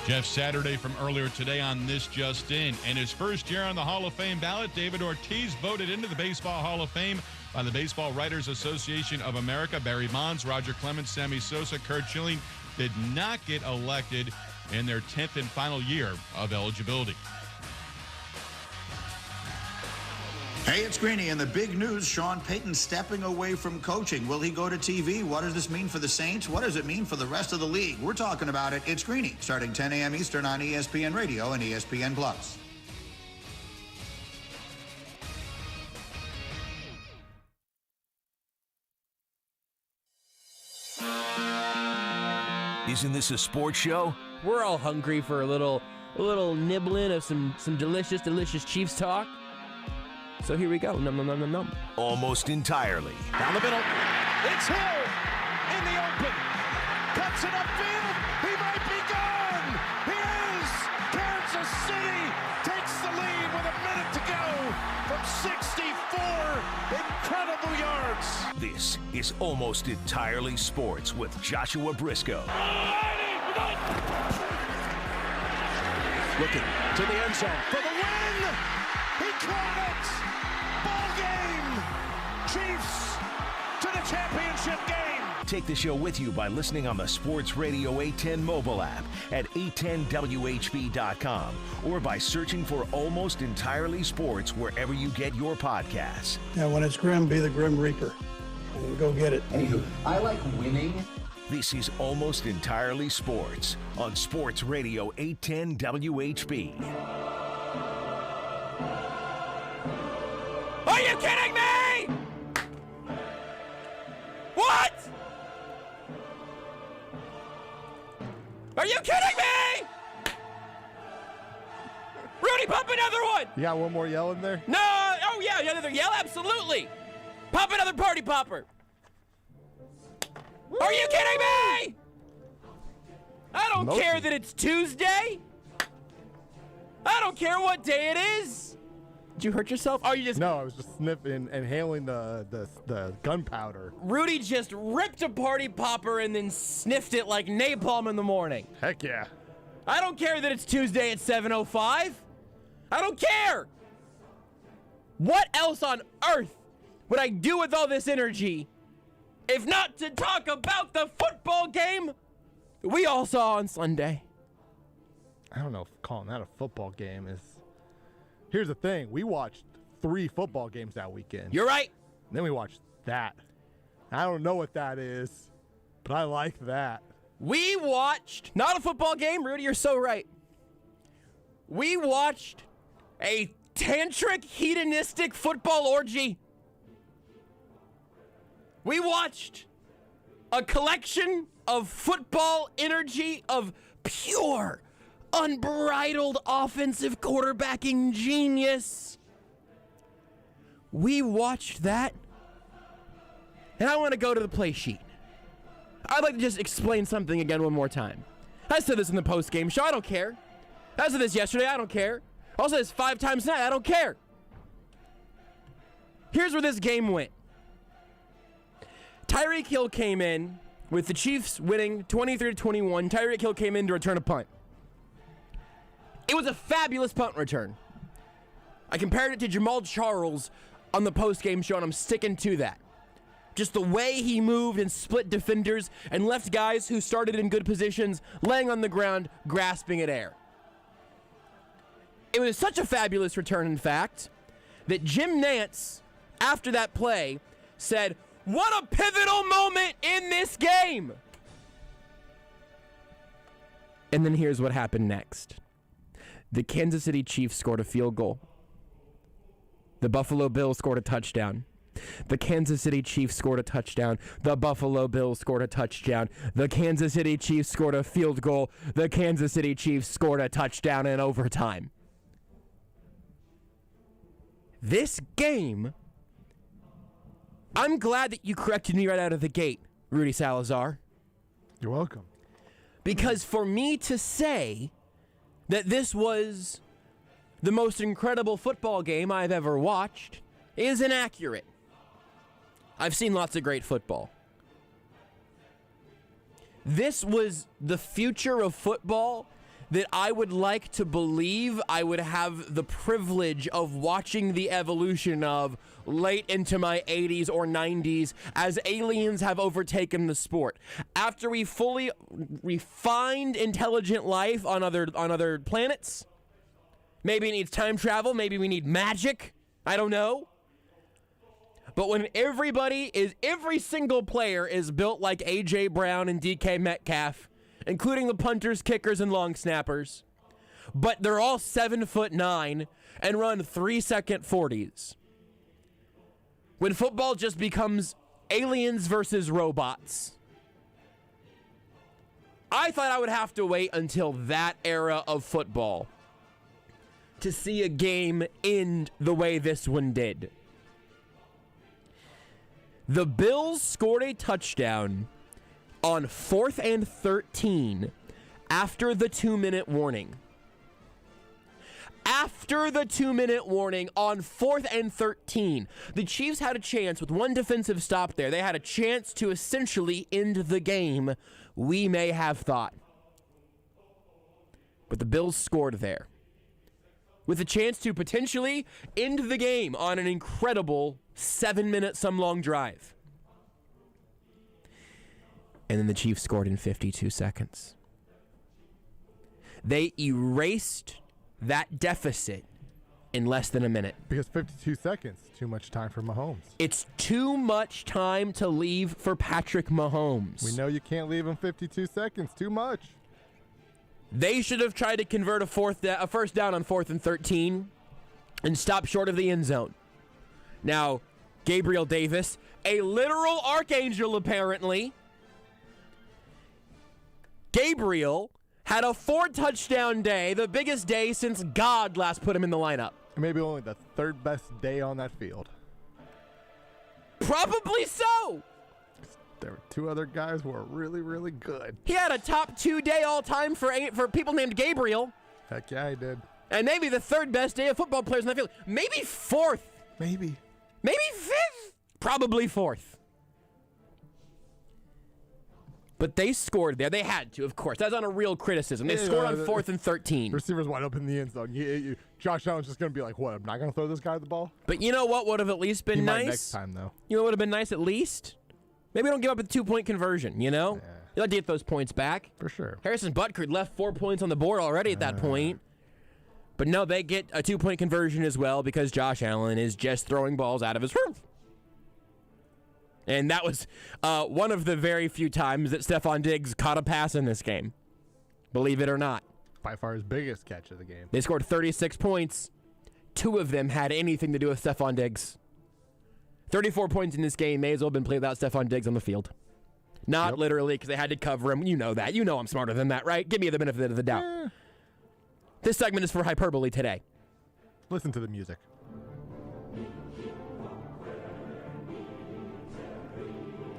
Jeff Saturday from earlier today on This Just In. In his first year on the Hall of Fame ballot, David Ortiz voted into the Baseball Hall of Fame by the Baseball Writers Association of America. Barry Bonds, Roger Clemens, Sammy Sosa, Curt Schilling did not get elected in their 10th and final year of eligibility. Hey, it's Greeny, and the big news, Sean Payton stepping away from coaching. Will he go to TV? What does this mean for the Saints? What does it mean for the rest of the league? We're talking about it. It's Greeny, starting 10 a.m. Eastern on ESPN Radio and ESPN+. Isn't this a sports show? We're all hungry for a little nibbling of some delicious Chiefs talk. So here we go. Num. Almost entirely. Down the middle. It's Hill in the open. Cuts it upfield. He might be gone. He is. Kansas City takes the lead with a minute to go from 64 incredible yards. This is Almost Entirely Sports with Joshua Brisco. Looking to the end zone for the win. He caught it. Ball game. Chiefs to the championship game. Take the show with you by listening on the Sports Radio 810 mobile app at 810WHB.com or by searching for Almost Entirely Sports wherever you get your podcasts. Yeah, when it's grim, be the Grim Reaper. And go get it. Anywho, I like winning. This is Almost Entirely Sports on Sports Radio 810 WHB. Are you kidding me? What? Are you kidding me? Rudy, pump another one. You got one more yell in there? No. Oh, yeah, another yell? Absolutely. Pop another party popper. Woo! Are you kidding me? I don't care that it's Tuesday. I don't care what day it is. Did you hurt yourself? Oh, you just... No, I was just sniffing, inhaling the gunpowder. Rudy just ripped a party popper and then sniffed it like napalm in the morning. Heck yeah. I don't care that it's Tuesday at 7:05. I don't care. What else on earth would I do with all this energy if not to talk about the football game we all saw on Sunday? I don't know if calling that a football game is... Here's the thing. We watched 3 football games that weekend. You're right. And then we watched that. I don't know what that is, but I like that. We watched... Not a football game, Rudy, you're so right. We watched a tantric, hedonistic football orgy. We watched a collection of football energy, of pure, unbridled offensive quarterbacking genius. We watched that, and I want to go to the play sheet. I'd like to just explain something again one more time. I said this in the post-game show. I don't care. I said this yesterday. I don't care. I said this 5 times tonight. I don't care. Here's where this game went. Tyreek Hill came in with the Chiefs winning 23-21. Tyreek Hill came in to return a punt. It was a fabulous punt return. I compared it to Jamal Charles on the post-game show, and I'm sticking to that. Just the way he moved and split defenders and left guys who started in good positions laying on the ground, grasping at air. It was such a fabulous return, in fact, that Jim Nantz, after that play, said, "What a pivotal moment in this game!" And then here's what happened next. The Kansas City Chiefs scored a field goal. The Buffalo Bills scored a touchdown. The Kansas City Chiefs scored a touchdown. The Buffalo Bills scored a touchdown. The Kansas City Chiefs scored a field goal. The Kansas City Chiefs scored a touchdown in overtime. This game, I'm glad that you corrected me right out of the gate, Rudy Salazar. You're welcome. Because for me to say that this was the most incredible football game I've ever watched is inaccurate. I've seen lots of great football. This was the future of football that I would like to believe I would have the privilege of watching the evolution of late into my 80s or 90s as aliens have overtaken the sport. After we fully refined intelligent life on other planets, maybe it needs time travel, maybe we need magic, I don't know. But when every single player is built like A.J. Brown and DK Metcalf, including the punters, kickers, and long snappers, but they're all 7'9" and run 3-second 40s. When football just becomes aliens versus robots, I thought I would have to wait until that era of football to see a game end the way this one did. The Bills scored a touchdown on 4th and 13 after the 2-minute warning. After the 2-minute warning on 4th and 13, the Chiefs had a chance with one defensive stop there. They had a chance to essentially end the game, we may have thought. But the Bills scored there, with a chance to potentially end the game on an incredible 7-minute some long drive. And then the Chiefs scored in 52 seconds. They erased that deficit in less than a minute. Because 52 seconds, too much time for Mahomes. It's too much time to leave for Patrick Mahomes. We know you can't leave him 52 seconds. Too much. They should have tried to convert a first down on 4th and 13 and stop short of the end zone. Now, Gabriel Davis, a literal archangel apparently. Gabriel had a 4-touchdown day, the biggest day since God last put him in the lineup. Maybe only the third best day on that field. Probably so. There were two other guys who were really, really good. He had a top 2 day all time for people named Gabriel. Heck yeah, he did. And maybe the third best day of football players on that field. Maybe 4th. Maybe 5th. Probably 4th. But they scored there. They had to, of course. That's not a real criticism. They scored on 4th and 13. Receivers wide open in the end zone. Josh Allen's just going to be like, what, I'm not going to throw this guy the ball? But you know what would have at least been nice? Next time, though. You know what would have been nice at least? Maybe don't give up a 2-point conversion, you know? Yeah. You'll have to get those points back. For sure. Harrison Butker left 4 points on the board already at that point. But no, they get a 2-point conversion as well because Josh Allen is just throwing balls out of his roof. And that was one of the very few times that Stephon Diggs caught a pass in this game. Believe it or not. By far his biggest catch of the game. They scored 36 points. 2 of them had anything to do with Stephon Diggs. 34 points in this game may as well have been played without Stephon Diggs on the field. Not literally, because they had to cover him. You know that. You know I'm smarter than that, right? Give me the benefit of the doubt. This segment is for hyperbole today. Listen to the music.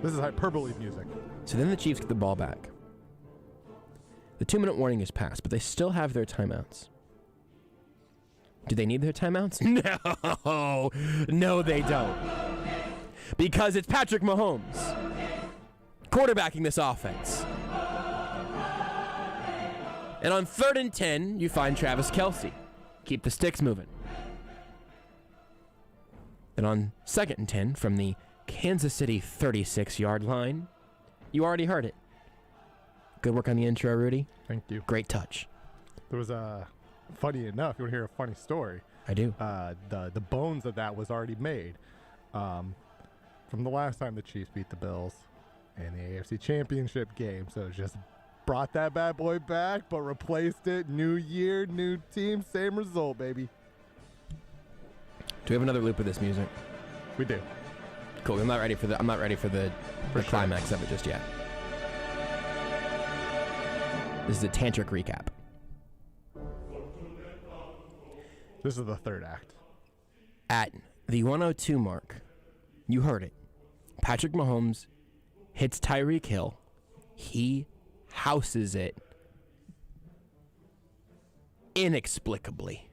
This is hyperbole music. So then the Chiefs get the ball back. The 2-minute warning is passed, but they still have their timeouts. Do they need their timeouts? No. No, they don't. Because it's Patrick Mahomes quarterbacking this offense. And on 3rd and 10, you find Travis Kelce. Keep the sticks moving. And on 2nd and 10, from the Kansas City 36-yard line, you already heard it. Good work on the intro, Rudy. Thank you. Great touch. There was funny enough, you want to hear a funny story? I do. The bones of that was already made from the last time the Chiefs beat the Bills in the AFC Championship game. So just brought that bad boy back, but replaced it. New year, new team, same result, baby. Do we have another loop of this music? We do. Cool. I'm not ready for the climax of it just yet. This is a tantric recap. This is the third act. At the 102 mark, you heard it. Patrick Mahomes hits Tyreek Hill. He houses it inexplicably.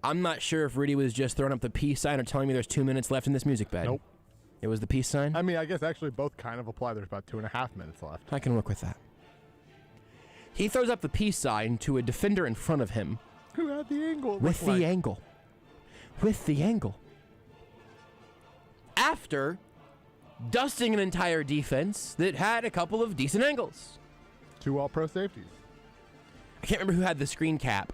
I'm not sure if Rudy was just throwing up the peace sign or telling me there's 2 minutes left in this music bed. Nope. It was the peace sign? I mean, I guess actually both kind of apply. There's about 2.5 minutes left. I can work with that. He throws up the peace sign to a defender in front of him. Who had the angle? With the angle. With the angle. After dusting an entire defense that had a couple of decent angles. 2 all-pro safeties. I can't remember who had the screen cap,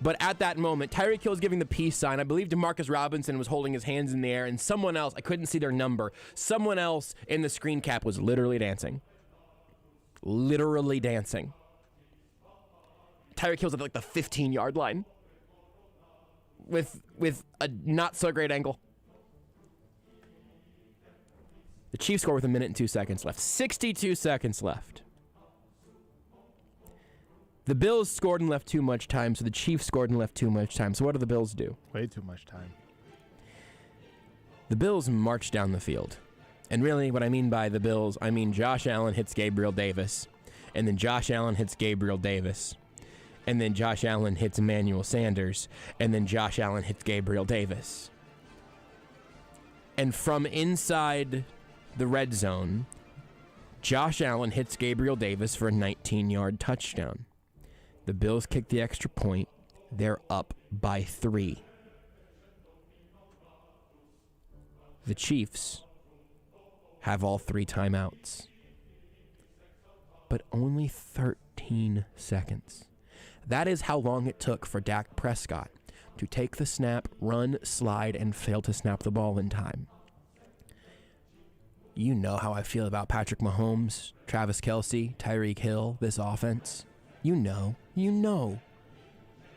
but at that moment, Tyreek Hill was giving the peace sign. I believe DeMarcus Robinson was holding his hands in the air, and someone else, I couldn't see their number, someone else in the screen cap was literally dancing. Literally dancing. Tyreek Hill's at like the 15-yard line with a not-so-great angle. The Chiefs score with 1 minute and 2 seconds left. 62 seconds left. The Bills scored and left too much time, so the Chiefs scored and left too much time. So what do the Bills do? Way too much time. The Bills march down the field. And really, what I mean by the Bills, I mean Josh Allen hits Gabriel Davis. And then Josh Allen hits Gabriel Davis. And then Josh Allen hits Emmanuel Sanders. And then Josh Allen hits Gabriel Davis. And from inside the red zone, Josh Allen hits Gabriel Davis for a 19-yard touchdown. The Bills kick the extra point. They're up by 3. The Chiefs have all 3 timeouts, but only 13 seconds. That is how long it took for Dak Prescott to take the snap, run, slide, and fail to snap the ball in time. You know how I feel about Patrick Mahomes, Travis Kelce, Tyreek Hill, this offense. You know.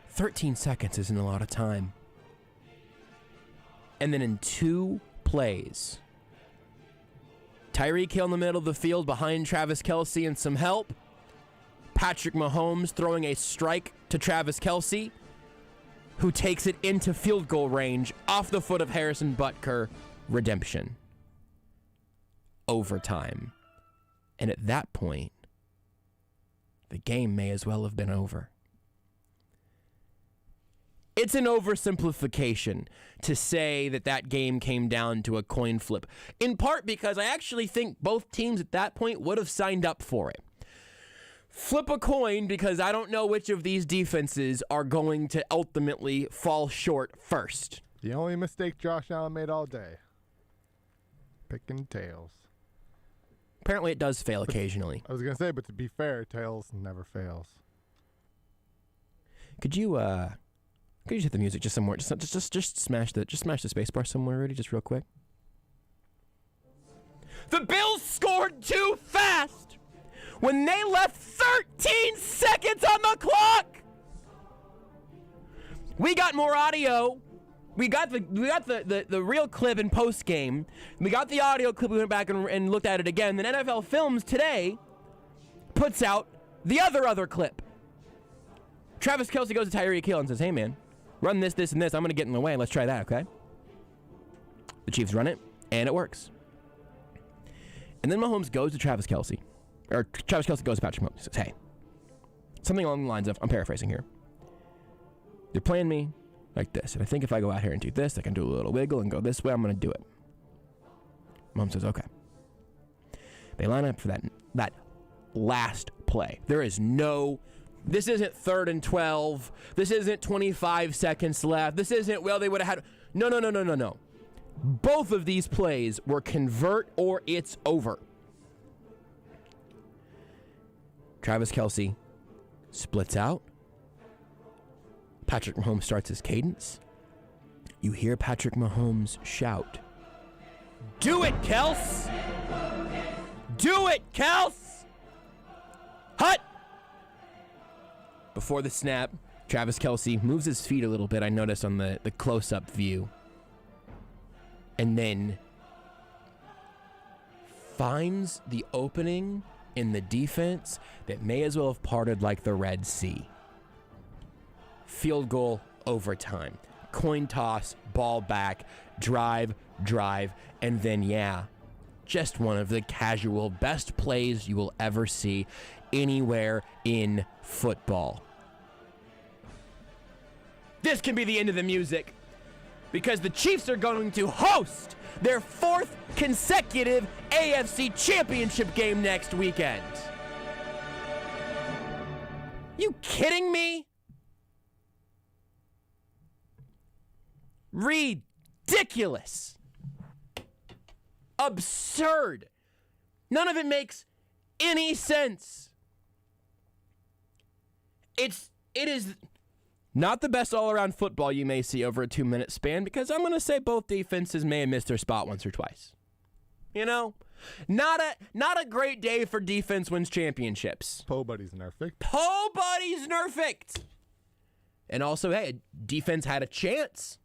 13 seconds isn't a lot of time. And then in 2 plays, Tyreek Hill in the middle of the field behind Travis Kelce and some help. Patrick Mahomes throwing a strike to Travis Kelce, who takes it into field goal range off the foot of Harrison Butker. Redemption. Overtime. And at that point, the game may as well have been over. It's an oversimplification to say that game came down to a coin flip, in part because I actually think both teams at that point would have signed up for it. Flip a coin because I don't know which of these defenses are going to ultimately fall short first. The only mistake Josh Allen made all day. Picking tails. Apparently it does fail occasionally. I was going to say, but to be fair, tails never fails. Could you hit the music just somewhere? Just smash the space bar somewhere, Rudy, just real quick. The Bills scored too fast when they left 13 seconds on the clock. We got more audio. We got the real clip in post game. We got the audio clip. We went back and looked at it again. Then NFL Films today puts out the other clip. Travis Kelce goes to Tyreek Hill and says, "Hey man, run this, and this. I'm gonna get in the way. Let's try that, okay?" The Chiefs run it, and it works. And then Mahomes goes to Travis Kelce, or Travis Kelce goes to Patrick Mahomes. He says, "Hey, something along the lines of, I'm paraphrasing here. They're playing me like this, and I think if I go out here and do this, I can do a little wiggle and go this way. I'm going to do it." Mahomes says, "Okay." They line up for that last play. This isn't 3rd and 12. This isn't 25 seconds left. This isn't, well, they would have had. No. Both of these plays were convert or it's over. Travis Kelce splits out. Patrick Mahomes starts his cadence. You hear Patrick Mahomes shout, "Do it, Kels! Do it, Kels! Hut!" Before the snap, Travis Kelce moves his feet a little bit, I noticed on the close-up view. And then finds the opening in the defense that may as well have parted like the Red Sea. Field goal, overtime. Coin toss, ball back, drive, and then, just one of the casual best plays you will ever see anywhere in football. This can be the end of the music. because the Chiefs are going to host their 4th consecutive AFC Championship game next weekend. You kidding me? Ridiculous. Absurd. None of it makes any sense. It is not the best all-around football you may see over a 2-minute span, because I'm going to say both defenses may have missed their spot once or twice. You know? Not a great day for defense wins championships. Po buddies nerfed. Po buddies nerfed. And also, hey, defense had a chance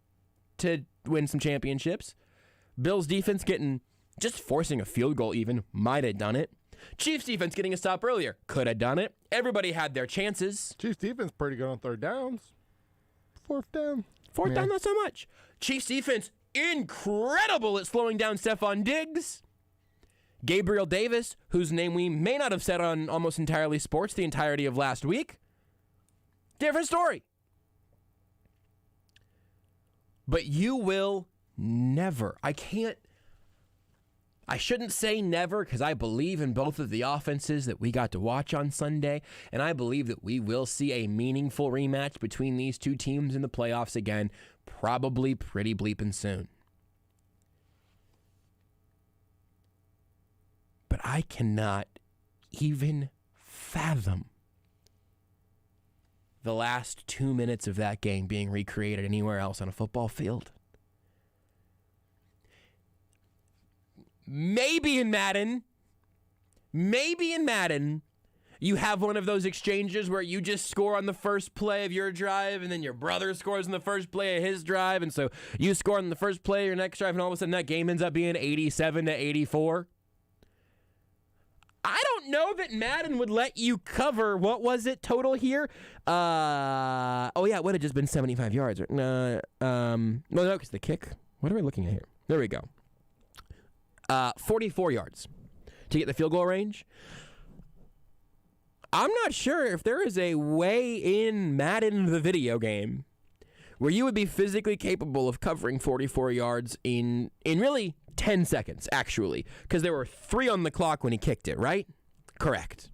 to win some championships. Bills defense just forcing a field goal even might have done it. Chiefs defense getting a stop earlier could have done it. Everybody had their chances. Chiefs defense pretty good on 3rd downs. 4th down. 4th down, not so much. Chiefs defense incredible at slowing down Stephon Diggs. Gabriel Davis, whose name we may not have said on Almost Entirely Sports the entirety of last week. Different story. But you will never, I shouldn't say never, because I believe in both of the offenses that we got to watch on Sunday, and I believe that we will see a meaningful rematch between these two teams in the playoffs again, probably pretty bleeping soon. But I cannot even fathom the last 2 minutes of that game being recreated anywhere else on a football field. Maybe in Madden, you have one of those exchanges where you just score on the first play of your drive, and then your brother scores on the first play of his drive, and so you score on the first play of your next drive, and all of a sudden that game ends up being 87-84. I don't know that Madden would let you cover, what was it total here? It would have just been 75 yards. No, because the kick. What are we looking at here? There we go. 44 yards to get the field goal range. I'm not sure if there is a way in Madden, the video game, where you would be physically capable of covering 44 yards in really 10 seconds, actually, because there were 3 on the clock when he kicked it, right? Correct.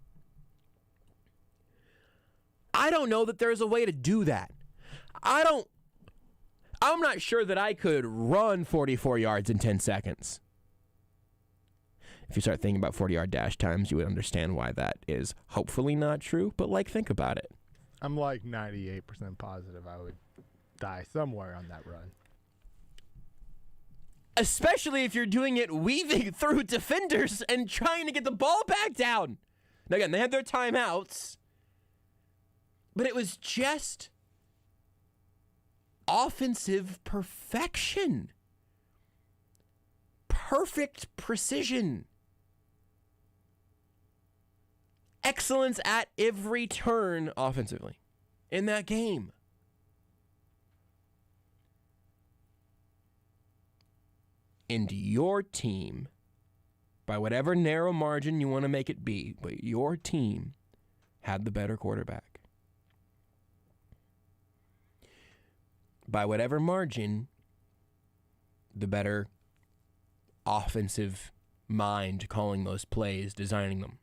I don't know that there's a way to do that. I'm not sure that I could run 44 yards in 10 seconds. If you start thinking about 40-yard dash times, you would understand why that is hopefully not true, but, think about it. I'm 98% positive I would die somewhere on that run. Especially if you're doing it weaving through defenders and trying to get the ball back down. Now, again, they had their timeouts, but it was just offensive perfection. Perfect precision. Excellence at every turn offensively in that game. And your team, by whatever narrow margin you want to make it be, but your team had the better quarterback. By whatever margin, the better offensive mind calling those plays, designing them.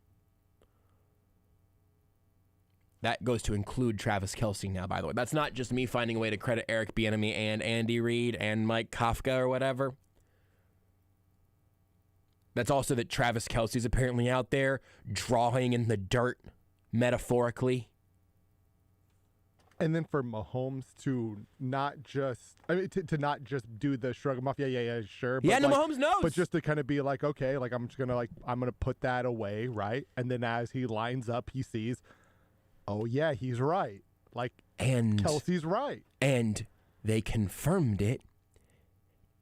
That goes to include Travis Kelce now, by the way. That's not just me finding a way to credit Eric Bieniemy and Andy Reid and Mike Kafka or whatever. That's also that Travis Kelce's apparently out there drawing in the dirt, metaphorically. And then for Mahomes to not just, to not just do the shrug him off, yeah, sure. But Mahomes knows. But just to kind of be okay, I'm just going to I'm going to put that away, right? And then as he lines up, he sees, oh yeah, he's right. And Kelce's right. And they confirmed it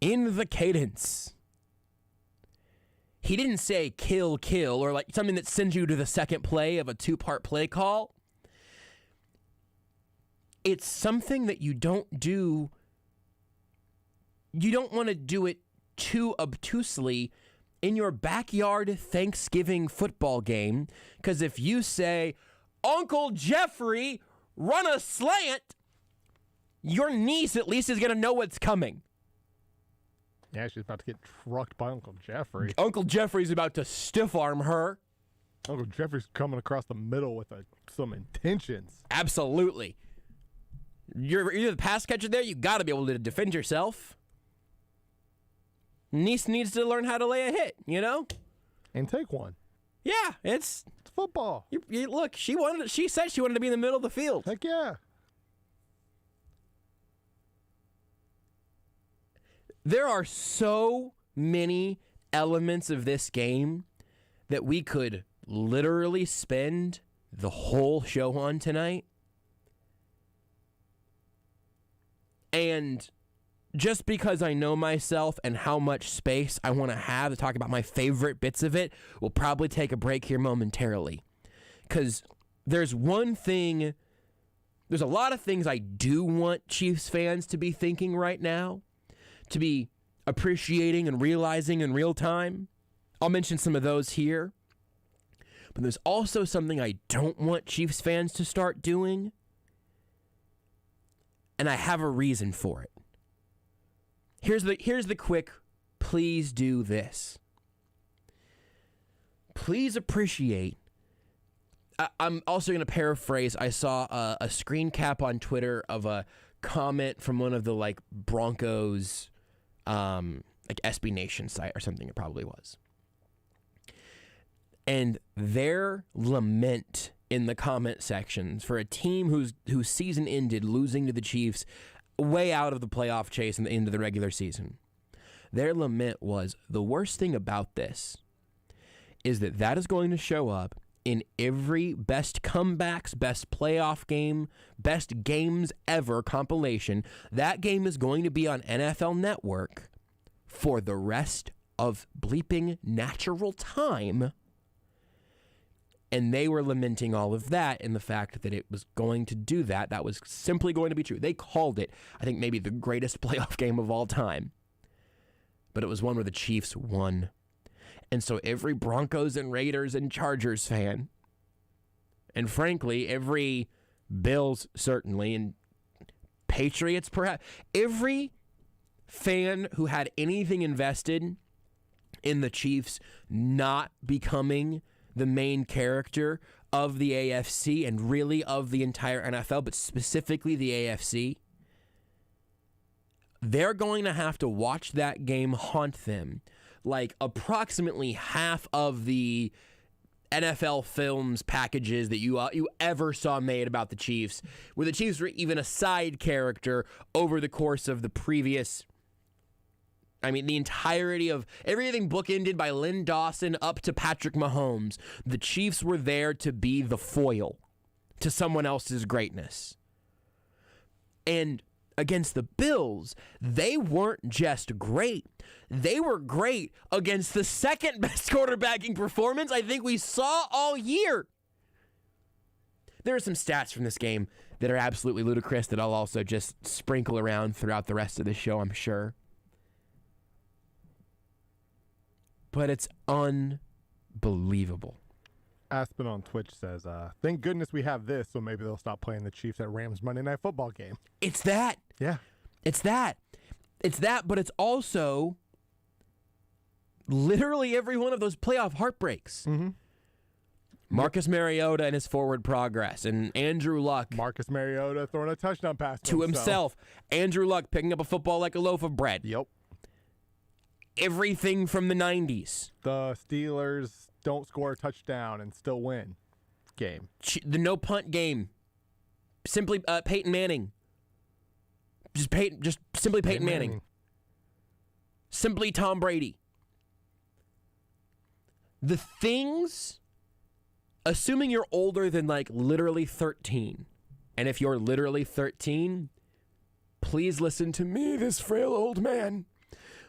in the cadence. He didn't say kill, or something that sends you to the second play of a 2-part play call. It's something that you don't do. You don't want to do it too obtusely in your backyard Thanksgiving football game, because if you say, Uncle Jeffrey, run a slant, your niece at least is going to know what's coming. Yeah, she's about to get trucked by Uncle Jeffrey. Uncle Jeffrey's about to stiff arm her. Uncle Jeffrey's coming across the middle with some intentions. Absolutely. You're the pass catcher there. You got to be able to defend yourself. Niece needs to learn how to lay a hit, you know? And take one. Yeah, it's football. Look, she said she wanted to be in the middle of the field. Heck yeah. There are so many elements of this game that we could literally spend the whole show on tonight. And just because I know myself and how much space I want to have to talk about my favorite bits of it, we'll probably take a break here momentarily. Because there's a lot of things I do want Chiefs fans to be thinking right now, to be appreciating and realizing in real time. I'll mention some of those here. But there's also something I don't want Chiefs fans to start doing. And I have a reason for it. Here's the quick, please do this. Please appreciate. I'm also going to paraphrase. I saw a screen cap on Twitter of a comment from one of the Broncos, SB Nation site or something. It probably was. And their lament in the comment sections for a team whose season ended losing to the Chiefs way out of the playoff chase and into the regular season. Their lament was, the worst thing about this is that is going to show up in every best comebacks, best playoff game, best games ever compilation. That game is going to be on NFL Network for the rest of bleeping natural time. And they were lamenting all of that and the fact that it was going to do that. That was simply going to be true. They called it, I think, maybe the greatest playoff game of all time. But it was one where the Chiefs won. And so every Broncos and Raiders and Chargers fan, and frankly, every Bills certainly, and Patriots perhaps, every fan who had anything invested in the Chiefs not becoming the main character of the AFC and really of the entire NFL, but specifically the AFC, they're going to have to watch that game haunt them like approximately half of the NFL Films packages that you ever saw made about the Chiefs, where the Chiefs were even a side character over the course of the previous, the entirety of everything bookended by Lynn Dawson up to Patrick Mahomes. The Chiefs were there to be the foil to someone else's greatness. And against the Bills, they weren't just great. They were great against the second best quarterbacking performance I think we saw all year. There are some stats from this game that are absolutely ludicrous that I'll also just sprinkle around throughout the rest of the show, I'm sure. But it's unbelievable. Aspen on Twitch says, thank goodness we have this, so maybe they'll stop playing the Chiefs at Rams Monday Night Football game. It's that. Yeah. It's that, but it's also literally every one of those playoff heartbreaks. Mm-hmm. Marcus Mariota and his forward progress, and Andrew Luck. Marcus Mariota throwing a touchdown pass to himself. Andrew Luck picking up a football like a loaf of bread. Yep. Everything from the 90s. The Steelers don't score a touchdown and still win game. The no punt game. Simply Peyton Manning. Just simply Peyton Manning. Simply Tom Brady. The things, assuming you're older than literally 13, and if you're literally 13, please listen to me, this frail old man.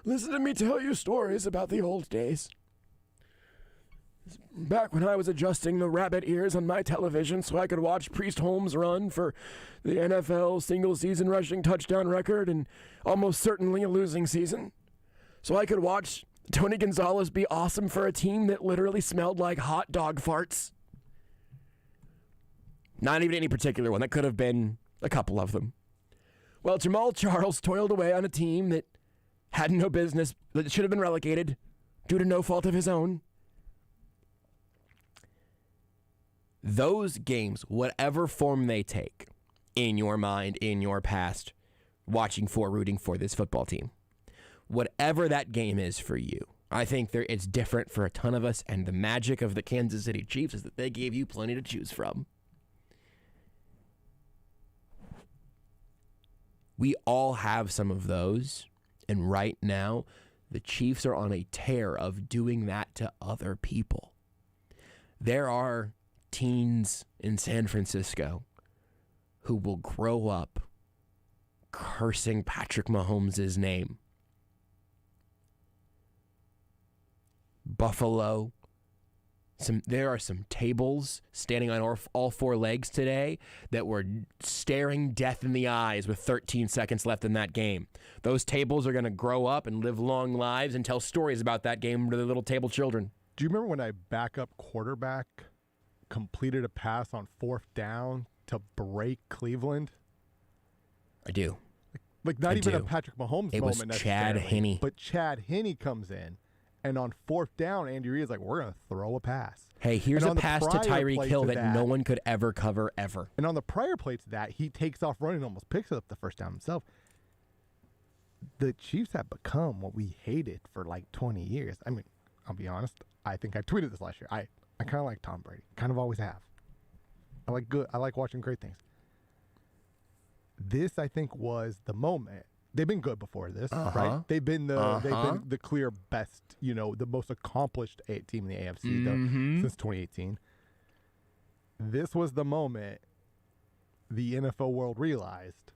Listen to me tell you stories about the old days. Back when I was adjusting the rabbit ears on my television so I could watch Priest Holmes run for the NFL single-season rushing touchdown record and almost certainly a losing season. So I could watch Tony Gonzalez be awesome for a team that literally smelled like hot dog farts. Not even any particular one. That could have been a couple of them. Well, Jamal Charles toiled away on a team that had no business, that should have been relegated due to no fault of his own. Those games, whatever form they take, in your mind, in your past, watching for, rooting for this football team, whatever that game is for you, I think it's different for a ton of us, and the magic of the Kansas City Chiefs is that they gave you plenty to choose from. We all have some of those, and right now, the Chiefs are on a tear of doing that to other people. There are teens in San Francisco who will grow up cursing Patrick Mahomes' name. Buffalo. There are some tables standing on all four legs today that were staring death in the eyes with 13 seconds left in that game. Those tables are going to grow up and live long lives and tell stories about that game to their little table children. Do you remember when a backup quarterback completed a pass on 4th down to break Cleveland? I do. Like not even a Patrick Mahomes moment. It was Chad Henne. But Chad Henne comes in, and on 4th down, Andy Reid's like, we're going to throw a pass. Hey, here's a pass to Tyreek Hill that no one could ever cover, ever. And on the prior play to that, he takes off running and almost picks up the first down himself. The Chiefs have become what we hated for like 20 years. I mean, I'll be honest. I think I tweeted this last year. I kind of like Tom Brady. Kind of always have. I like watching great things. This, I think, was the moment. They've been good before this, right? They've been the clear best, the most accomplished team in the AFC since 2018. This was the moment the NFL world realized.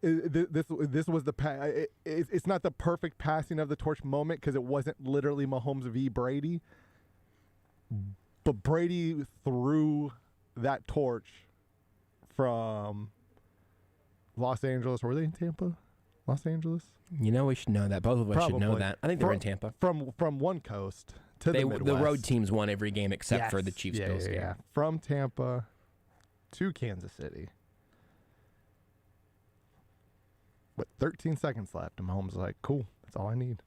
This was the it's not the perfect passing of the torch moment because it wasn't literally Mahomes v. Brady, but Brady threw that torch from Los Angeles. Were they in Tampa? Los Angeles? We should know that. Both of us should know that. I think they were in Tampa. From one coast to the Midwest. The road teams won every game except for the Chiefs-Bills game. Yeah. From Tampa to Kansas City. But 13 seconds left, and Mahomes was like, cool, that's all I need.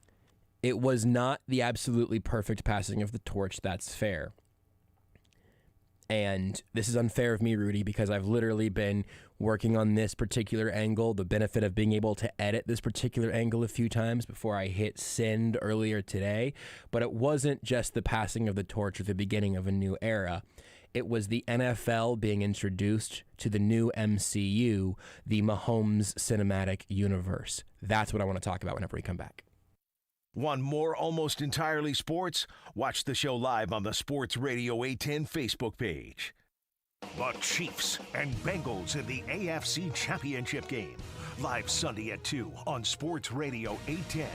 It was not the absolutely perfect passing of the torch, that's fair. And this is unfair of me, Rudy, because I've literally been working on this particular angle, the benefit of being able to edit this particular angle a few times before I hit send earlier today. But it wasn't just the passing of the torch or the beginning of a new era. It was the NFL being introduced to the new MCU, the Mahomes Cinematic Universe. That's what I want to talk about whenever we come back. Want more Almost Entirely Sports? Watch the show live on the Sports Radio 810 Facebook page. The Chiefs and Bengals in the AFC Championship game. Live Sunday at 2 on Sports Radio 810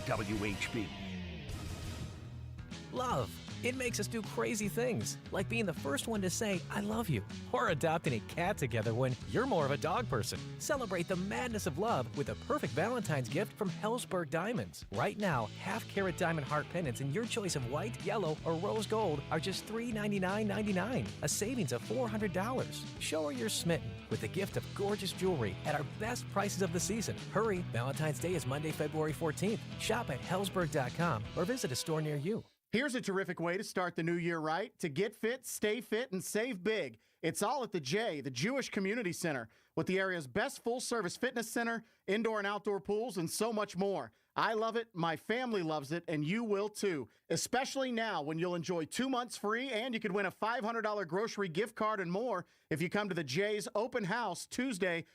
WHB. Love. It makes us do crazy things, like being the first one to say, I love you, or adopting a cat together when you're more of a dog person. Celebrate the madness of love with a perfect Valentine's gift from Helzberg Diamonds. Right now, half-carat diamond heart pendants in your choice of white, yellow, or rose gold are just $399.99, a savings of $400. Show her you're smitten with the gift of gorgeous jewelry at our best prices of the season. Hurry, Valentine's Day is Monday, February 14th. Shop at Helzberg.com or visit a store near you. Here's a terrific way to start the new year right. To get fit, stay fit, and save big. It's all at the J, the Jewish Community Center, with the area's best full-service fitness center, indoor and outdoor pools, and so much more. I love it, my family loves it, and you will too. Especially now when you'll enjoy 2 months free and you could win a $500 grocery gift card and more if you come to the J's open house Tuesday.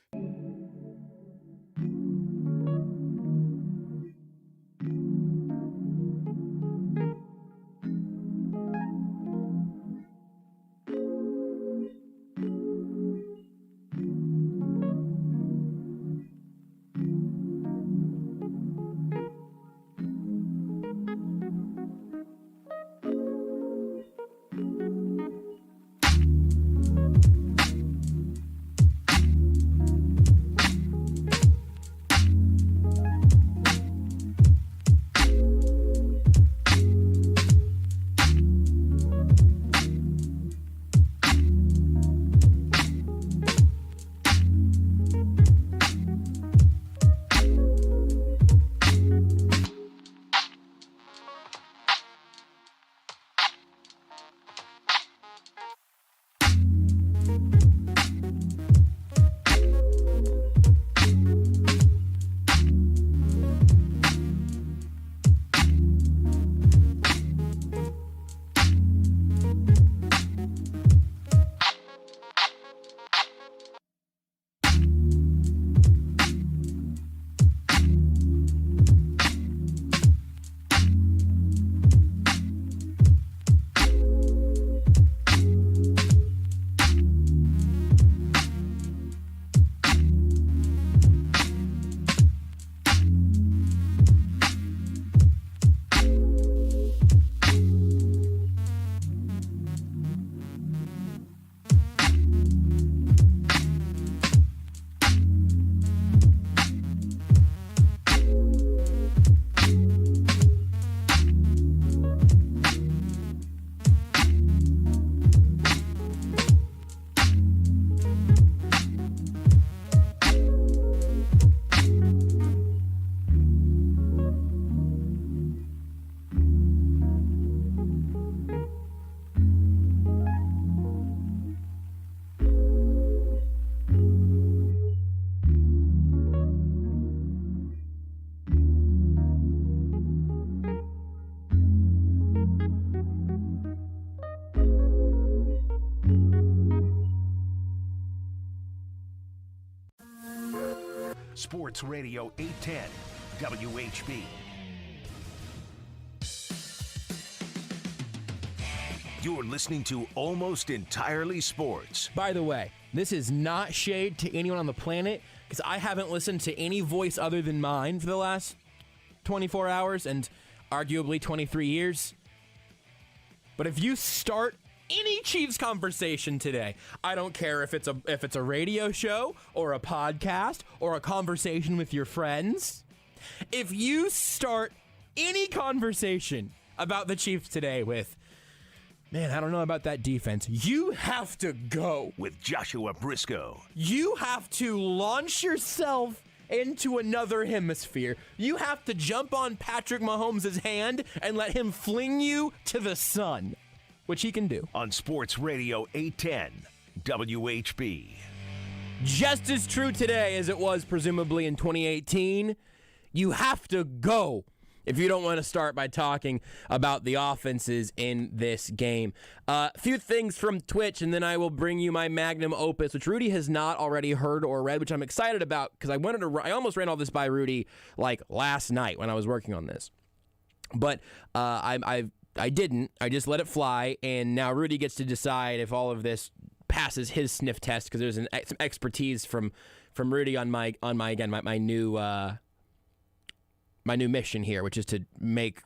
Sports Radio 810 WHB. You're listening to Almost Entirely Sports. By the way, this is not shade to anyone on the planet, because I haven't listened to any voice other than mine for the last 24 hours and arguably 23 years. But if you start any Chiefs conversation today, I don't care if it's a radio show or a podcast or a conversation with your friends, if you start any conversation about the Chiefs today with, man, I don't know about that defense, you have to go. With Joshua Brisco. You have to launch yourself into another hemisphere. You have to jump on Patrick Mahomes' hand and let him fling you to the sun, which he can do. On Sports Radio 810 WHB. Just as true today as it was presumably in 2018, you have to go if you don't want to start by talking about the offenses in this game. A few things from Twitch, and then I will bring you my magnum opus, which Rudy has not already heard or read, which I'm excited about because I almost ran all this by Rudy like last night when I was working on this. But I didn't. I just let it fly, and now Rudy gets to decide if all of this passes his sniff test because there's some expertise from Rudy on my new mission here, which is to make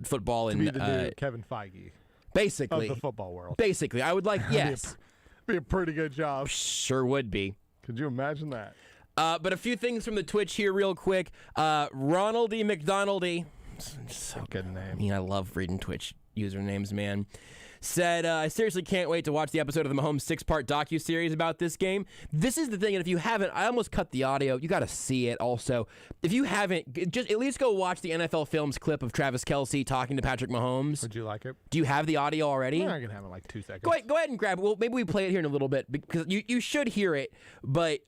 football and be the new Kevin Feige, basically of the football world. Basically, I would like be a pretty good job. Sure would be. Could you imagine that? But a few things from the Twitch here, real quick. Ronaldy McDonaldy, so good name. I mean, I love reading Twitch usernames, man. Said, I seriously can't wait to watch the episode of the Mahomes 6-part docuseries about this game. This is the thing, and if you haven't, I almost cut the audio. You got to see it also. If you haven't, just at least go watch the NFL Films clip of Travis Kelce talking to Patrick Mahomes. Would you like it? Do you have the audio already? Yeah, I can have it in like 2 seconds. Go ahead and grab it. Well, maybe we play it here in a little bit because you should hear it, but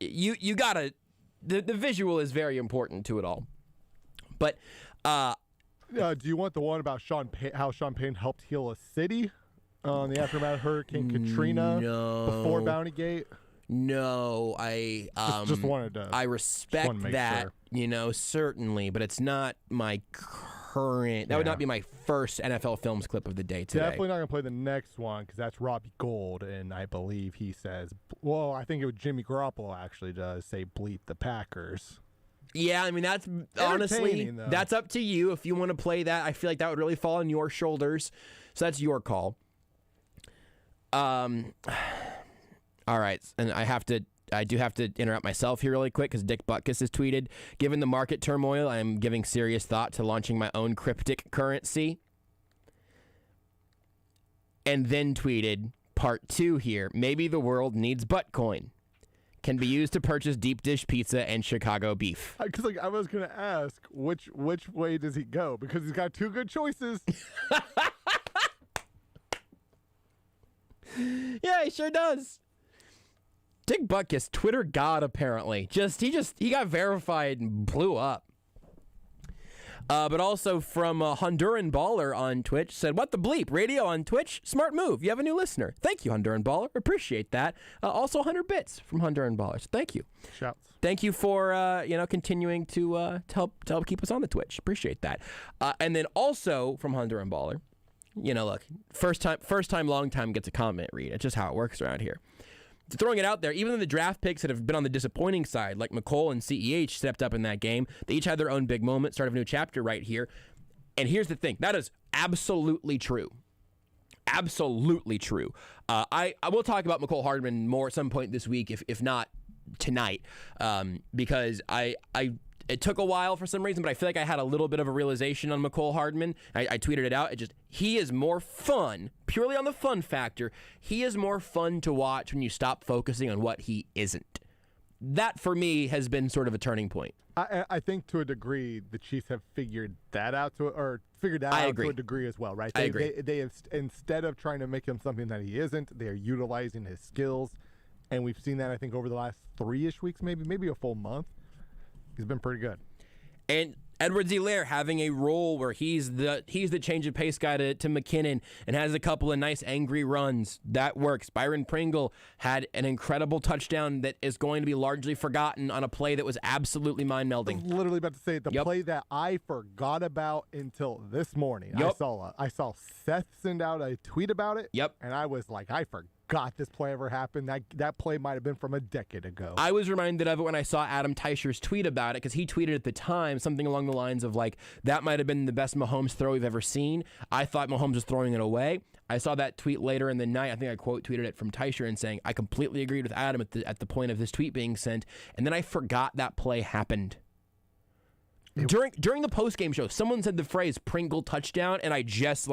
you got to, the visual is very important to it all. But, do you want the one about how Sean Payton helped heal a city on the aftermath of Hurricane Katrina before Bounty Gate? No, I just wanted to. I respect that, sure. Certainly, but it's not my current. That would not be my first NFL Films clip of the day today. Definitely not gonna play the next one because that's Robbie Gould, and I believe he says, well, I think it was Jimmy Garoppolo actually does say bleep the Packers. Yeah, I mean, that's honestly, that's up to you if you want to play that. I feel like that would really fall on your shoulders. So that's your call. All right. And I do have to interrupt myself here really quick because Dick Butkus has tweeted, given the market turmoil, I am giving serious thought to launching my own cryptic currency. And then tweeted, part 2 here, maybe the world needs Buttcoin. Can be used to purchase deep dish pizza and Chicago beef. Because I was going to ask, which way does he go? Because he's got 2 good choices. Yeah, he sure does. Dick Butkus, Twitter god, apparently. He got verified and blew up. But also from Honduran Baller on Twitch said, what the bleep? Radio on Twitch? Smart move. You have a new listener. Thank you, Honduran Baller. Appreciate that. Also 100 bits from Honduran Baller. So thank you. Shouts. Thank you for continuing to help keep us on the Twitch. Appreciate that. And then also from Honduran Baller, look, first time, long time gets a comment read. It's just how it works around here. Throwing it out there, even though the draft picks that have been on the disappointing side, like McColl and CEH stepped up in that game, they each had their own big moment, start of a new chapter right here. And here's the thing, that is absolutely true. Absolutely true. I will talk about McColl Hardman more at some point this week, if not tonight, because it took a while for some reason, but I feel like I had a little bit of a realization on McColl Hardman. I tweeted it out. He is more fun, purely on the fun factor. He is more fun to watch when you stop focusing on what he isn't. That, for me, has been sort of a turning point. I think to a degree the Chiefs have figured that out to a degree as well, right? I agree. They have, instead of trying to make him something that he isn't, they are utilizing his skills, and we've seen that I think over the last 3-ish weeks, maybe a full month. He's been pretty good. And Edwards-Helaire having a role where he's the change of pace guy to McKinnon and has a couple of nice angry runs. That works. Byron Pringle had an incredible touchdown that is going to be largely forgotten on a play that was absolutely mind-melding. I was literally about to say the play that I forgot about until this morning. I saw Seth send out a tweet about it. Yep. And I was like, I forgot this play ever happened. That play might have been from a decade ago. I was reminded of it when I saw Adam Teicher's tweet about it, because he tweeted at the time something along the lines of like, that might have been the best Mahomes throw we've ever seen. I thought Mahomes was throwing it away. I saw that tweet later in the night. I think I quote tweeted it from Teicher and saying, I completely agreed with Adam at the point of this tweet being sent. And then I forgot that play happened. During the post-game show, someone said the phrase Pringle touchdown, and I just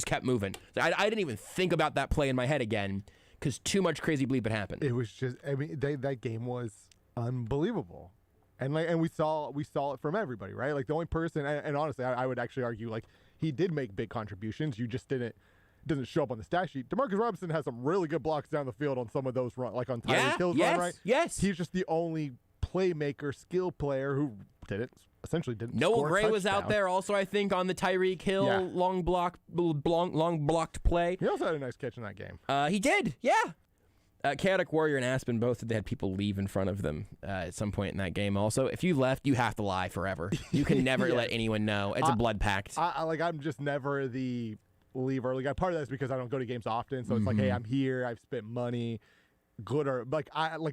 kept moving. I didn't even think about that play in my head again, because too much crazy bleep had happened. It was just, I mean, that game was unbelievable, and we saw it from everybody, right? Like the only person, and honestly, I would actually argue like he did make big contributions. You just doesn't show up on the stat sheet. Demarcus Robinson has some really good blocks down the field on some of those runs, like on Tyreek Hill's run, right? Yes. He's just the only playmaker, skill player who essentially didn't. Noah Gray was out there also, I think, on the Tyreek Hill long blocked play. He also had a nice catch in that game. He did, yeah. Chaotic Warrior and Aspen both had people leave in front of them at some point in that game. Also, if you left, you have to lie forever. You can never let anyone know. It's a blood pact. I'm just never the leave early guy. Part of that is because I don't go to games often, so it's like, hey, I'm here. I've spent money. Good or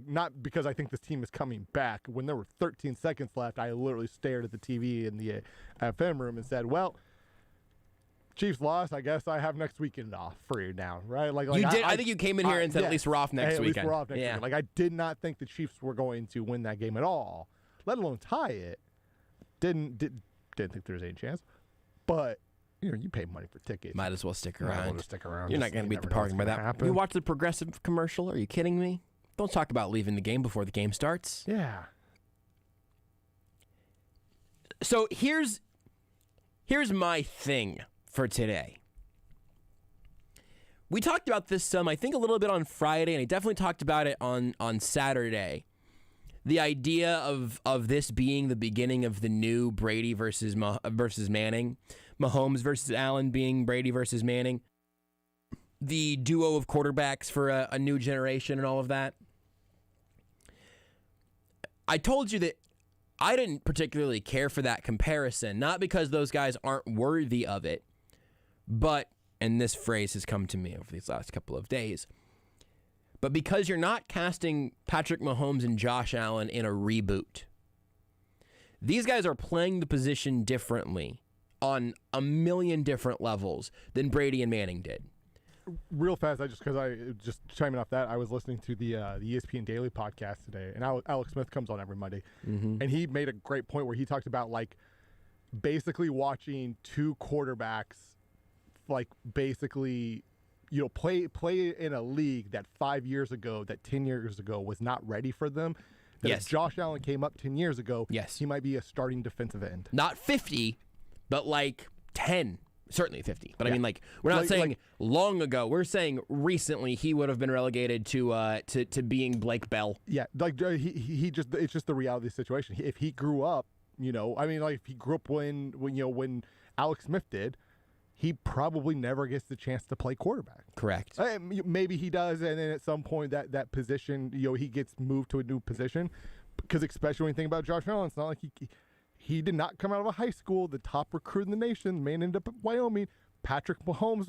not because I think this team is coming back. When there were 13 seconds left, I literally stared at the TV in the FM room and said, "Well, Chiefs lost. I guess I have next weekend off free now, right?" You did. I think you came in here and said, "At least we're off next weekend." At least we're off next weekend. Like I did not think the Chiefs were going to win that game at all, let alone tie it. Didn't think there was any chance, but. You pay money for tickets. Might as well stick around. You're not going to beat the party by that. Happen. You watch the Progressive commercial? Are you kidding me? Don't talk about leaving the game before the game starts. Yeah. So here's my thing for today. We talked about this some, I think, a little bit on Friday, and I definitely talked about it on Saturday. The idea of this being the beginning of the new Brady versus Manning. Mahomes versus Allen being Brady versus Manning. The duo of quarterbacks for a new generation and all of that. I told you that I didn't particularly care for that comparison, not because those guys aren't worthy of it, but, and this phrase has come to me over these last couple of days, but because you're not casting Patrick Mahomes and Josh Allen in a reboot. These guys are playing the position differently on a million different levels than Brady and Manning did. Real fast, just chiming off that, I was listening to the ESPN Daily podcast today, and Alex Smith comes on every Monday, and he made a great point where he talked about like basically watching two quarterbacks, like basically, play in a league that 5 years ago, that 10 years ago was not ready for them. That if Josh Allen came up 10 years ago, he might be a starting defensive end. Not 50. But like 10, certainly 50. But I mean, like, we're not saying long ago. We're saying recently he would have been relegated to being Blake Bell. Yeah, like he just, it's just the reality of the situation. If he grew up, if he grew up when Alex Smith did, he probably never gets the chance to play quarterback. Correct. Maybe he does, and then at some point that position, he gets moved to a new position. Because especially when you think about Josh Allen, it's not like he did not come out of a high school, the top recruit in the nation. The man ended up at Wyoming. Patrick Mahomes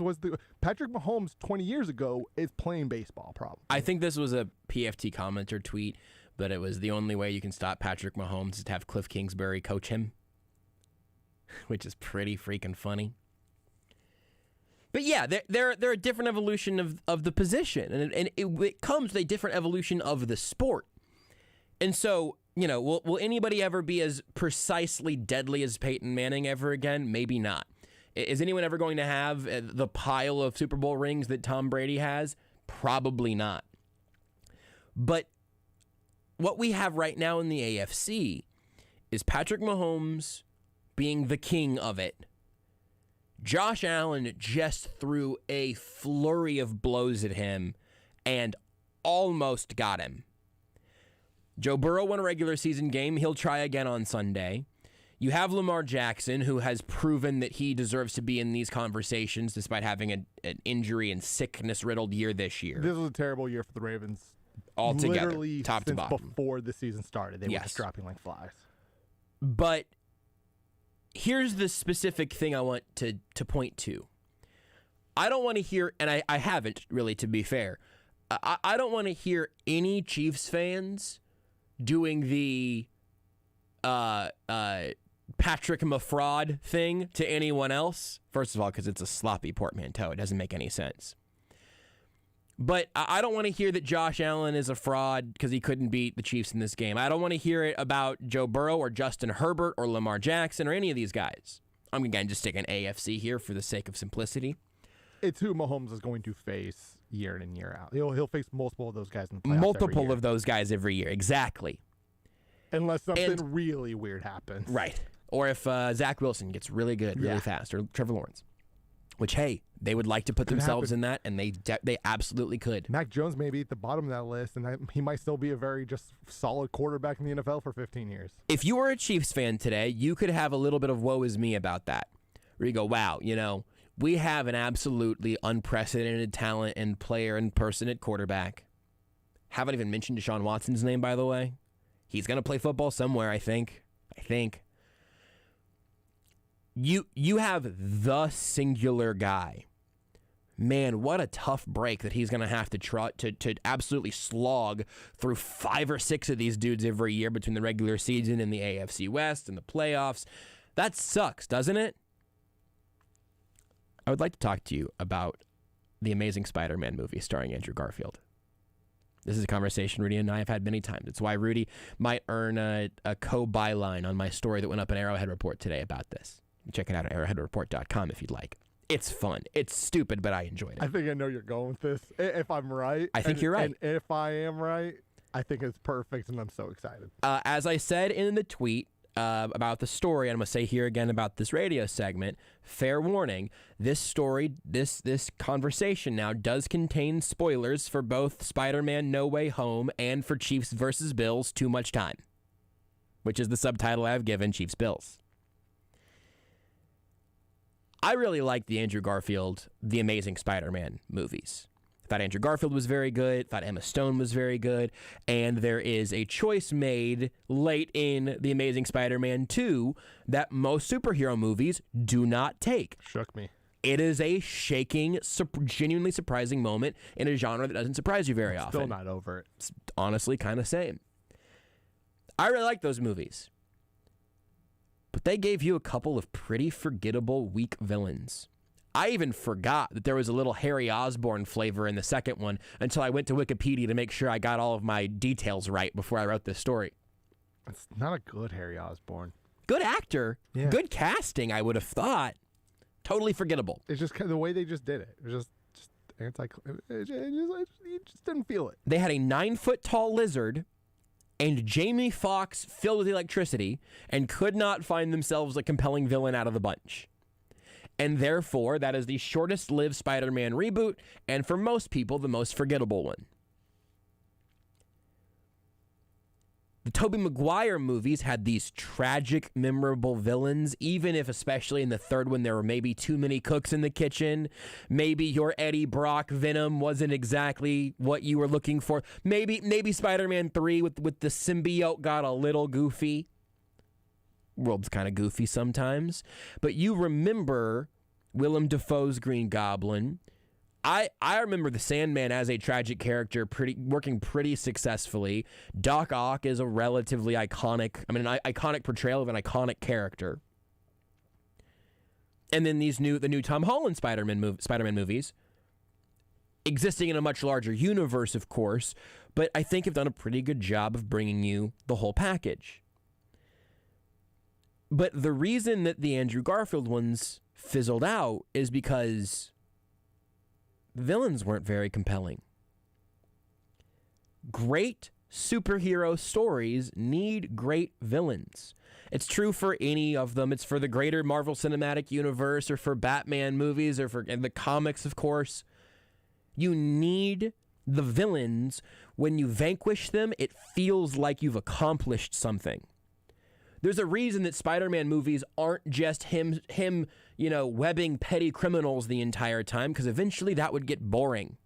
20 years ago is playing baseball, probably. I think this was a PFT commenter tweet, but it was the only way you can stop Patrick Mahomes is to have Cliff Kingsbury coach him, which is pretty freaking funny. But yeah, they're a different evolution of the position, and it comes with a different evolution of the sport. And so, will anybody ever be as precisely deadly as Peyton Manning ever again? Maybe not. Is anyone ever going to have the pile of Super Bowl rings that Tom Brady has? Probably not. But what we have right now in the AFC is Patrick Mahomes being the king of it. Josh Allen just threw a flurry of blows at him and almost got him. Joe Burrow won a regular season game. He'll try again on Sunday. You have Lamar Jackson, who has proven that he deserves to be in these conversations despite having an injury and sickness-riddled year this year. This was a terrible year for the Ravens. Altogether, Literally top to bottom. Before the season started, they were just dropping like flies. But here's the specific thing I want to point to. I don't want to hear, and I haven't really, to be fair, I don't want to hear any Chiefs fans doing the Patrick Mafraud thing to anyone else. First of all, because it's a sloppy portmanteau. It doesn't make any sense. But I don't want to hear that Josh Allen is a fraud because he couldn't beat the Chiefs in this game. I don't want to hear it about Joe Burrow or Justin Herbert or Lamar Jackson or any of these guys. I'm, again, just taking AFC here for the sake of simplicity. It's who Mahomes is going to face year in and year out. He'll face multiple of those guys in the playoffs Multiple of those guys every year, exactly. Unless something really weird happens. Right. Or if Zach Wilson gets really good really fast, or Trevor Lawrence. Which, hey, they would like to put themselves in that, and they absolutely could. Mac Jones may be at the bottom of that list, and he might still be a very just solid quarterback in the NFL for 15 years. If you were a Chiefs fan today, you could have a little bit of woe is me about that. Where you go, wow, we have an absolutely unprecedented talent and player and person at quarterback. Haven't even mentioned Deshaun Watson's name, by the way. He's going to play football somewhere, I think. You have the singular guy. Man, what a tough break that he's going to have to absolutely slog through 5 or 6 of these dudes every year between the regular season and the AFC West and the playoffs. That sucks, doesn't it? I would like to talk to you about the Amazing Spider-Man movie starring Andrew Garfield. This is a conversation Rudy and I have had many times. It's why Rudy might earn a co-byline on my story that went up in Arrowhead Report today about this. Check it out at arrowheadreport.com if you'd like. It's fun. It's stupid, but I enjoyed it. I think I know you're going with this. If I'm right. I think you're right. And if I am right, I think it's perfect, and I'm so excited. As I said in the tweet about the story, and I'm going to say here again about this radio segment, fair warning, this story, this conversation now does contain spoilers for both Spider-Man No Way Home and for Chiefs versus Bills Too Much Time, which is the subtitle I've given Chiefs Bills. I really liked the Andrew Garfield, The Amazing Spider-Man movies. I thought Andrew Garfield was very good. Thought Emma Stone was very good. And there is a choice made late in The Amazing Spider-Man 2 that most superhero movies do not take. Shook me. It is a shaking, genuinely surprising moment in a genre that doesn't surprise you very often. Still not over it. It's honestly kind of same. I really like those movies. But they gave you a couple of pretty forgettable, weak villains. I even forgot that there was a little Harry Osborn flavor in the second one until I went to Wikipedia to make sure I got all of my details right before I wrote this story. It's not a good Harry Osborn. Good actor. Yeah. Good casting, I would have thought. Totally forgettable. It's just the way they just did it. It was just you just didn't feel it. They had a 9-foot-tall lizard and Jamie Foxx filled with electricity and could not find themselves a compelling villain out of the bunch. And therefore, that is the shortest-lived Spider-Man reboot, and for most people, the most forgettable one. The Tobey Maguire movies had these tragic, memorable villains, even if, especially in the third one, there were maybe too many cooks in the kitchen. Maybe your Eddie Brock Venom wasn't exactly what you were looking for. Maybe Spider-Man 3 with the symbiote got a little goofy. World's kind of goofy sometimes. But you remember Willem Dafoe's Green Goblin. I remember the Sandman as a tragic character working pretty successfully. Doc Ock is a relatively iconic portrayal of an iconic character. And then the new Tom Holland Spider-Man movies, existing in a much larger universe, of course, but I think have done a pretty good job of bringing you the whole package. But the reason that the Andrew Garfield ones fizzled out is because villains weren't very compelling. Great superhero stories need great villains. It's true for any of them. It's for the greater Marvel Cinematic Universe or for Batman movies or for the comics, of course. You need the villains. When you vanquish them, it feels like you've accomplished something. There's a reason that Spider-Man movies aren't just him, webbing petty criminals the entire time, because eventually that would get boring.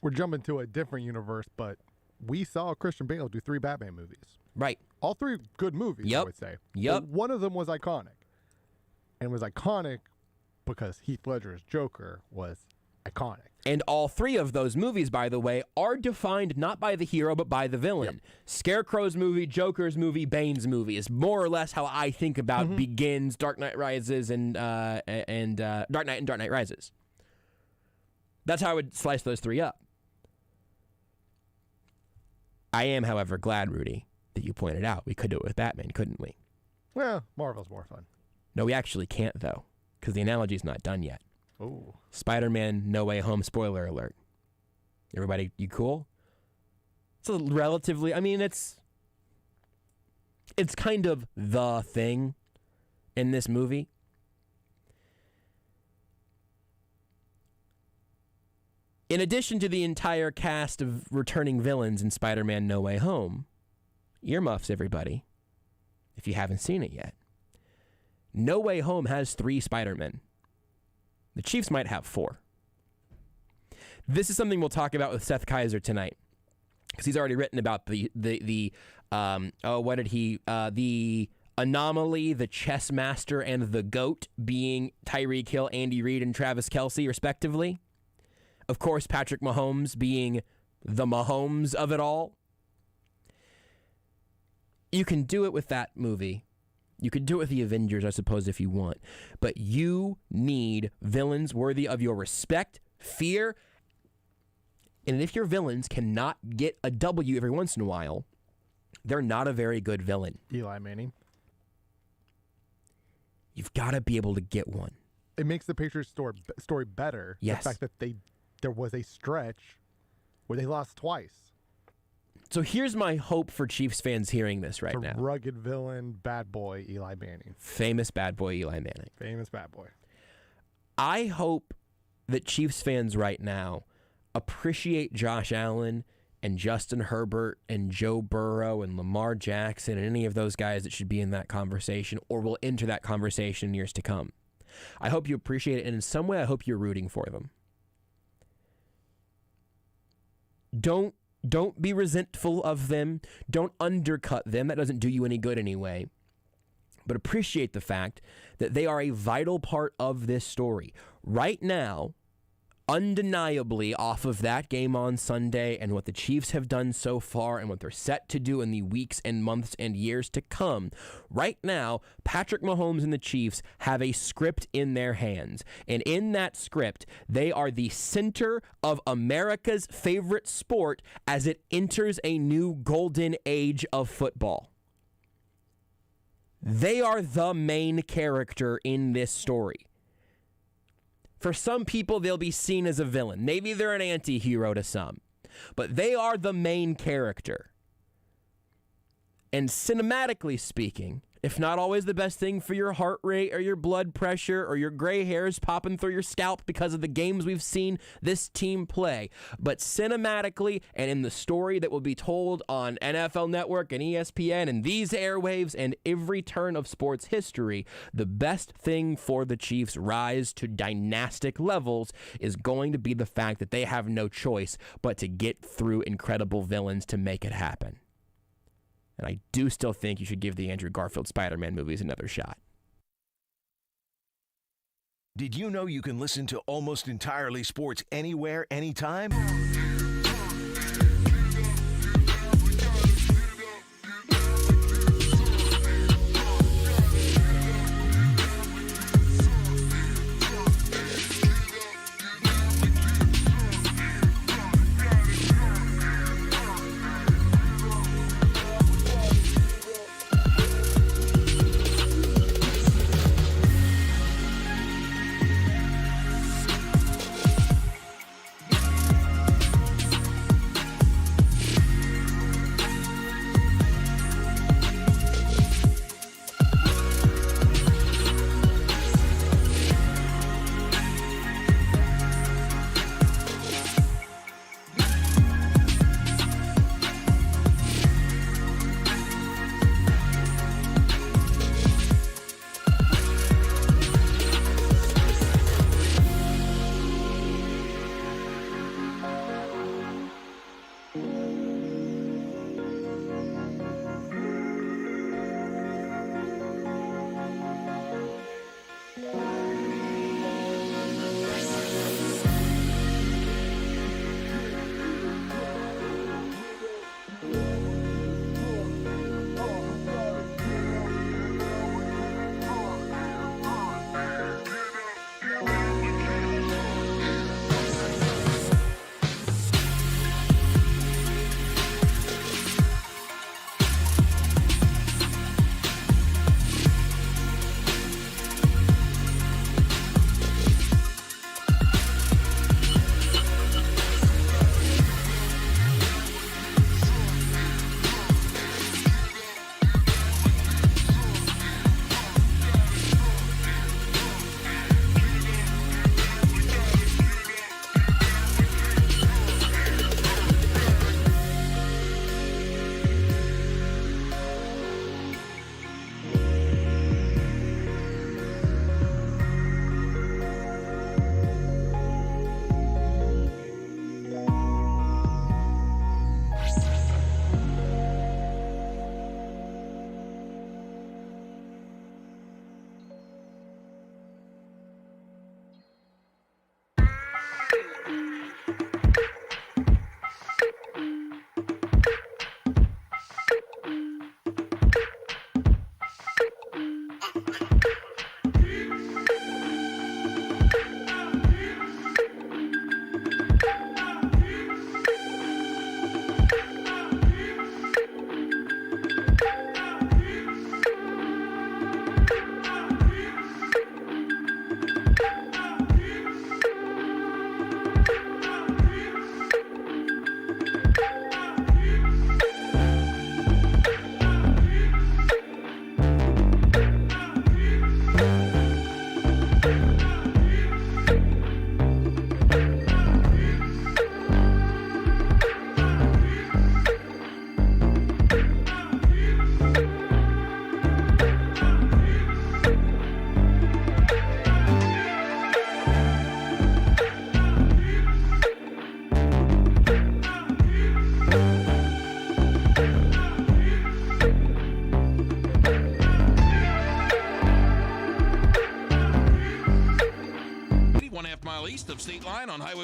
We're jumping to a different universe, but we saw Christian Bale do 3 Batman movies. Right. All 3 good movies, I would say. Yep. But one of them was iconic. And was iconic because Heath Ledger's Joker was iconic. And all 3 of those movies, by the way, are defined not by the hero, but by the villain. Yep. Scarecrow's movie, Joker's movie, Bane's movie is more or less how I think about Begins, Dark Knight Rises, and Dark Knight and Dark Knight Rises. That's how I would slice those 3 up. I am, however, glad, Rudy, that you pointed out we could do it with Batman, couldn't we? Well, Marvel's more fun. No, we actually can't, though, because the analogy's not done yet. Oh. Spider-Man No Way Home, spoiler alert. Everybody, you cool? It's a relatively, it's kind of the thing in this movie. In addition to the entire cast of returning villains in Spider-Man No Way Home, earmuffs, everybody, if you haven't seen it yet. No Way Home has 3 Spider-Men. The Chiefs might have 4. This is something we'll talk about with Seth Keysor tonight, because he's already written about the anomaly, the chess master, and the GOAT being Tyreek Hill, Andy Reid, and Travis Kelce, respectively. Of course, Patrick Mahomes being the Mahomes of it all. You can do it with that movie. You could do it with the Avengers, I suppose, if you want. But you need villains worthy of your respect, fear. And if your villains cannot get a W every once in a while, they're not a very good villain. Eli Manning. You've got to be able to get one. It makes the Patriots story better. Yes. The fact that there was a stretch where they lost twice. So here's my hope for Chiefs fans hearing this right now. Rugged villain, bad boy, Eli Manning. Famous bad boy, Eli Manning. Famous bad boy. I hope that Chiefs fans right now appreciate Josh Allen and Justin Herbert and Joe Burrow and Lamar Jackson and any of those guys that should be in that conversation or will enter that conversation in years to come. I hope you appreciate it, and in some way I hope you're rooting for them. Don't be resentful of them. Don't undercut them. That doesn't do you any good anyway. But appreciate the fact that they are a vital part of this story. Right now, undeniably off of that game on Sunday and what the Chiefs have done so far and what they're set to do in the weeks and months and years to come, right now, Patrick Mahomes and the Chiefs have a script in their hands. And in that script, they are the center of America's favorite sport as it enters a new golden age of football. They are the main character in this story. For some people, they'll be seen as a villain. Maybe they're an anti-hero to some. But they are the main character. And cinematically speaking, if not always the best thing for your heart rate or your blood pressure or your gray hairs popping through your scalp because of the games we've seen this team play, but cinematically and in the story that will be told on NFL Network and ESPN and these airwaves and every turn of sports history, the best thing for the Chiefs' rise to dynastic levels is going to be the fact that they have no choice but to get through incredible villains to make it happen. And I do still think you should give the Andrew Garfield Spider-Man movies another shot. Did you know you can listen to Almost Entirely Sports anywhere, anytime?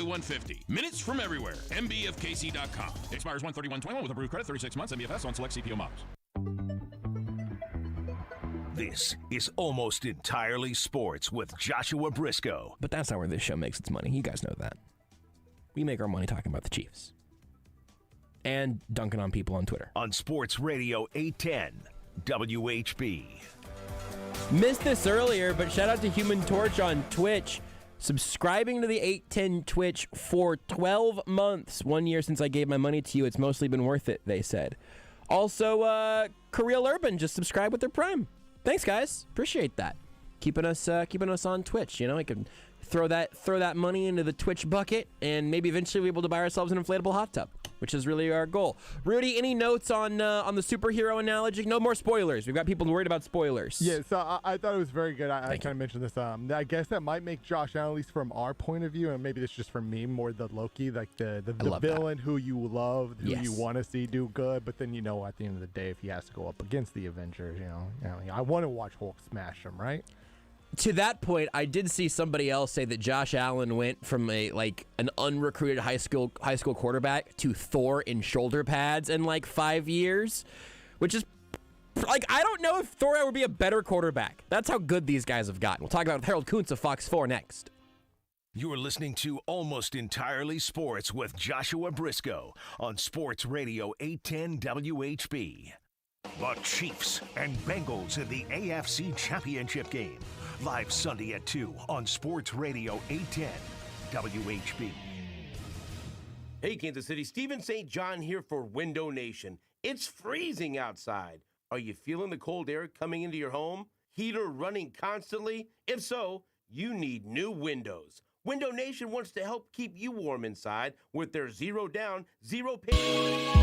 7150. Minutes from everywhere. mbfkc.com. Expires 1/31/21 with approved credit, 36 months. MBFS on select CPO models. This is Almost Entirely Sports with Joshua Brisco. But that's not where this show makes its money. You guys know that. We make our money talking about the Chiefs. And dunking on people on Twitter. On Sports Radio 810 WHB. Missed this earlier, but shout out to Human Torch on Twitch. Subscribing to the 810 Twitch for 12 months. 1 year since I gave my money to you. It's mostly been worth it, they said. Also, Kirill Urban just subscribed with their Prime. Thanks, guys. Appreciate that. Keeping us on Twitch. You know, I can throw that money into the Twitch bucket, and maybe eventually we'll be able to buy ourselves an inflatable hot tub, which is really our goal. Rudy, any notes on the superhero analogy? No more spoilers. We've got people worried about spoilers. Yeah, so I thought it was very good. I kind of mentioned this. I guess that might make Josh Allen, at least from our point of view, and maybe it's just from me, more the Loki, like the villain who you love, who you want to see do good. But then, at the end of the day, if he has to go up against the Avengers, I want to watch Hulk smash him, right? To that point, I did see somebody else say that Josh Allen went from an unrecruited high school quarterback to Thor in shoulder pads in 5 years, which is I don't know if Thor would be a better quarterback. That's how good these guys have gotten. We'll talk about Harold Kuntz of Fox 4 next. You're listening to Almost Entirely Sports with Joshua Brisco on Sports Radio 810 WHB. The Chiefs and Bengals in the AFC Championship game. Live Sunday at 2 on Sports Radio 810 WHB. Hey, Kansas City. Steven St. John here for Window Nation. It's freezing outside. Are you feeling the cold air coming into your home? Heater running constantly? If so, you need new windows. Window Nation wants to help keep you warm inside with their zero down, zero payment.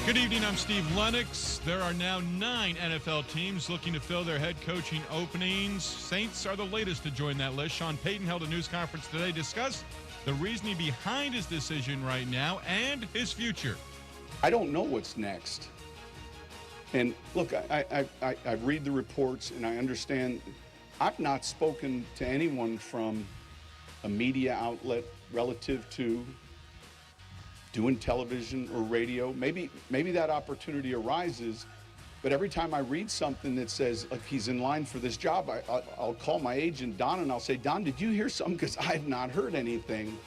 Good evening, I'm Steve Lennox. There are now 9 NFL teams looking to fill their head coaching openings. Saints are the latest to join that list. Sean Payton held a news conference today to discuss the reasoning behind his decision right now and his future. I don't know what's next. And look, I read the reports and I understand. I've not spoken to anyone from a media outlet relative to doing television or radio. Maybe that opportunity arises, but every time I read something that says like he's in line for this job, I'll call my agent, Don, and I'll say, Don, did you hear something? Because I have not heard anything.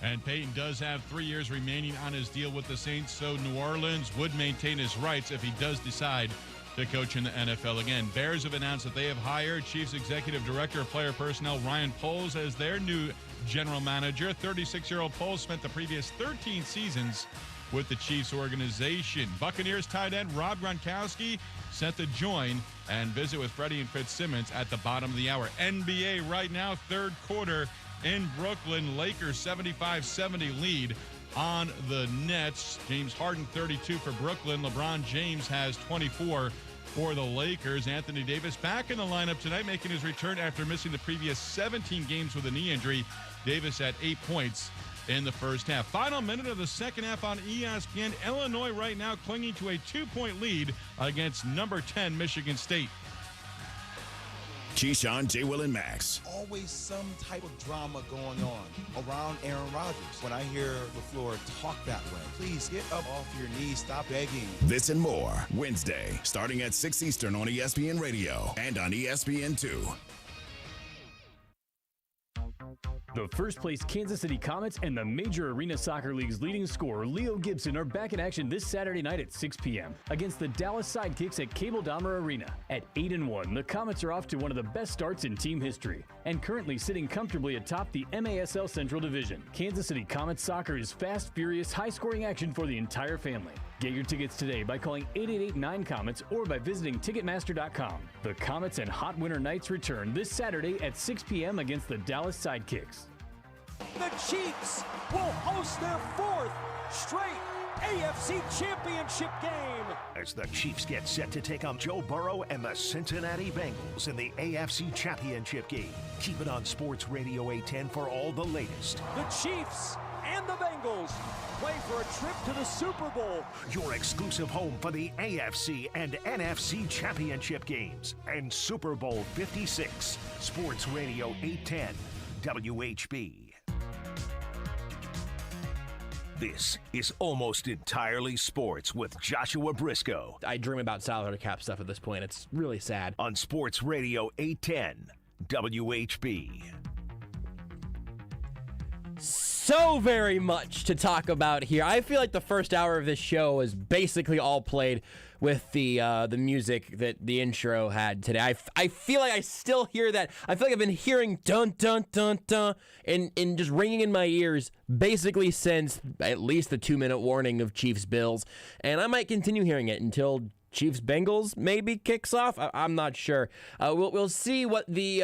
And Peyton does have 3 years remaining on his deal with the Saints, so New Orleans would maintain his rights if he does decide to coach in the NFL again. Bears have announced that they have hired Chiefs Executive Director of Player Personnel Ryan Poles as their new general manager. 36-year-old Poles spent the previous 13 seasons with the Chiefs organization. Buccaneers tight end Rob Gronkowski set to join and visit with Freddie and Fitzsimmons at the bottom of the hour. NBA right now, third quarter in Brooklyn. Lakers 75-70 lead on the Nets. James Harden 32 for Brooklyn. LeBron James has 24 for the Lakers. Anthony Davis back in the lineup tonight, making his return after missing the previous 17 games with a knee injury. Davis had 8 points in the first half. Final minute of the second half on ESPN. Illinois right now clinging to a 2-point lead against number 10 Michigan State. Keyshawn, J. Will, and Max. Always some type of drama going on around Aaron Rodgers. When I hear LaFleur talk that way, please get up off your knees, stop begging. This and more, Wednesday, starting at 6 Eastern on ESPN Radio and on ESPN2. The first-place Kansas City Comets and the Major Arena Soccer League's leading scorer, Leo Gibson, are back in action this Saturday night at 6 p.m. against the Dallas Sidekicks at Cable Dahmer Arena. At 8-1, the Comets are off to one of the best starts in team history and currently sitting comfortably atop the MASL Central Division. Kansas City Comets soccer is fast, furious, high-scoring action for the entire family. Get your tickets today by calling 888-9-COMETS or by visiting Ticketmaster.com. The Comets and Hot Winter Nights return this Saturday at 6 p.m. against the Dallas Sidekicks. The Chiefs will host their 4th straight AFC Championship game. As the Chiefs get set to take on Joe Burrow and the Cincinnati Bengals in the AFC Championship game. Keep it on Sports Radio 810 for all the latest. The Chiefs and the Bengals play for a trip to the Super Bowl. Your exclusive home for the AFC and NFC Championship games and Super Bowl 56. Sports Radio 810 WHB. This is Almost Entirely Sports with Joshua Brisco. I dream about salary cap stuff at this point. It's really sad. On Sports Radio 810 WHB. So very much to talk about here. I feel like the first hour of this show is basically all played with the music that the intro had today. I feel like I still hear that. I feel like I've been hearing dun dun dun dun and just ringing in my ears basically since at least the 2-minute warning of Chiefs Bills, and I might continue hearing it until Chiefs Bengals maybe kicks off. I'm not sure. We'll see what the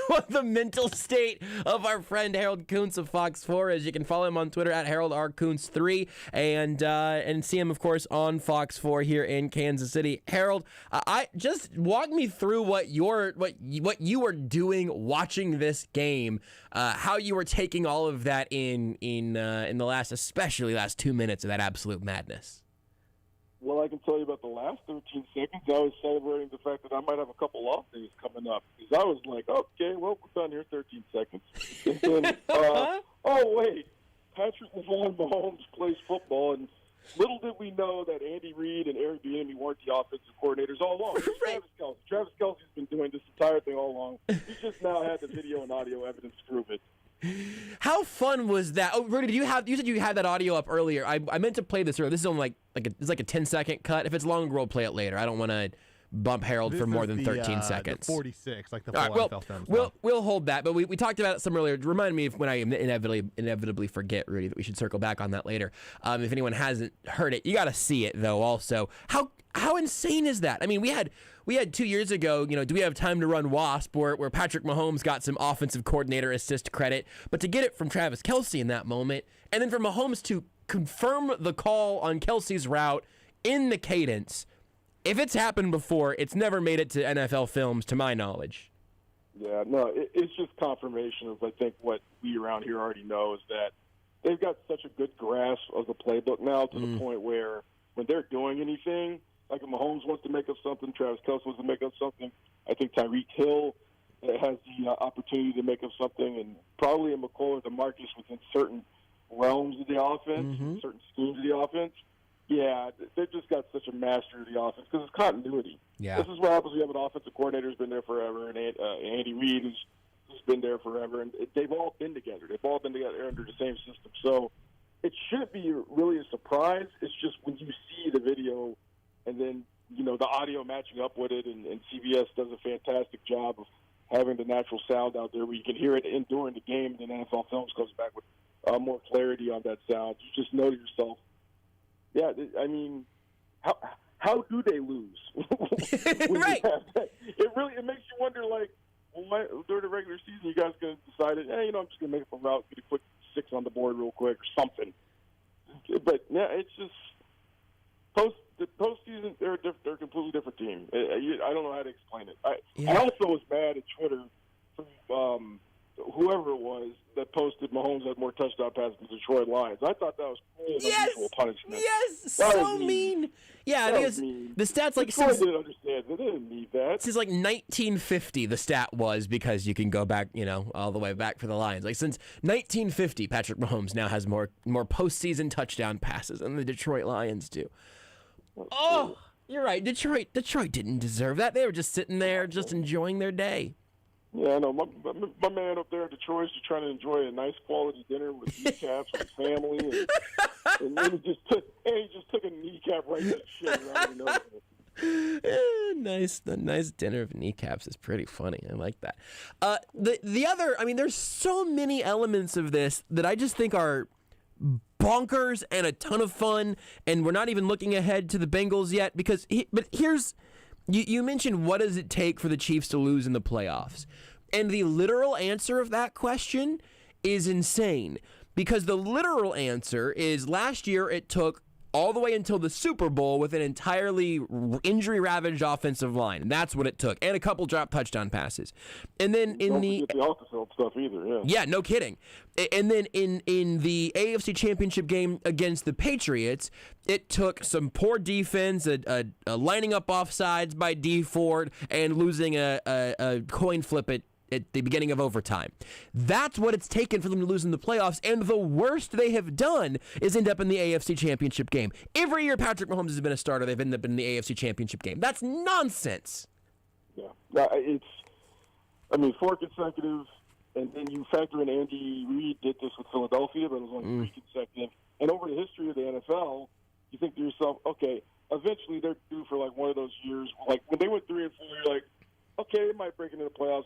what the mental state of our friend Harold Kuntz of Fox 4 is. You can follow him on Twitter at Harold R. Kuntz 3 and see him of course on Fox 4 here in Kansas City. Harold, I just walk me through what you were doing watching this game. How you were taking all of that in the especially last 2 minutes of that absolute madness. Well, I can tell you about the last 13 seconds. I was celebrating the fact that I might have a couple off days coming up. Because I was like, okay, well, we're done here, 13 seconds. And then, oh, wait, Patrick Mahomes plays football, and little did we know that Andy Reid and Eric Bieniemy weren't the offensive coordinators all along. It was Travis Kelce. Travis Kelce's been doing this entire thing all along. He just now had the video and audio evidence to prove it. How fun was that? Oh, Rudy, you said you had that audio up earlier. I meant to play this earlier. This is only it's like a 10-second cut. If it's longer, we'll play it later. I don't want to bump Harold for more than 13 seconds. The 46, like the full NFL film. We'll hold that, but we talked about it some earlier. Remind me when I inevitably forget, Rudy, that we should circle back on that later. If anyone hasn't heard it, you got to see it though. Also, how insane is that? I mean, we had 2 years ago, do we have time to run WASP, where Patrick Mahomes got some offensive coordinator assist credit, but to get it from Travis Kelce in that moment, and then for Mahomes to confirm the call on Kelce's route in the cadence. If it's happened before, it's never made it to NFL films, to my knowledge. Yeah, no, it's just confirmation of, I think, what we around here already know is that they've got such a good grasp of the playbook now to the point where when they're doing anything, like if Mahomes wants to make up something, Travis Kelce wants to make up something, I think Tyreek Hill has the opportunity to make up something, and probably a McCoy or DeMarcus within certain realms of the offense, certain schemes of the offense. Yeah, they've just got such a mastery of the offense because it's continuity. Yeah. This is what happens. We have an offensive coordinator who's been there forever, and Andy Reid who's been there forever, and they've all been together. They've all been together under the same system. So it shouldn't be really a surprise. It's just when you see the video and then, the audio matching up with it, and CBS does a fantastic job of having the natural sound out there where you can hear it during the game, and then NFL Films comes back with more clarity on that sound. You just know to yourself, yeah, I mean, how do they lose? Right. It makes you wonder, like, during the regular season, you guys going to decide, hey, I'm just going to make up a route, get a quick 6 on the board real quick or something. But, yeah, it's just the postseason, they're a completely different team. I don't know how to explain it. I also was mad at Twitter from whoever it was that posted Mahomes had more touchdown passes than the Detroit Lions. I thought that was cruel and unusual punishment. Yes, so mean. Yeah, because the stats like Detroit didn't understand. They didn't need that. Since like 1950, the stat was, because you can go back, all the way back for the Lions. Like since 1950, Patrick Mahomes now has more postseason touchdown passes than the Detroit Lions do. Oh, you're right. Detroit didn't deserve that. They were just sitting there, just enjoying their day. Yeah, I know. My man up there in Detroit is just trying to enjoy a nice quality dinner with kneecaps with his family, and then he just took a kneecap right to the shit. The nice dinner of kneecaps is pretty funny. I like that. The other, there's so many elements of this that I just think are bonkers and a ton of fun, and we're not even looking ahead to the Bengals yet but here's, you mentioned what does it take for the Chiefs to lose in the playoffs, and the literal answer of that question is insane, because the literal answer is last year it took all the way until the Super Bowl with an entirely injury-ravaged offensive line. And that's what it took. And a couple drop touchdown passes. And then Don't forget the off-the-field stuff either, yeah. Yeah, no kidding. And then in the AFC Championship game against the Patriots, it took some poor defense, a lining up offsides by D Ford, and losing a coin flip at the beginning of overtime. That's what it's taken for them to lose in the playoffs, and the worst they have done is end up in the AFC Championship game. Every year Patrick Mahomes has been a starter, they've ended up in the AFC Championship game. That's nonsense. Yeah. It's 4 consecutive, and then you factor in Andy Reid did this with Philadelphia, but it was only 3 consecutive. And over the history of the NFL, you think to yourself, okay, eventually they're due for like one of those years, like when they went 3 and 4, you're like, okay, it might break into the playoffs.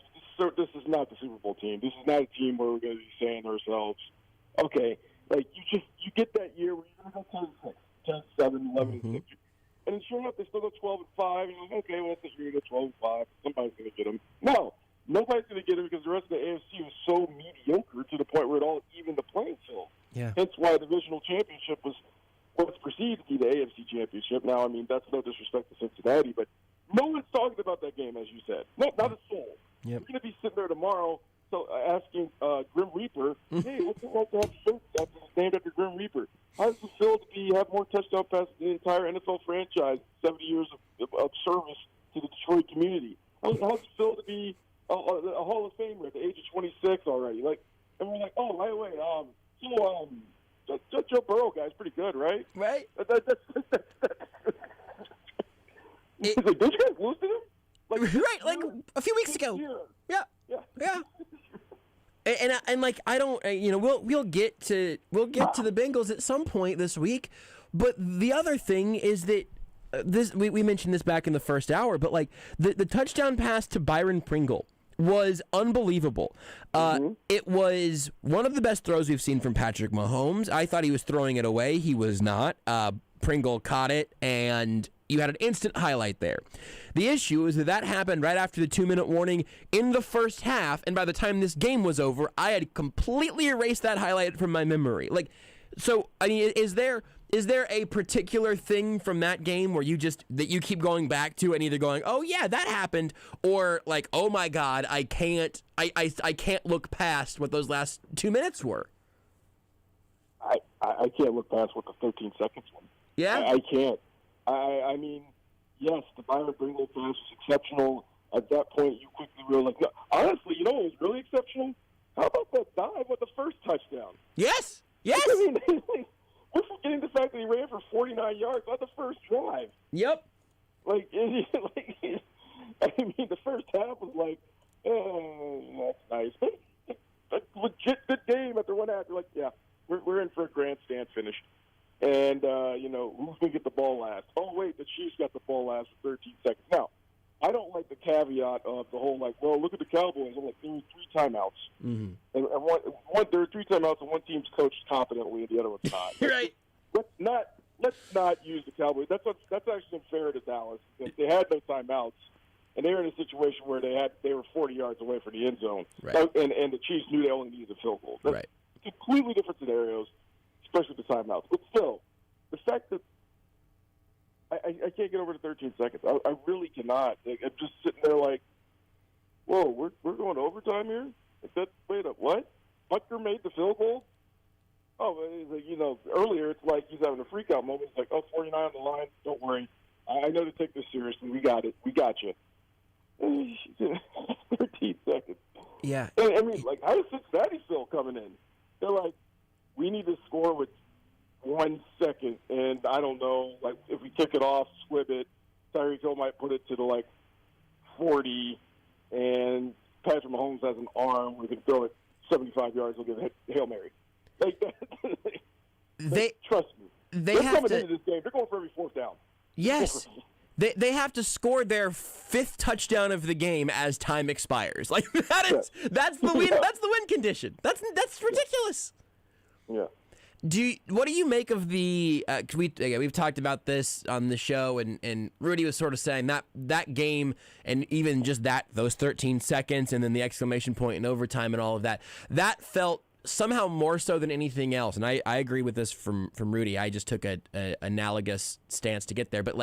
This is not the Super Bowl team. This is not a team where we're going to be saying to ourselves, okay, like you get that year where you're going to go 10-6, 10-7, 11-6, and then sure enough they still go 12-5, and you're like, okay, well, I think you're going to go 12-5. Somebody's going to get them. No, nobody's going to get them because the rest of the AFC was so mediocre to the point where it all evened the playing field. Yeah. Hence why the divisional championship was what's perceived to be the AFC Championship. Now, that's no disrespect to Cincinnati, but no one's talking about that game, as you said. Not a soul. Yep. You're going to be sitting there tomorrow asking Grim Reaper, hey, what's it like to have shirts that's named after Grim Reaper? How does it feel to have more touchdown passes than the entire NFL franchise, 70 years of service to the Detroit community? How does it feel to be a Hall of Famer at the age of 26 already? And we're like, oh, by the way, Joe Burrow guy's pretty good, right? Right. He's like, did you guys lose to him? Like a few weeks ago. Yeah. And I don't, we'll get to the Bengals at some point this week, but the other thing is that we mentioned this back in the first hour, but like the touchdown pass to Byron Pringle was unbelievable. It was one of the best throws we've seen from Patrick Mahomes. I thought he was throwing it away. He was not. Pringle caught it, and you had an instant highlight there. The issue is that happened right after the 2-minute warning in the first half, and by the time this game was over, I had completely erased that highlight from my memory. Is there a particular thing from that game where that you keep going back to and either going, oh yeah, that happened, or like, oh my God, I can't look past what those last 2 minutes were? I can't look past what the 13 seconds were. Yeah? I can't. Yes, the Byron Pringle pass was exceptional. At that point, you quickly realize, honestly, what was really exceptional? How about that dive with the first touchdown? Yes. Yes. I mean, we're forgetting the fact that he ran for 49 yards on the first drive. Yep. I mean, the first half was like, oh, that's nice. A legit good game after one half. You're like, yeah, we're in for a grandstand finish. And, who's going to get the ball last? Oh, wait, the Chiefs got the ball last for 13 seconds. Now, I don't like the caveat of the whole, look at the Cowboys. I'm like, there were 3 timeouts. Mm-hmm. And there were 3 timeouts, and one team's coached competently, and the other one's not. Right. Let's not use the Cowboys. That's actually unfair to Dallas. Because they had no timeouts, and they were in a situation where they were 40 yards away from the end zone. Right. And the Chiefs knew they only needed a field goal. That's completely different scenarios, especially with the timeouts. But still, the fact that I can't get over the 13 seconds. I really cannot. I'm just sitting there like, whoa, we're going to overtime here? Wait up, what? Butker made the field goal? Oh, earlier it's like he's having a freak-out moment. It's like, 49 on the line, don't worry. I know to take this seriously. We got it. We got you. 13 seconds. Yeah. And, how does Cincinnati feel coming in? They're like, we need to score with 1 second, and I don't know, if we kick it off, squib it, Tyreek Hill might put it to the 40, and Patrick Mahomes has an arm. We can throw it 75 yards. We'll give it a Hail Mary. Trust me. They're coming into this game. They're going for every 4th down. Yes. They have to score their 5th touchdown of the game as time expires. That's the win. That's the win condition. That's ridiculous. Yeah. What do you make of the? We've talked about this on the show, and Rudy was sort of saying that game, and even just those 13 seconds, and then the exclamation point in overtime, and all of that felt somehow more so than anything else. And I agree with this from Rudy. I just took a analogous stance to get there, but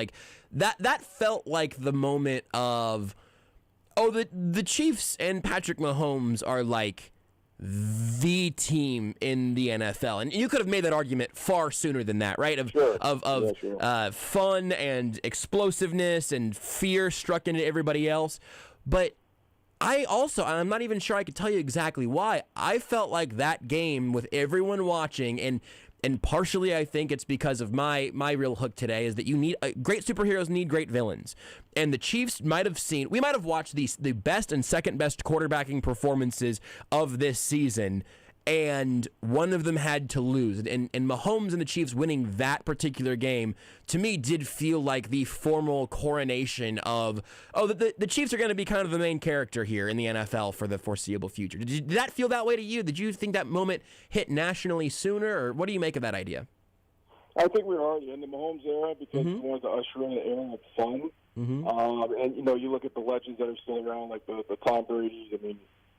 that felt like the moment of, the Chiefs and Patrick Mahomes are the team in the NFL, and you could have made that argument far sooner than that, right? Fun and explosiveness and fear struck into everybody else. But I'm not even sure I could tell you exactly why. I felt like that game with everyone watching, and partially I think it's because of my real hook today is that you need great superheroes need great villains. And the Chiefs we might have watched the best and second best quarterbacking performances of this season, and one of them had to lose. And Mahomes and the Chiefs winning that particular game, to me, did feel like the formal coronation of, the Chiefs are going to be kind of the main character here in the NFL for the foreseeable future. Did that feel that way to you? Did you think that moment hit nationally sooner, or what do you make of that idea? I think we're already in the Mahomes era because we wanted to usher in an era of fun. Mm-hmm. And, you look at the legends that are still around, like the Tom Brady's.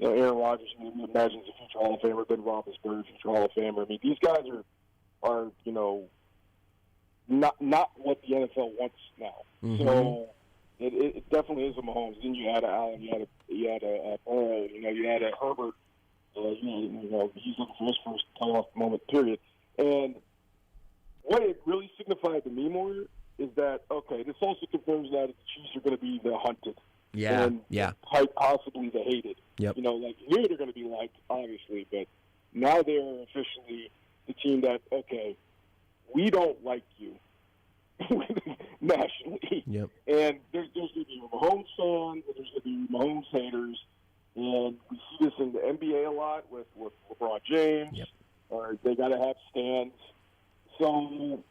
Aaron Rodgers, imagine he's a future Hall of Famer. Ben Roethlisberger, future Hall of Famer. These guys are not what the NFL wants now. Mm-hmm. So it definitely is a Mahomes. Then you had a Allen, you had a Burrow, you had a Herbert. He's looking for his first playoff moment. Period. And what it really signified to me more is that this also confirms that the Chiefs are going to be the hunted. Yeah, and possibly the hated. Yep. Here they're going to be liked, obviously, but now they're officially the team that, we don't like you nationally. Yep. And there's going to be Mahomes fans, and there's going to be Mahomes haters, and we see this in the NBA a lot with LeBron James. Yep. Or they got to have stands. So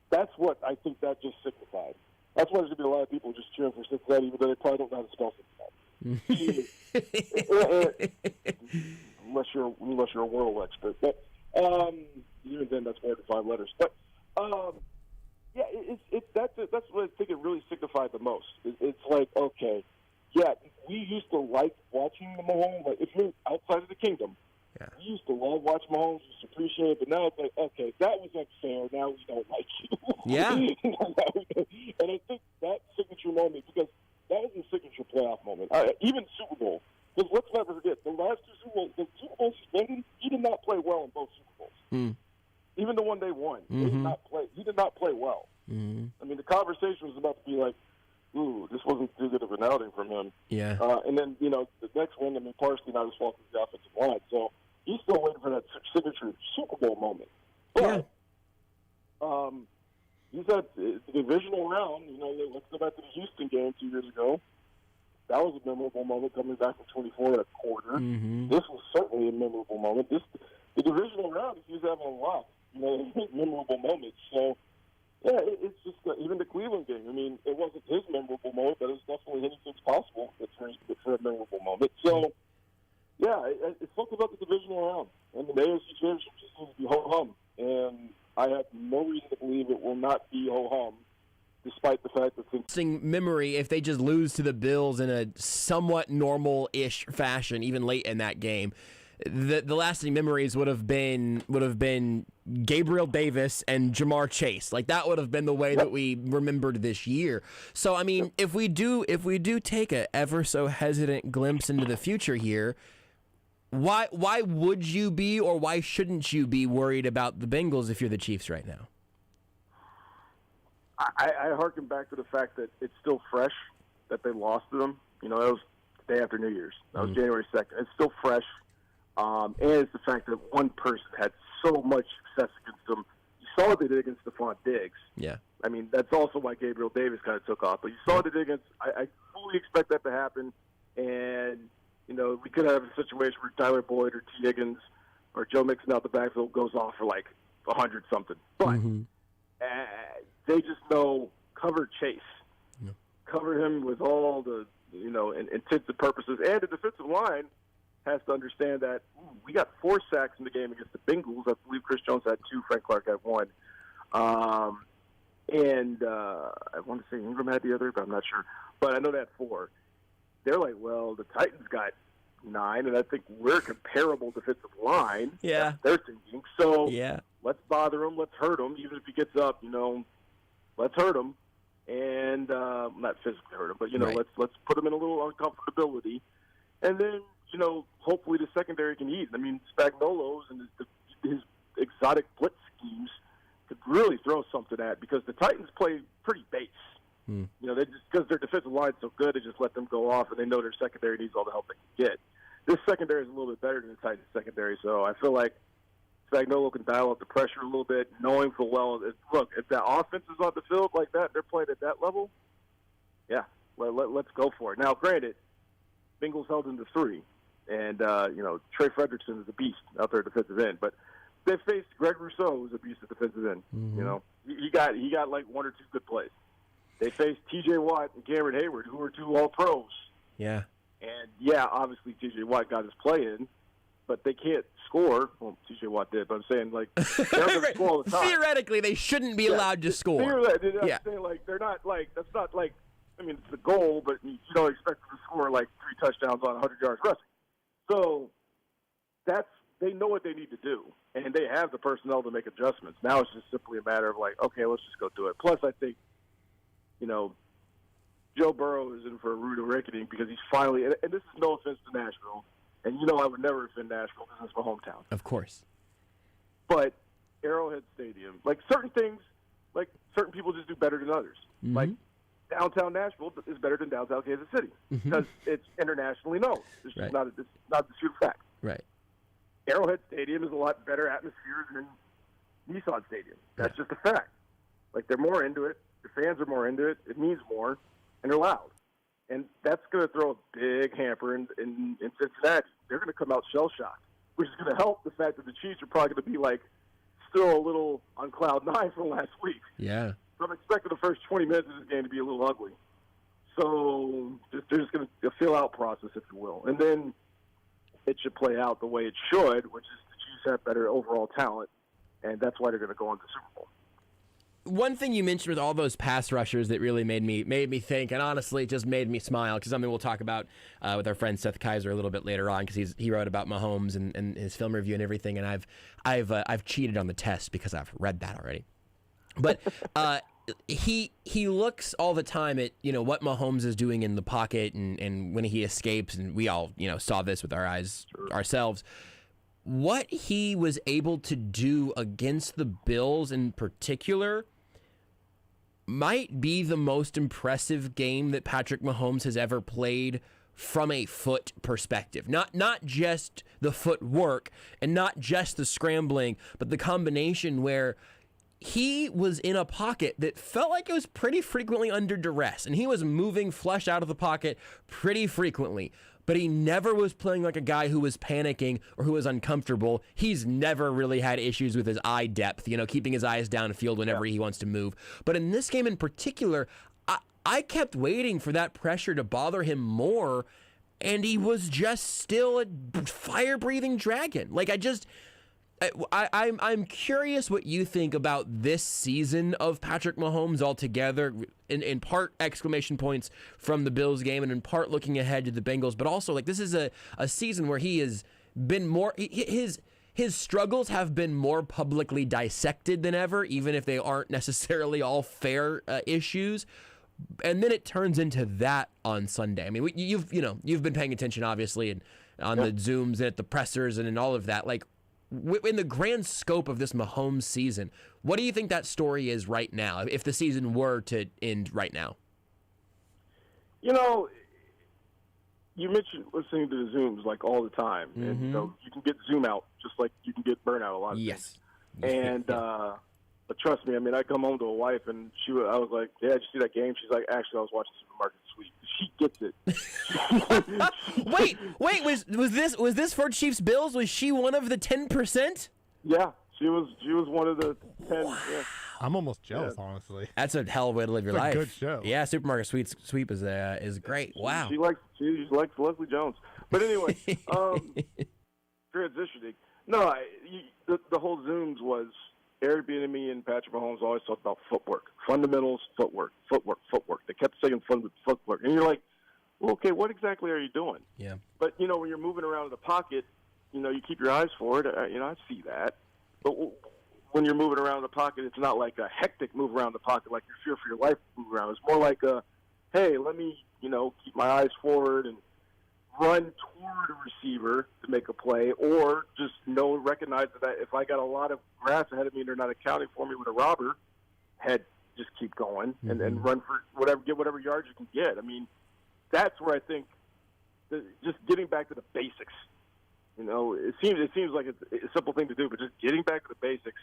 that's what I think that just signified. That's why there's going to be a lot of people just cheering for Cincinnati, even though they probably don't know how to spell Cincinnati. unless you're a world expert. But even then, that's more than 5 letters. But that's what I think it really signified the most. It's like, we used to like watching the Mahomes. Like, if you're outside of the kingdom, we used to love watching Mahomes, used to appreciate it, but now it's like, that was unfair. Now we don't like you. Yeah. And I think that signature moment, because that was a signature playoff moment, even Super Bowl. Because let's never forget, the last 2 Super Bowls, the Super Bowl suspended, he did not play well in both Super Bowls. Mm. Even the one they won, he did not play well. Mm-hmm. The conversation was about to be like, ooh, this wasn't too good of an outing from him. Yeah. And then, the next one, partially not his fault, was the offensive line. So he's still waiting for that signature Super Bowl moment. But he's at the divisional round. Let's go back to the Houston game 2 years ago. That was a memorable moment coming back from 24 at a quarter. Mm-hmm. This was certainly a memorable moment. The divisional round, he's having a lot, memorable moments. So, yeah, it's just even the Cleveland game. I mean, it wasn't his memorable moment, but it's definitely anything's possible for a memorable moment. So, yeah, it's something about the divisional round. And the AFC Championship just seems to be ho-hum. And I have no reason to believe it will not be ho-hum, despite the fact that memory if they just lose to the Bills in a somewhat normal-ish fashion, even late in that game. The lasting memories would have been Gabriel Davis and Jamar Chase. Like, that would have been the way that we remembered this year. So, I mean, if we do take a ever so hesitant glimpse into the future here, why would you be, or why shouldn't you be worried about the Bengals if you're the Chiefs right now? I harken back to the fact that it's still fresh that they lost to them. That was the day after New Year's. That was January 2nd. It's still fresh. And it's the fact that one person had so much success against them. You saw what they did against Stephon Diggs. Yeah. I mean, that's also why Gabriel Davis kind of took off. But you saw what they did against – I fully expect that to happen. And, we could have a situation where Tyler Boyd or T. Higgins or Joe Mixon out the backfield goes off for like 100-something. But they just know cover Chase. Yeah. Cover him with all the, intents and purposes. And the defensive line has to understand that we got 4 sacks in the game against the Bengals. I believe Chris Jones had 2, Frank Clark had 1. And I want to say Ingram had the other, but I'm not sure. But I know they had 4. They're like, well, the Titans got 9, and I think we're comparable defensive line. Yeah. They're thinking. So yeah, let's bother him. Let's hurt him. Even if he gets up, let's hurt him. And not physically hurt him, but, let's put him in a little uncomfortability. And then, hopefully the secondary can eat. I mean, Spagnuolo's and his exotic blitz schemes could really throw something at, because the Titans play pretty base. They just, because their defensive line's so good, they just let them go off, and they know their secondary needs all the help they can get. This secondary is a little bit better than the Titans secondary, so I feel like Spagnuolo can dial up the pressure a little bit, knowing full well, look, if that offense is on the field like that, they're playing at that level, yeah, let's go for it. Now, granted, Bengals held them to 3, and, Trey Fredrickson is a beast out there at defensive end, but they faced Greg Rousseau, who's a beast at defensive end. He got like 1 or 2 good plays. They faced T.J. Watt and Cameron Hayward, who were 2 All-Pros. Yeah. And, yeah, obviously T.J. Watt got his play in, but they can't score. Well, T.J. Watt did, but I'm saying, like, they're going to score all the time. Theoretically, they shouldn't be allowed to score. Theoretically, I'm saying, like, they're not, like, that's not, like, I mean, it's the goal, but you don't expect them to score, like, 3 touchdowns on 100 yards rushing. So they know what they need to do, and they have the personnel to make adjustments. Now it's just simply a matter of, like, okay, let's just go do it. Plus, I think, Joe Burrow is in for a rude awakening, because he's finally, and this is no offense to Nashville, and I would never offend Nashville because it's my hometown. Of course. But Arrowhead Stadium, like certain things, like certain people just do better than others. Like downtown Nashville is better than downtown Kansas City because it's internationally known. It's just not a disputed fact. Right. Arrowhead Stadium is a lot better atmosphere than Nissan Stadium. That's just a fact. Like, they're more into it. The fans are more into it. It means more, and they're loud. And that's going to throw a big hamper in Cincinnati. They're going to come out shell-shocked, which is going to help the fact that the Chiefs are probably going to be, like, still a little on cloud 9 from last week. Yeah. So I'm expecting the first 20 minutes of this game to be a little ugly. So they're just going to feel-out process, if you will. And then it should play out the way it should, which is the Chiefs have better overall talent, and that's why they're going to go on to the Super Bowl. One thing you mentioned with all those pass rushers that really made me think, and honestly just made me smile, because something we'll talk about with our friend Seth Keysor a little bit later on, because he wrote about Mahomes and his film review and everything, and I've cheated on the test because I've read that already. But he looks all the time at what Mahomes is doing in the pocket and when he escapes, and we all saw this with our eyes ourselves. What he was able to do against the Bills in particular might be the most impressive game that Patrick Mahomes has ever played from a foot perspective. Not just the footwork and not just the scrambling, but the combination where he was in a pocket that felt like it was pretty frequently under duress, and he was moving flush out of the pocket pretty frequently. But he never was playing like a guy who was panicking or who was uncomfortable. He's never really had issues with his eye depth, keeping his eyes downfield whenever he wants to move. But in this game in particular, I kept waiting for that pressure to bother him more, and he was just still a fire-breathing dragon. I'm curious what you think about this season of Patrick Mahomes altogether, in part exclamation points from the Bills game and in part looking ahead to the Bengals, but also this is a season where he has been more, his struggles have been more publicly dissected than ever, even if they aren't necessarily all fair issues. And then it turns into that on Sunday. I mean, you've been paying attention obviously and on the Zooms and at the pressers and in all of that, in the grand scope of this Mahomes season, what do you think that story is right now, if the season were to end right now? You mentioned listening to the Zooms all the time. Mm-hmm. And you can get Zoom out just like you can get burnout a lot of things. And but trust me, I come home to a wife and I was like, yeah, did you see that game? She's like, actually, I was watching Supermarket Sweep. She gets it. Wait, was this for Chiefs Bills? Was she one of the 10%? Yeah, she was one of the 10. Wow. Yeah. I'm almost jealous, honestly. That's a hell of a way to live your life. It's a good show. Yeah, Supermarket Sweep is great. Wow. She likes Leslie Jones. But anyway, transitioning. No, the whole Zooms was Eric Bieniemy and Patrick Mahomes always talked about footwork, fundamentals, footwork. They kept saying footwork. And you're like, well, okay, what exactly are you doing? Yeah. But, when you're moving around in the pocket, you keep your eyes forward. I see that. But when you're moving around in the pocket, it's not like a hectic move around the pocket, like you fear for your life move around. It's more like hey, let me, keep my eyes forward and run toward a receiver to make a play, or just recognize that if I got a lot of grass ahead of me and they're not accounting for me with a robber, just keep going and run for get whatever yards you can get. That's where I think just getting back to the basics. It seems like it's a simple thing to do, but just getting back to the basics,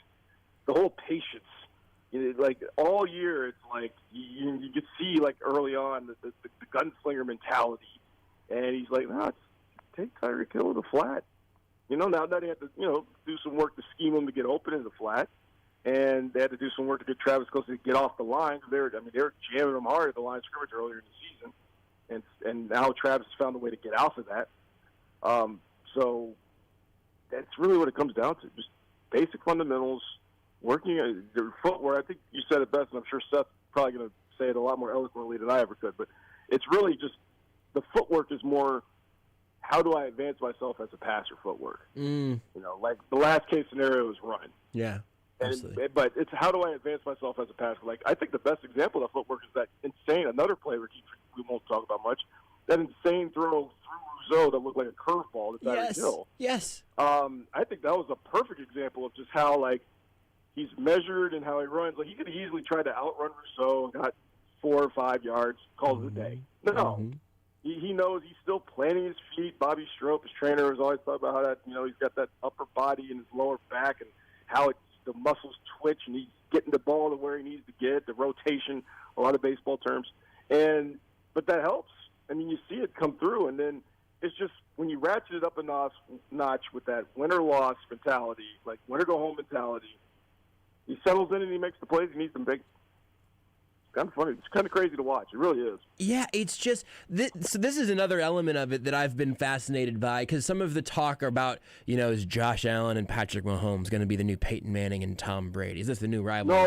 the whole patience. All year, it's like you could see early on the gunslinger mentality. And he's like, no, take Tyreek Hill to the flat. Now they have to, do some work to scheme him to get open in the flat. And they had to do some work to get Travis Kelce to get off the line. They were jamming him hard at the line of scrimmage earlier in the season. And now Travis has found a way to get out of that. So that's really what it comes down to. Just basic fundamentals, working their footwork. I think you said it best, and I'm sure Seth's probably going to say it a lot more eloquently than I ever could. But it's really just the footwork is more, how do I advance myself as a passer footwork? The last case scenario is run. Yeah. But it's how do I advance myself as a passer? I think the best example of footwork is that another play we won't talk about much, that insane throw through Rousseau that looked like a curveball to Tyreek Hill. Yes. I think that was a perfect example of just how, he's measured and how he runs. He could have easily tried to outrun Rousseau and got 4 or 5 yards, calls it a day. No. Mm-hmm. He knows he's still planting his feet. Bobby Strope, his trainer, has always talked about how that he's got that upper body and his lower back and how the muscles twitch and he's getting the ball to where he needs to get, the rotation, a lot of baseball terms. But that helps. You see it come through, and then it's just when you ratchet it up a notch with that win or loss mentality, win or go home mentality, he settles in and he makes the plays he needs to make. Kind of funny. It's kind of crazy to watch. It really is. Yeah, it's just so this is another element of it that I've been fascinated by, because some of the talk about, is Josh Allen and Patrick Mahomes going to be the new Peyton Manning and Tom Brady? Is this the new rivalry?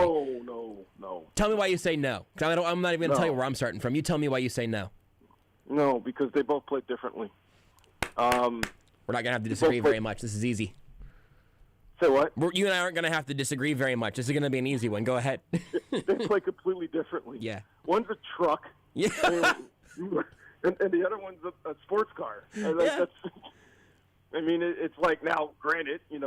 No. Tell me why you say no. I'm not even going to tell you where I'm starting from. You tell me why you say no. No, because they both play differently. We're not going to have to disagree very much. This is easy. Say what? You and I aren't going to have to disagree very much. This is going to be an easy one. Go ahead. They play completely differently. Yeah. One's a truck. Yeah. And the other one's a sports car. It's now, granted, a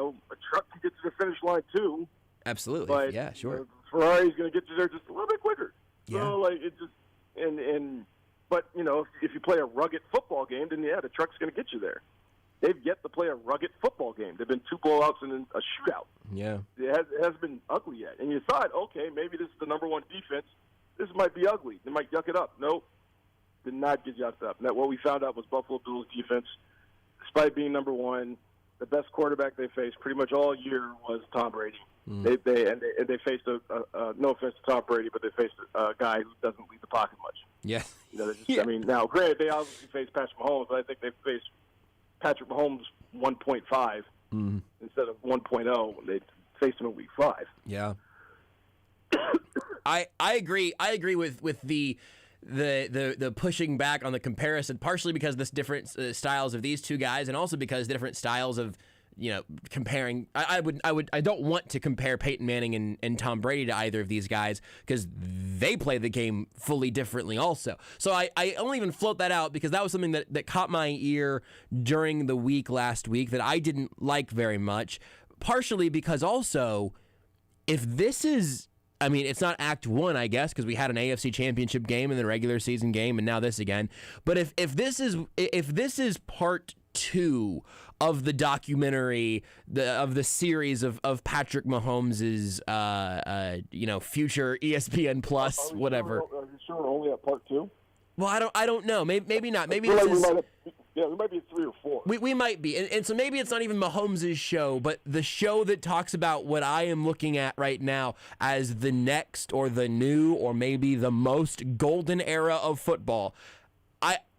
truck can get to the finish line too. Absolutely. But yeah, sure. Ferrari's going to get you there just a little bit quicker. Yeah. So, it just, But, if you play a rugged football game, then, the truck's going to get you there. They've yet to play a rugged football game. They've been 2 blowouts and then a shootout. Yeah. It hasn't been ugly yet. And you thought, okay, maybe this is the number 1 defense. This might be ugly. They might yuck it up. Nope. Did not get yucked up. What we found out was Buffalo Bills defense, despite being number 1, the best quarterback they faced pretty much all year was Tom Brady. They faced no offense to Tom Brady, but they faced a guy who doesn't leave the pocket much. Yeah. I mean, now granted they obviously faced Patrick Mahomes, but I think they faced Patrick Mahomes 1.5 instead of 1.0 when they faced him in Week 5. Yeah. I agree. I agree with the pushing back on the comparison, partially because this different styles of these two guys, and also because different styles of comparing. I don't want to compare Peyton Manning and Tom Brady to either of these guys because they play the game fully differently also. So I only even float that out because that was something that caught my ear during the week last week that I didn't like very much, partially because also if this is, I mean, it's not Act 1, I guess, because we had an AFC Championship game and then a regular season game and now this again. But if this is part 2 of the documentary, of the series of Patrick Mahomes's future ESPN Plus whatever. Are you sure we're only at part 2? Well, I don't know. Maybe not. Maybe we this might is. We might be at 3 or 4. We might be. And so maybe it's not even Mahomes' show, but the show that talks about what I am looking at right now as the next or the new or maybe the most golden era of football.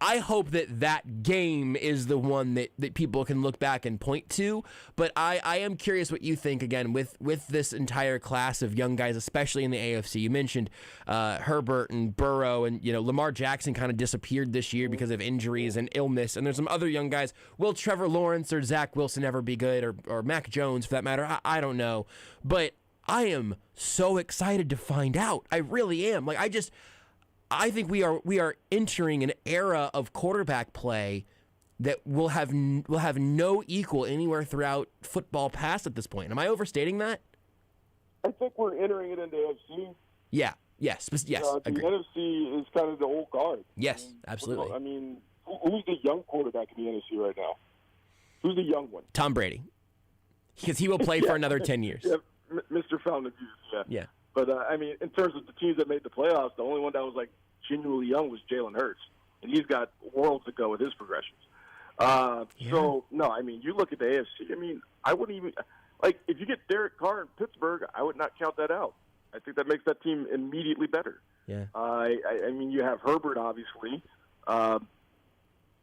I hope that game is the one that people can look back and point to, but I am curious what you think, again, with this entire class of young guys, especially in the AFC. You mentioned Herbert and Burrow, and Lamar Jackson kind of disappeared this year because of injuries and illness, and there's some other young guys. Will Trevor Lawrence or Zach Wilson ever be good, or Mac Jones, for that matter? I don't know, but I am so excited to find out. I really am. I think we are entering an era of quarterback play that will have no equal anywhere throughout football past at this point. Am I overstating that? I think we're entering it into AFC. Yeah. Yes. Yes. The NFC is kind of the old guard. Yes. Absolutely. I mean, who's the young quarterback in the NFC right now? Who's the young one? Tom Brady, because he will play for another 10 years. Yeah, Mr. Fountain of Youth. Yeah. But, I mean, in terms of the teams that made the playoffs, the only one that was, genuinely young was Jalen Hurts. And he's got worlds to go with his progressions. So, no, I mean, you look at the AFC, I mean, I wouldn't even – if you get Derek Carr in Pittsburgh, I would not count that out. I think that makes that team immediately better. Yeah. I mean, you have Herbert, obviously.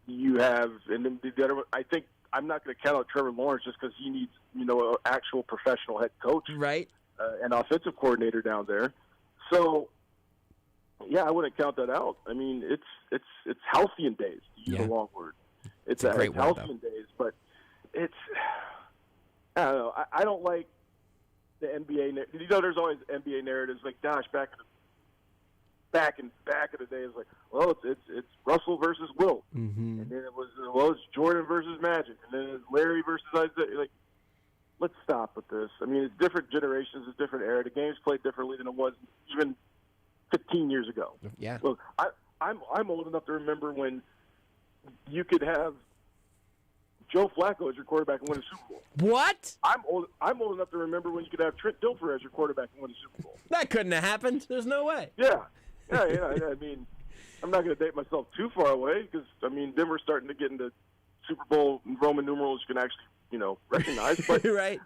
You have – and then the other one, I think I'm not going to count out Trevor Lawrence just because he needs, an actual professional head coach. Right. An offensive coordinator down there. So, yeah, I wouldn't count that out. I mean, it's halcyon days, to use a long word. It's a great word, halcyon days, but it's I don't know. I don't like the NBA. There's always NBA narratives gosh, back in the day, it's it's Russell versus Wilt, and then it's Jordan versus Magic, and then it's Larry versus Isaiah. Let's stop with this. I mean, it's different generations, it's a different era. The game's played differently than it was even 15 years ago. Yeah. Look, I'm old enough to remember when you could have Joe Flacco as your quarterback and win a Super Bowl. What? I'm old enough to remember when you could have Trent Dilfer as your quarterback and win a Super Bowl. That couldn't have happened. There's no way. Yeah. I mean, I'm not going to date myself too far away because, I mean, then we're starting to get into Super Bowl Roman numerals you can actually recognize. But, right.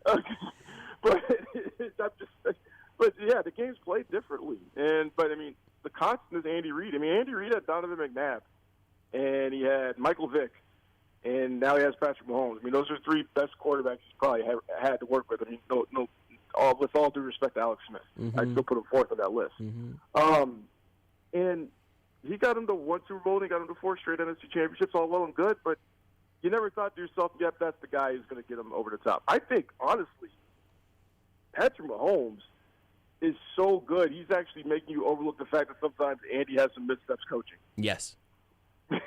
But yeah, the game's played differently. But I mean, the constant is Andy Reid. I mean, Andy Reid had Donovan McNabb, and he had Michael Vick, and now he has Patrick Mahomes. I mean, those are 3 best quarterbacks he's probably had to work with. I mean, with all due respect to Alex Smith, I'd still put him fourth on that list. And he got him to 1 Super Bowl, and he got him to 4 straight NFC championships, all well and good, but you never thought to yourself, yep, that's the guy who's going to get him over the top. I think, honestly, Patrick Mahomes is so good, he's actually making you overlook the fact that sometimes Andy has some missteps coaching. Yes.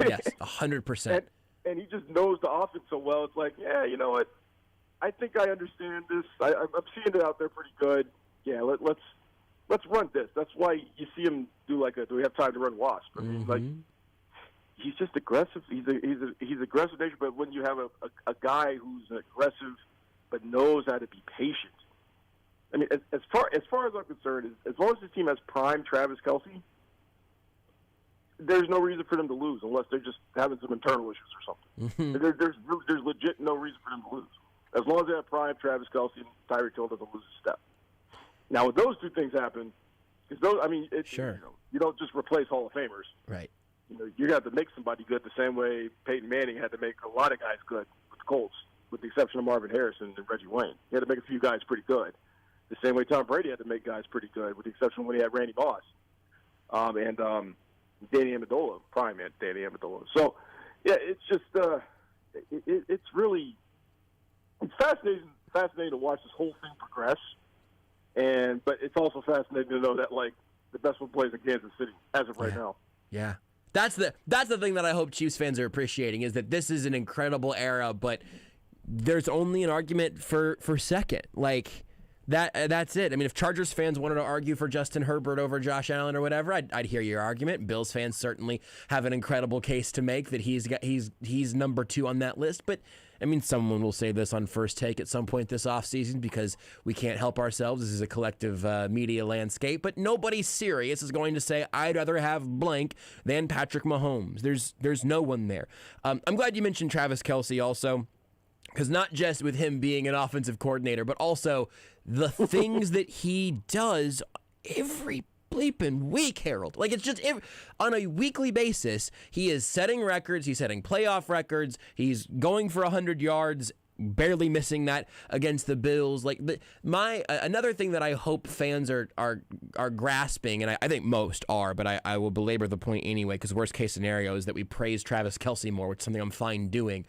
Yes, 100%. And he just knows the offense so well. It's like, yeah, you know what? I think I understand this. I'm seeing it out there pretty good. Yeah, let's run this. That's why you see him do do we have time to run wasp? I mean, he's just aggressive. He's aggressive nature, but when you have a guy who's aggressive but knows how to be patient. I mean, as far as I'm concerned, as long as this team has prime Travis Kelce, there's no reason for them to lose unless they're just having some internal issues or something. There's legit no reason for them to lose. As long as they have prime Travis Kelce and Tyreek Hill doesn't lose a step. Now, when those two things happen, because those, I mean, you don't just replace Hall of Famers. Right. You have to make somebody good the same way Peyton Manning had to make a lot of guys good with the Colts, with the exception of Marvin Harrison and Reggie Wayne. He had to make a few guys pretty good. The same way Tom Brady had to make guys pretty good, with the exception of when he had Randy Moss and Danny Amendola, prime Danny Amendola. So, yeah, it's just it's really fascinating to watch this whole thing progress. But it's also fascinating to know that the best one plays in Kansas City as of right now. Yeah. That's the thing that I hope Chiefs fans are appreciating, is that this is an incredible era, but there's only an argument for second. That's it. I mean, if Chargers fans wanted to argue for Justin Herbert over Josh Allen or whatever, I'd hear your argument. Bills fans certainly have an incredible case to make that he's number 2 on that list. But I mean, someone will say this on First Take at some point this offseason because we can't help ourselves. This is a collective media landscape. But nobody serious is going to say, I'd rather have blank than Patrick Mahomes. There's no one there. I'm glad you mentioned Travis Kelce also, because not just with him being an offensive coordinator, but also the things that he does every bleeping week, Harold. It's just on a weekly basis, he is setting records. He's setting playoff records. He's going for 100 yards, barely missing that against the Bills. Another thing that I hope fans are grasping, and I think most are, but I will belabor the point anyway, because worst case scenario is that we praise Travis Kelce more, which is something I'm fine doing.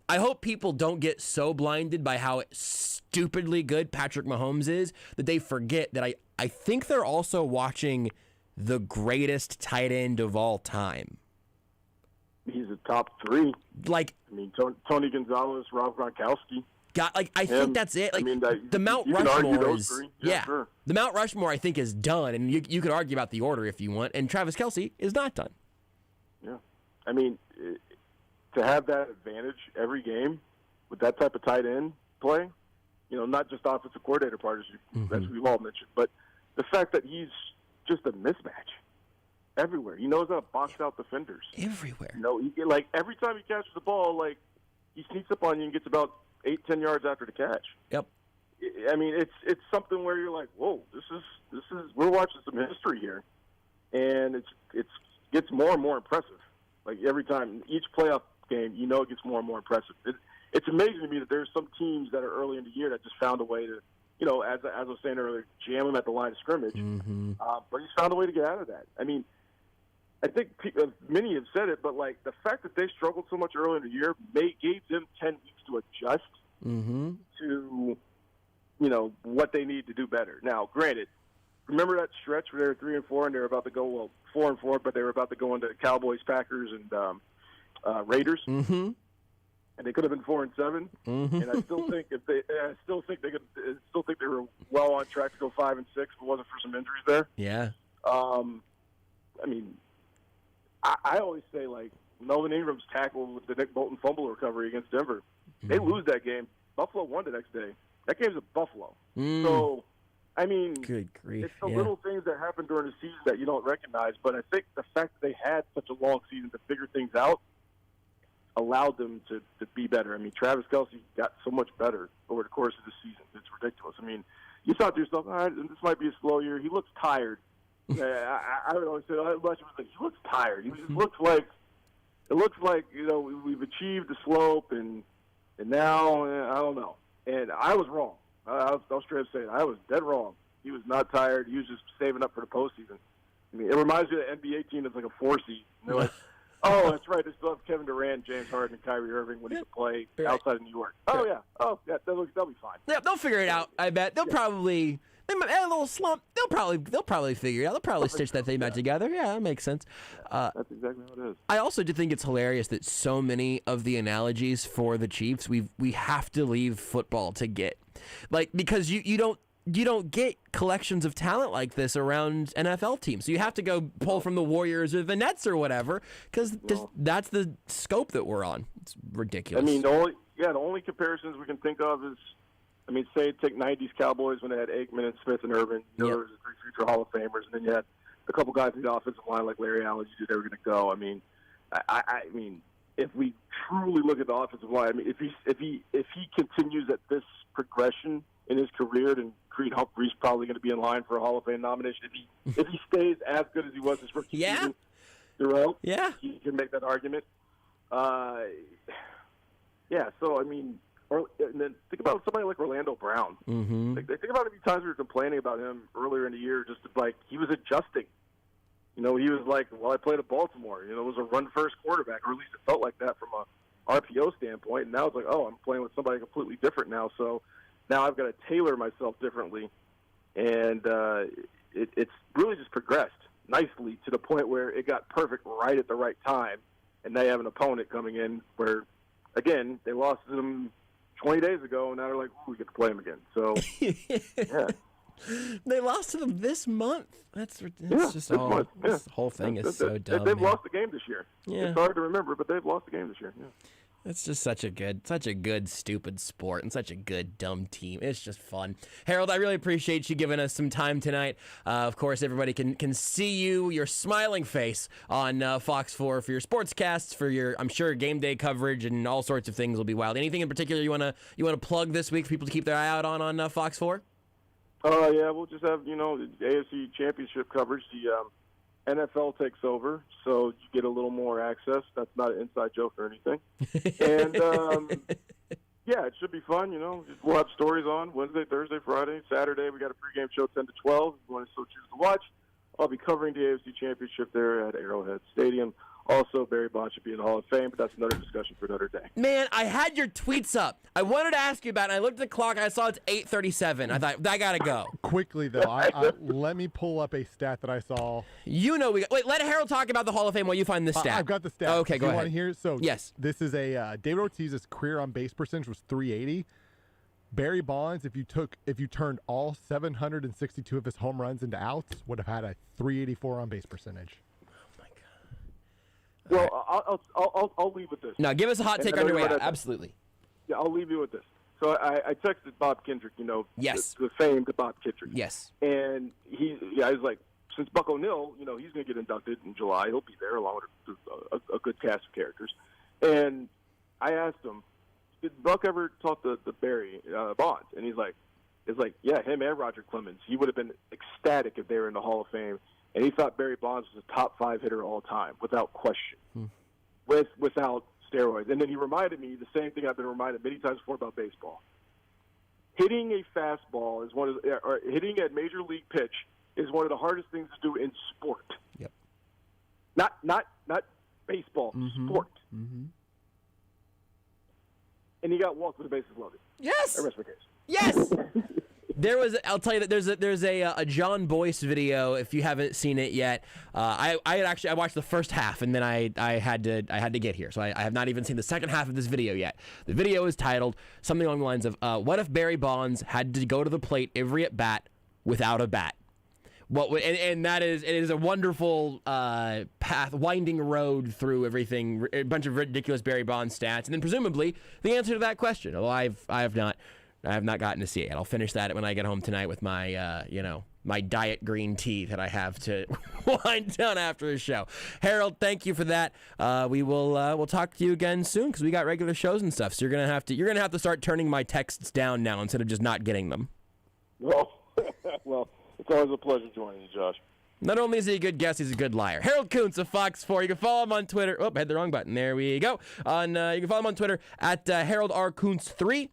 I hope people don't get so blinded by how stupidly good Patrick Mahomes is that they forget that I think they're also watching the greatest tight end of all time. He's a top 3. Tony Gonzalez, Rob Gronkowski. I think that's it. The Mount Rushmore is sure. The Mount Rushmore I think is done, and you could argue about the order if you want. And Travis Kelce is not done. Yeah, I mean, to have that advantage every game with that type of tight end play, not just offensive coordinator part, as we've all mentioned, but the fact that he's just a mismatch everywhere. He knows how to box out defenders. Everywhere. Every time he catches the ball, he sneaks up on you and gets about 8-10 yards after the catch. Yep. I mean, it's something where you're like, whoa, this is we're watching some history here, and it gets more and more impressive. Every time, each playoff game, it gets more and more impressive. It's amazing to me that there's some teams that are early in the year that just found a way to, as I was saying earlier, jam them at the line of scrimmage. Mm-hmm. But he's found a way to get out of that. I mean, I think many have said it, but the fact that they struggled so much early in the year gave them 10 weeks to adjust to, what they need to do better. Now, granted, remember that stretch where they were 3-4 and they were about to go 4-4, but they were about to go into Cowboys, Packers, and Raiders, and they could have been 4-7. And I still think they were well on track to go 5-6 if it wasn't for some injuries there. Yeah. I mean, I always say Melvin Ingram's tackle with the Nick Bolton fumble recovery against Denver. They lose that game. Buffalo won the next day. That game's at Buffalo. So, I mean, good grief. It's the little things that happen during the season that you don't recognize. But I think the fact that they had such a long season to figure things out allowed them to be better. I mean, Travis Kelce got so much better over the course of the season. It's ridiculous. I mean, you thought to yourself, all right, this might be a slow year. He looks tired. I would always say, he looks tired. He just looks like we've achieved the slope, and now I don't know. And I was wrong. I'll straight up say it. I was dead wrong. He was not tired. He was just saving up for the postseason. I mean, it reminds me of the NBA team that's like a 4 seed. And they're like, oh, that's right. They still have Kevin Durant, James Harden, and Kyrie Irving when he could play outside of New York. Oh, yeah. Oh, yeah. They'll be fine. Yeah, they'll figure it out. I bet they'll probably. They might have a little slump. They'll probably figure it out. They'll probably stitch that thing back together. Yeah, that makes sense. That's exactly what it is. I also do think it's hilarious that so many of the analogies for the Chiefs we have to leave football to get, because you don't. you don't get collections of talent like this around NFL teams. So you have to go pull from the Warriors or the Nets or whatever, because that's the scope that we're on. It's ridiculous. I mean, the only comparisons we can think of is, say take 90s Cowboys when they had Aikman and Smith and Irvin. There was the 3 future Hall of Famers, and then you had a couple guys in the offensive line like Larry Allen. You knew they were going to go. I mean, if we truly look at the offensive line, if he continues at this progression in his career, then Creed Humphrey's probably going to be in line for a Hall of Fame nomination. If he stays as good as he was his rookie season, he can make that argument. So and then think about somebody like Orlando Brown. Mm-hmm. Think about how many times we were complaining about him earlier in the year, just like he was adjusting. He was like, well, I played at Baltimore. It was a run-first quarterback, or at least it felt like that from a RPO standpoint. And now it's like, oh, I'm playing with somebody completely different now. So now I've got to tailor myself differently. And it's really just progressed nicely to the point where it got perfect right at the right time. And now you have an opponent coming in where, again, they lost to them 20 days ago, and now they're like, ooh, we get to play them again. So, yeah. They lost to them this month. That's just all. This whole thing is so dumb. They've lost the game this year. Yeah. It's hard to remember, but they've lost the game this year. Yeah. It's just such a good, stupid sport and such a good, dumb team. It's just fun. Harold, I really appreciate you giving us some time tonight. Of course, everybody can see your smiling face on Fox 4 for your sportscasts, for your, I'm sure, game day coverage, and all sorts of things will be wild. Anything in particular you wanna plug this week for people to keep their eye out on Fox 4? Yeah, we'll just have, the AFC Championship coverage. The NFL takes over, so you get a little more access. That's not an inside joke or anything. And, it should be fun, We'll have stories on Wednesday, Thursday, Friday, Saturday. We got a pregame show 10 to 12 if you want to still choose to watch. I'll be covering the AFC Championship there at Arrowhead Stadium. Also, Barry Bonds should be in the Hall of Fame, but that's another discussion for another day. Man, I had your tweets up. I wanted to ask you about it, and I looked at the clock, and I saw it's 8:37. I thought, I got to go. Quickly, though, let me pull up a stat that I saw. Wait, let Harold talk about the Hall of Fame while you find the stat. I've got the stat. Okay, go ahead. You want to hear? So, yes. This is David Ortiz's career on base percentage was 380. Barry Bonds, if you turned all 762 of his home runs into outs, would have had a 384 on base percentage. Well, I'll leave with this. No, give us a hot take on your way out. Absolutely. Yeah, I'll leave you with this. So I texted Bob Kendrick, yes, the famed Bob Kendrick. Yes. And I was like, since Buck O'Neil, he's going to get inducted in July. He'll be there along with a good cast of characters. And I asked him, did Buck ever talk to Barry Bonds? And he's like, yeah, him and Roger Clemens. He would have been ecstatic if they were in the Hall of Fame. And he thought Barry Bonds was a top 5 hitter all time, without question, without steroids. And then he reminded me the same thing I've been reminded many times before about baseball. Hitting a fastball is or hitting a major league pitch is one of the hardest things to do in sport. Yep. Not baseball, sport. Mm-hmm. And he got walked with the bases loaded. Yes. I rest my case. Yes. I'll tell you that there's a John Boyce video if you haven't seen it yet. I watched the first half and then I had to get here, so I have not even seen the second half of this video yet. The video is titled something along the lines of "What if Barry Bonds had to go to the plate every at bat without a bat?" And it is a wonderful path, winding road through everything, a bunch of ridiculous Barry Bonds stats, and then presumably the answer to that question. Although I have not gotten to see it yet. I'll finish that when I get home tonight with my, my diet green tea that I have to wind down after the show. Harold, thank you for that. We'll talk to you again soon because we got regular shows and stuff. So you're gonna have to start turning my texts down now instead of just not getting them. Well, it's always a pleasure joining you, Josh. Not only is he a good guest, he's a good liar. Harold Kuntz of Fox 4. You can follow him on Twitter. Oh, I had the wrong button. There we go. You can follow him on Twitter at Harold R. Kuntz 3.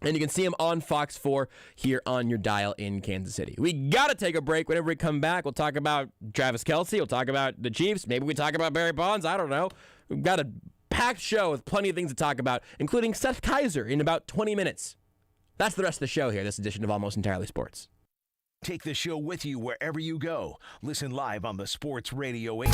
And you can see him on Fox 4 here on your dial in Kansas City. We got to take a break. Whenever we come back, we'll talk about Travis Kelce. We'll talk about the Chiefs. Maybe we talk about Barry Bonds. I don't know. We've got a packed show with plenty of things to talk about, including Seth Keysor in about 20 minutes. That's the rest of the show here, this edition of Almost Entirely Sports. Take the show with you wherever you go. Listen live on the Sports Radio 8.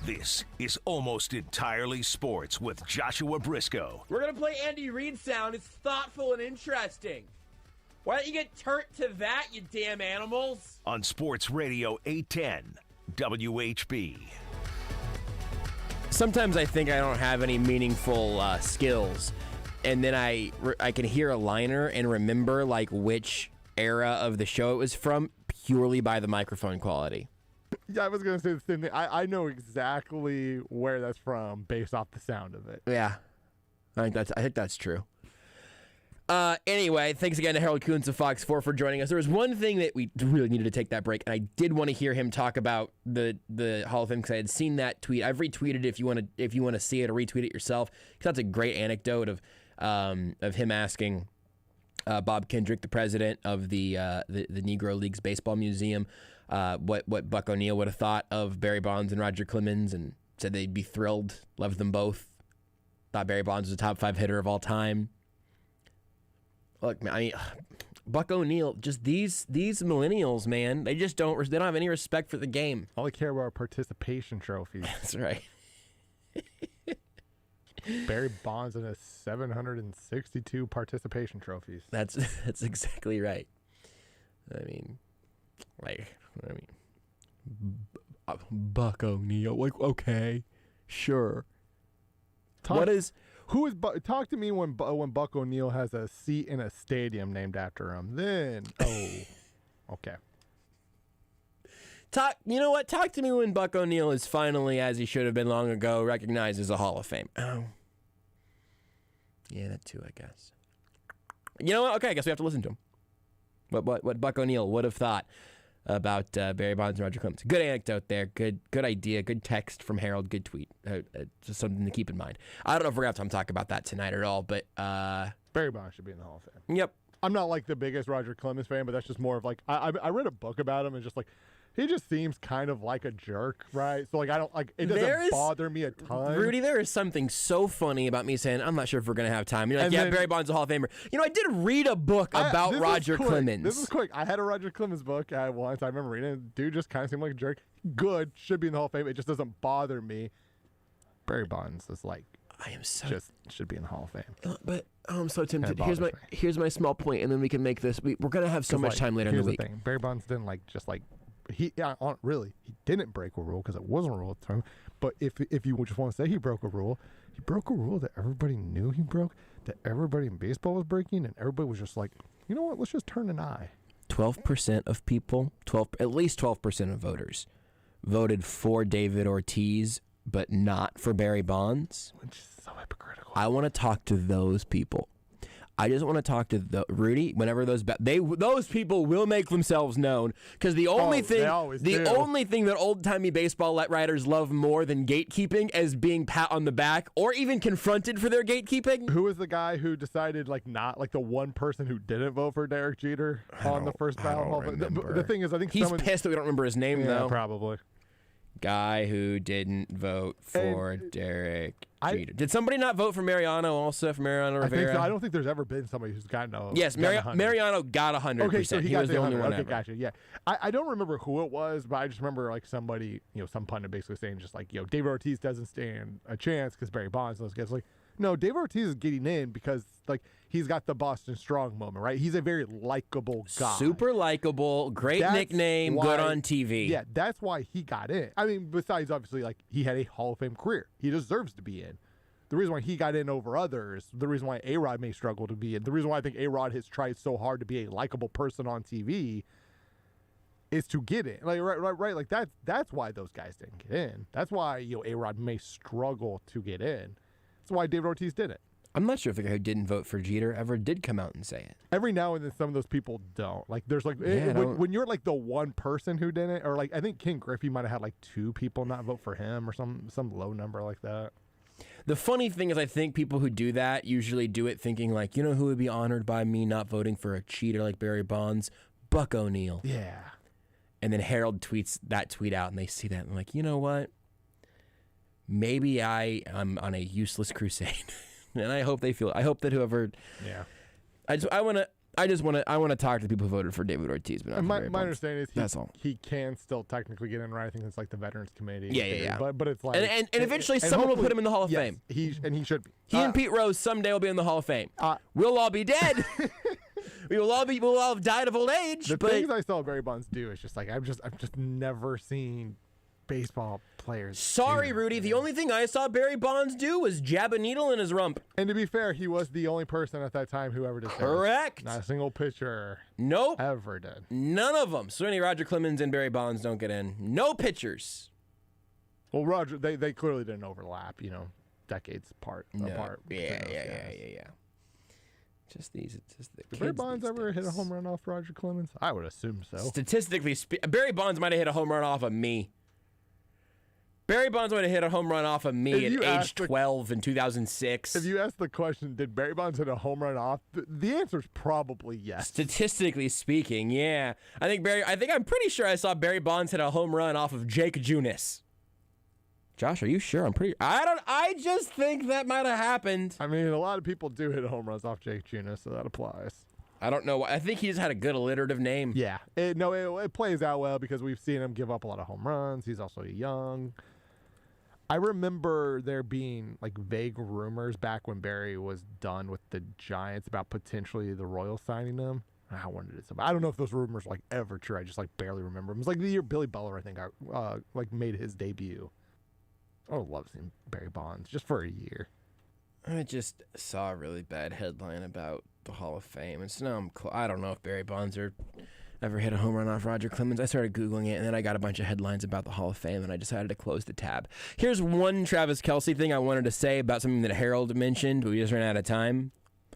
This is Almost Entirely Sports with Joshua Brisco. We're going to play Andy Reid sound. It's thoughtful and interesting. Why don't you get turt to that, you damn animals? On Sports Radio 810 WHB. Sometimes I think I don't have any meaningful skills, and then I can hear a liner and remember like which era of the show it was from purely by the microphone quality. Yeah, I was going to say the same thing. I know exactly where that's from based off the sound of it. Yeah, I think that's true. Anyway, thanks again to Harold Kuntz of Fox 4 for joining us. There was one thing that we really needed to take that break, and I did want to hear him talk about the Hall of Fame because I had seen that tweet. I've retweeted it if you want to see it or retweet it yourself, because that's a great anecdote of him asking Bob Kendrick, the president of the Negro Leagues Baseball Museum, what Buck O'Neil would have thought of Barry Bonds and Roger Clemens, and said they'd be thrilled, loved them both. Thought Barry Bonds was a top 5 hitter of all time. Look, man, I mean, Buck O'Neil, just these millennials, man, they don't have any respect for the game. All they care about are participation trophies. That's right. Barry Bonds and his 762 participation trophies. That's exactly right. Buck O'Neil, like, okay, sure. Talk to me when Buck O'Neil has a seat in a stadium named after him. Then, okay. You know what? Talk to me when Buck O'Neil is finally, as he should have been long ago, recognized as a Hall of Fame. Oh, yeah, that too, I guess. You know what? Okay, I guess we have to listen to him. What Buck O'Neil would have thought about Barry Bonds and Roger Clemens. Good anecdote there. Good idea. Good text from Harold. Good tweet. Just something to keep in mind. I don't know if we're going to have time to talk about that tonight at all, but Barry Bonds should be in the Hall of Fame. Yep. I'm not like the biggest Roger Clemens fan, but that's just more of like I read a book about him and just like he just seems kind of like a jerk, right? So like I don't like it doesn't bother me a ton. Rudy, there is something so funny about me saying I'm not sure if we're gonna have time. You're like, yeah, Barry Bonds is a Hall of Famer. You know, I did read a book about Roger Clemens. This is quick. I had a Roger Clemens book once. I remember reading it. Dude just kind of seemed like a jerk. Good, should be in the Hall of Fame. It just doesn't bother me. Barry Bonds is like just should be in the Hall of Fame. But I'm so tempted. Here's my small point, and then we can make this. We're gonna have so much time later in the week. Thing. Barry Bonds didn't he didn't break a rule because it wasn't a rule at the time. But if you just want to say he broke a rule that everybody knew he broke, that everybody in baseball was breaking, and everybody was just like, you know what? Let's just turn an eye. 12% of people, at least 12% of voters, voted for David Ortiz, but not for Barry Bonds. Which is so hypocritical. I want to talk to those people. I just want to talk to Rudy. Whenever those people will make themselves known, because the only thing that old timey baseball writers love more than gatekeeping is being pat on the back or even confronted for their gatekeeping. Who was the guy who decided the one person who didn't vote for Derek Jeter on the first ballot? The thing is, I think he's pissed that we don't remember his name though. Probably. Guy who didn't vote for Derek Jeter. Did somebody not vote for Mariano also, for Mariano Rivera? I think so. I don't think there's ever been somebody who's gotten a... Yes, Mariano got 100%. Okay, so he was the only one ever. Okay, gotcha, yeah. I don't remember who it was, but I just remember somebody, some pundit basically saying just David Ortiz doesn't stand a chance because Barry Bonds and those guys. No, David Ortiz is getting in because he's got the Boston Strong moment, right? He's a very likable guy. Super likable, great nickname, good on TV. Yeah, that's why he got in. I mean, besides obviously he had a Hall of Fame career. He deserves to be in. The reason why he got in over others, the reason why A-Rod may struggle to be in, the reason why I think A-Rod has tried so hard to be a likable person on TV is to get in. Right. That's why those guys didn't get in. That's why A-Rod may struggle to get in. That's why David Ortiz did it. I'm not sure if the guy who didn't vote for Jeter ever did come out and say it. Every now and then, some of those people don't. There's when you're the one person who didn't, or I think Ken Griffey might have had 2 people not vote for him, or some low number like that. The funny thing is, I think people who do that usually do it thinking who would be honored by me not voting for a cheater like Barry Bonds? Buck O'Neil. Yeah. And then Harold tweets that tweet out, and they see that, and I'm you know what? Maybe I am on a useless crusade. And I hope that whoever... Yeah. I want I want to talk to the people who voted for David Ortiz, but not my Barry Bonds. understanding is That's all. he can still technically get in, right? I think it's like the Veterans Committee. Yeah. But it's like and eventually someone will put him in the Hall of Fame. He should be. He and Pete Rose someday will be in the Hall of Fame. We'll all be dead. We'll all have died of old age. The but things I saw Barry Bonds do is just like I've just never seen baseball players. Sorry, Rudy. The only thing I saw Barry Bonds do was jab a needle in his rump. And to be fair, he was the only person at that time who ever did that. Correct. Not a single pitcher. Nope. Ever did. None of them. So any Roger Clemens and Barry Bonds don't get in. No pitchers. Well, Roger, they clearly didn't overlap. Decades apart. Yeah. Just the Did Barry Bonds ever hit a home run off Roger Clemens? I would assume so. Statistically, Barry Bonds might have hit a home run off of me. Barry Bonds might have hit a home run off of me at age 12 in 2006. If you ask the question, did Barry Bonds hit a home run off? The answer is probably yes. Statistically speaking, yeah. I'm pretty sure I saw Barry Bonds hit a home run off of Jake Junis. Josh, are you sure? I just think that might have happened. I mean, a lot of people do hit home runs off Jake Junis, so that applies. I don't know. I think he just had a good alliterative name. Yeah. It plays out well because we've seen him give up a lot of home runs. He's also young. I remember there being like vague rumors back when Barry was done with the Giants about potentially the Royals signing him. I wanted it. I don't know if those rumors were like ever true. I just like barely remember them. It was like the year Billy Butler, I think, made his debut. I would love seeing Barry Bonds just for a year. I just saw a really bad headline about the Hall of Fame. And so now I don't know if Barry Bonds ever hit a home run off Roger Clemens. I started Googling it, and then I got a bunch of headlines about the Hall of Fame, and I decided to close the tab. Here's one Travis Kelce thing I wanted to say about something that Harold mentioned, but we just ran out of time.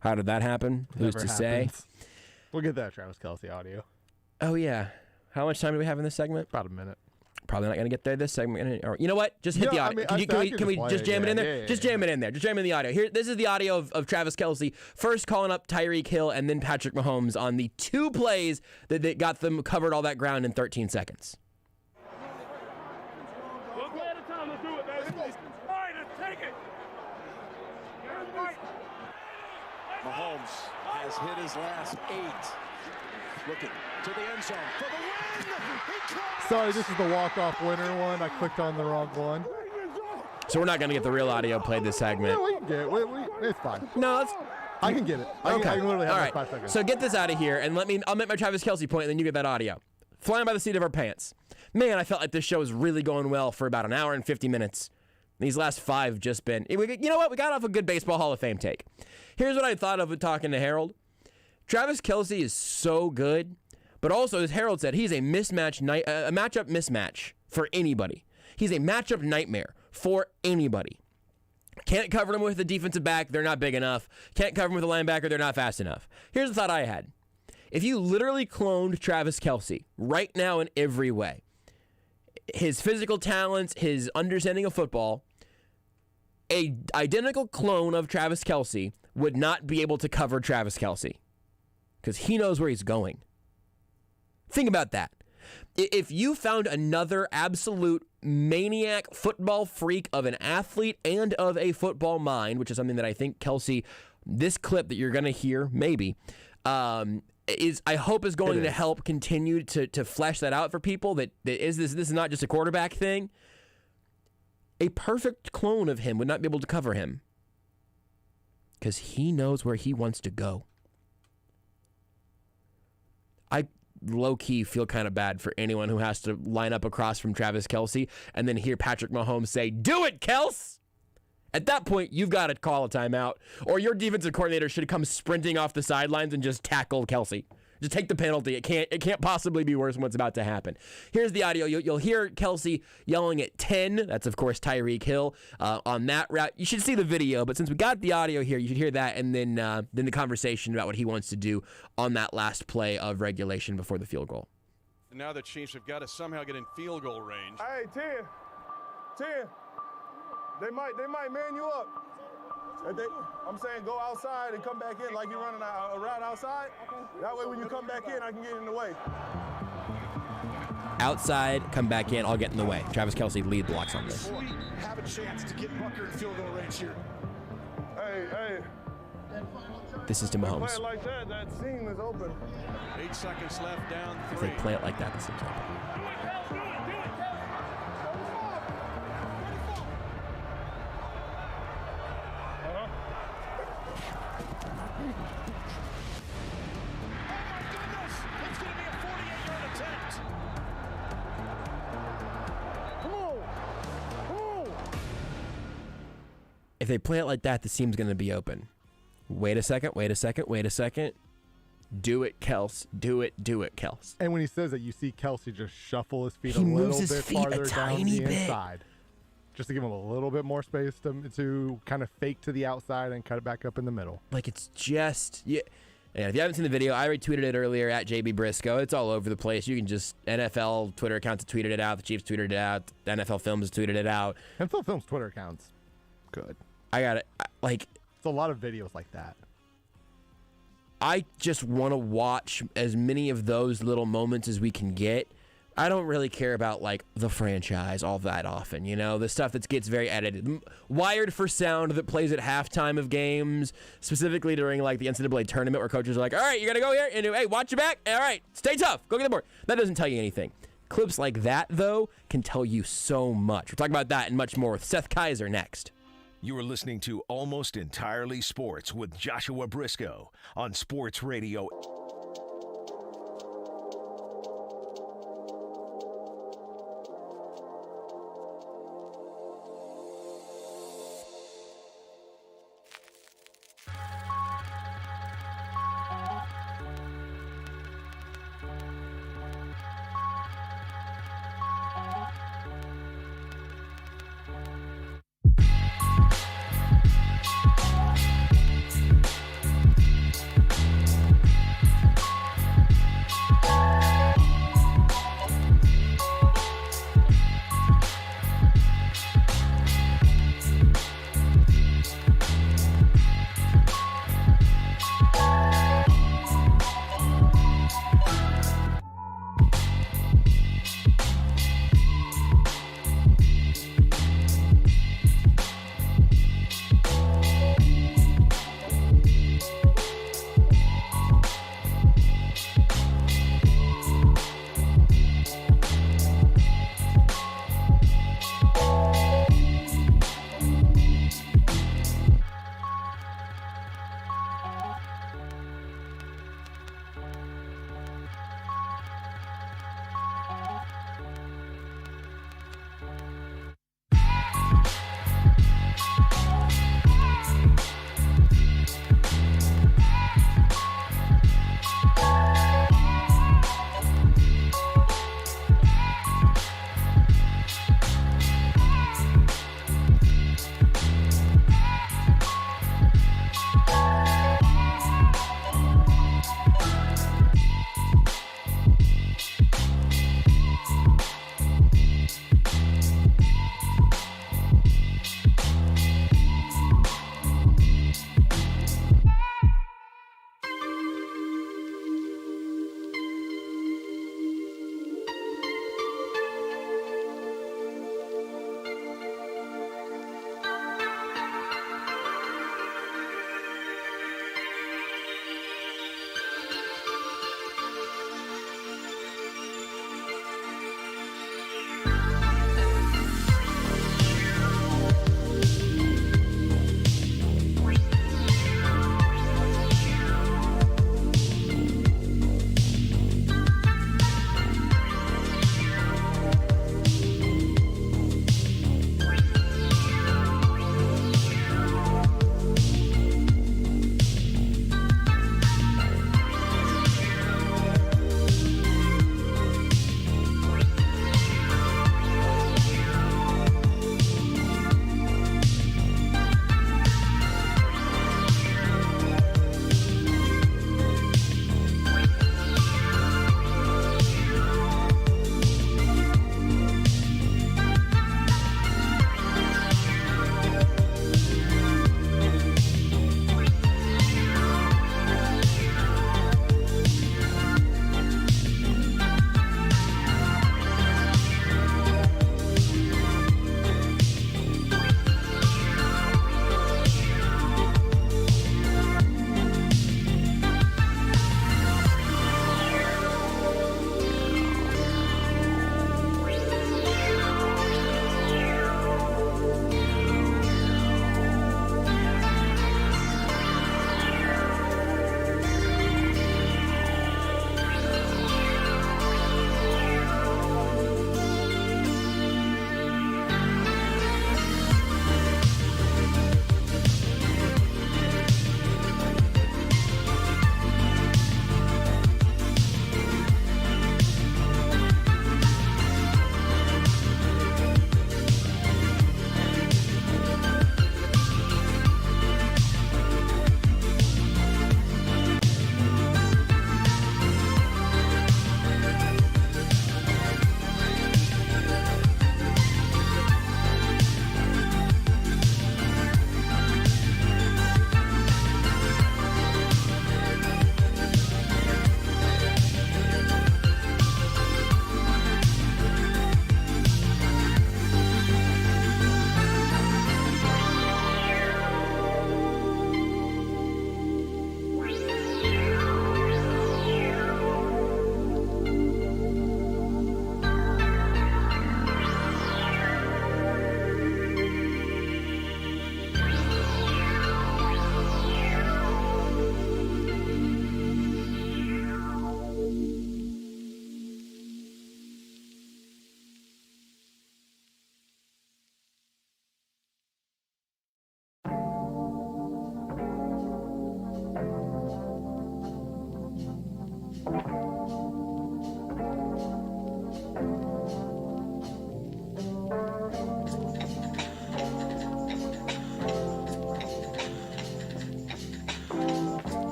How did that happen? Who's to say? We'll get that Travis Kelce audio. Oh, yeah. How much time do we have in this segment? About a minute. Probably not going to get there this segment. Or, you know what? Just hit the audio. Can we just jam it in there? Just jam it in there. Just jam in the audio. Here, this is the audio of Travis Kelce first calling up Tyreek Hill and then Patrick Mahomes on the two plays that got them covered all that ground in 13 seconds. One play at a time. Let's do it, baby. All right, let's take it. Mahomes has hit his last 8. Looking to the end zone for the win. Sorry, this is the walk-off winner one. I clicked on the wrong one. So we're not going to get the real audio played this segment. No, we can get it. It's fine. No, I can get it. Okay. I can literally have all like right. 5 seconds. So get this out of here, and I'll make my Travis Kelce point, and then you get that audio. Flying by the seat of our pants. Man, I felt like this show was really going well for about an hour and 50 minutes. These last 5 just been. You know what? We got off a good baseball Hall of Fame take. Here's what I thought of talking to Harold. Travis Kelce is so good. But also, as Harold said, he's a matchup mismatch for anybody. He's a matchup nightmare for anybody. Can't cover him with a defensive back, they're not big enough. Can't cover him with a linebacker, they're not fast enough. Here's the thought I had. If you literally cloned Travis Kelce right now in every way, his physical talents, his understanding of football, a identical clone of Travis Kelce would not be able to cover Travis Kelce because he knows where he's going. Think about that. If you found another absolute maniac football freak of an athlete and of a football mind, which is something that I think Kelce, this clip that you're going to hear, maybe, I hope is going to help continue to flesh that out for people. This is not just a quarterback thing. A perfect clone of him would not be able to cover him because he knows where he wants to go. I low-key feel kind of bad for anyone who has to line up across from Travis Kelce and then hear Patrick Mahomes say, "Do it, Kels!" At that point, you've got to call a timeout, or your defensive coordinator should come sprinting off the sidelines and just tackle Kelce. Just take the penalty. It can't possibly be worse than what's about to happen. Here's the audio. You'll hear Kelce yelling at 10. That's, of course, Tyreek Hill on that route. You should see the video, but since we got the audio here, you should hear that, and then the conversation about what he wants to do on that last play of regulation before the field goal. Now the Chiefs have got to somehow get in field goal range. Hey, 10. They might man you up. I'm saying go outside and come back in like you're running a route outside. That way when you come back in, I can get in the way. Outside, come back in, I'll get in the way. Travis Kelce lead blocks on this. Have a chance to get Bucker in field goal range here. Hey, this is to Play Mahomes. it like that. That seam is open. 8 seconds left, down If 3. they play it like that, this seems open. If they play it like that, the seam's going to be open. Wait a second. Do it, Kels. Do it, Kels. And when he says that, you see Kelsey just shuffle his feet He a moves little his bit feet farther a down tiny the bit. inside. Just to give him a little bit more space to kind of fake to the outside and cut it back up in the middle. Like, it's just... Yeah. And if you haven't seen the video, I retweeted it earlier at JB Brisco. It's all over the place. You can just... NFL Twitter accounts have tweeted it out. The Chiefs tweeted it out. The NFL Films tweeted it out. NFL Films Twitter account's good. I got it. Like... It's a lot of videos like that. I just want to watch as many of those little moments as we can get. I don't really care about, like, the franchise all that often, you know? The stuff that gets very edited. Wired for sound that plays at halftime of games, specifically during, like, the NCAA tournament where coaches are like, all right, you got to go here, and hey, watch your back. All right, stay tough. Go get the board. That doesn't tell you anything. Clips like that, though, can tell you so much. We're talking about that and much more with Seth Keysor next. You are listening to Almost Entirely Sports with Joshua Brisco on Sports Radio.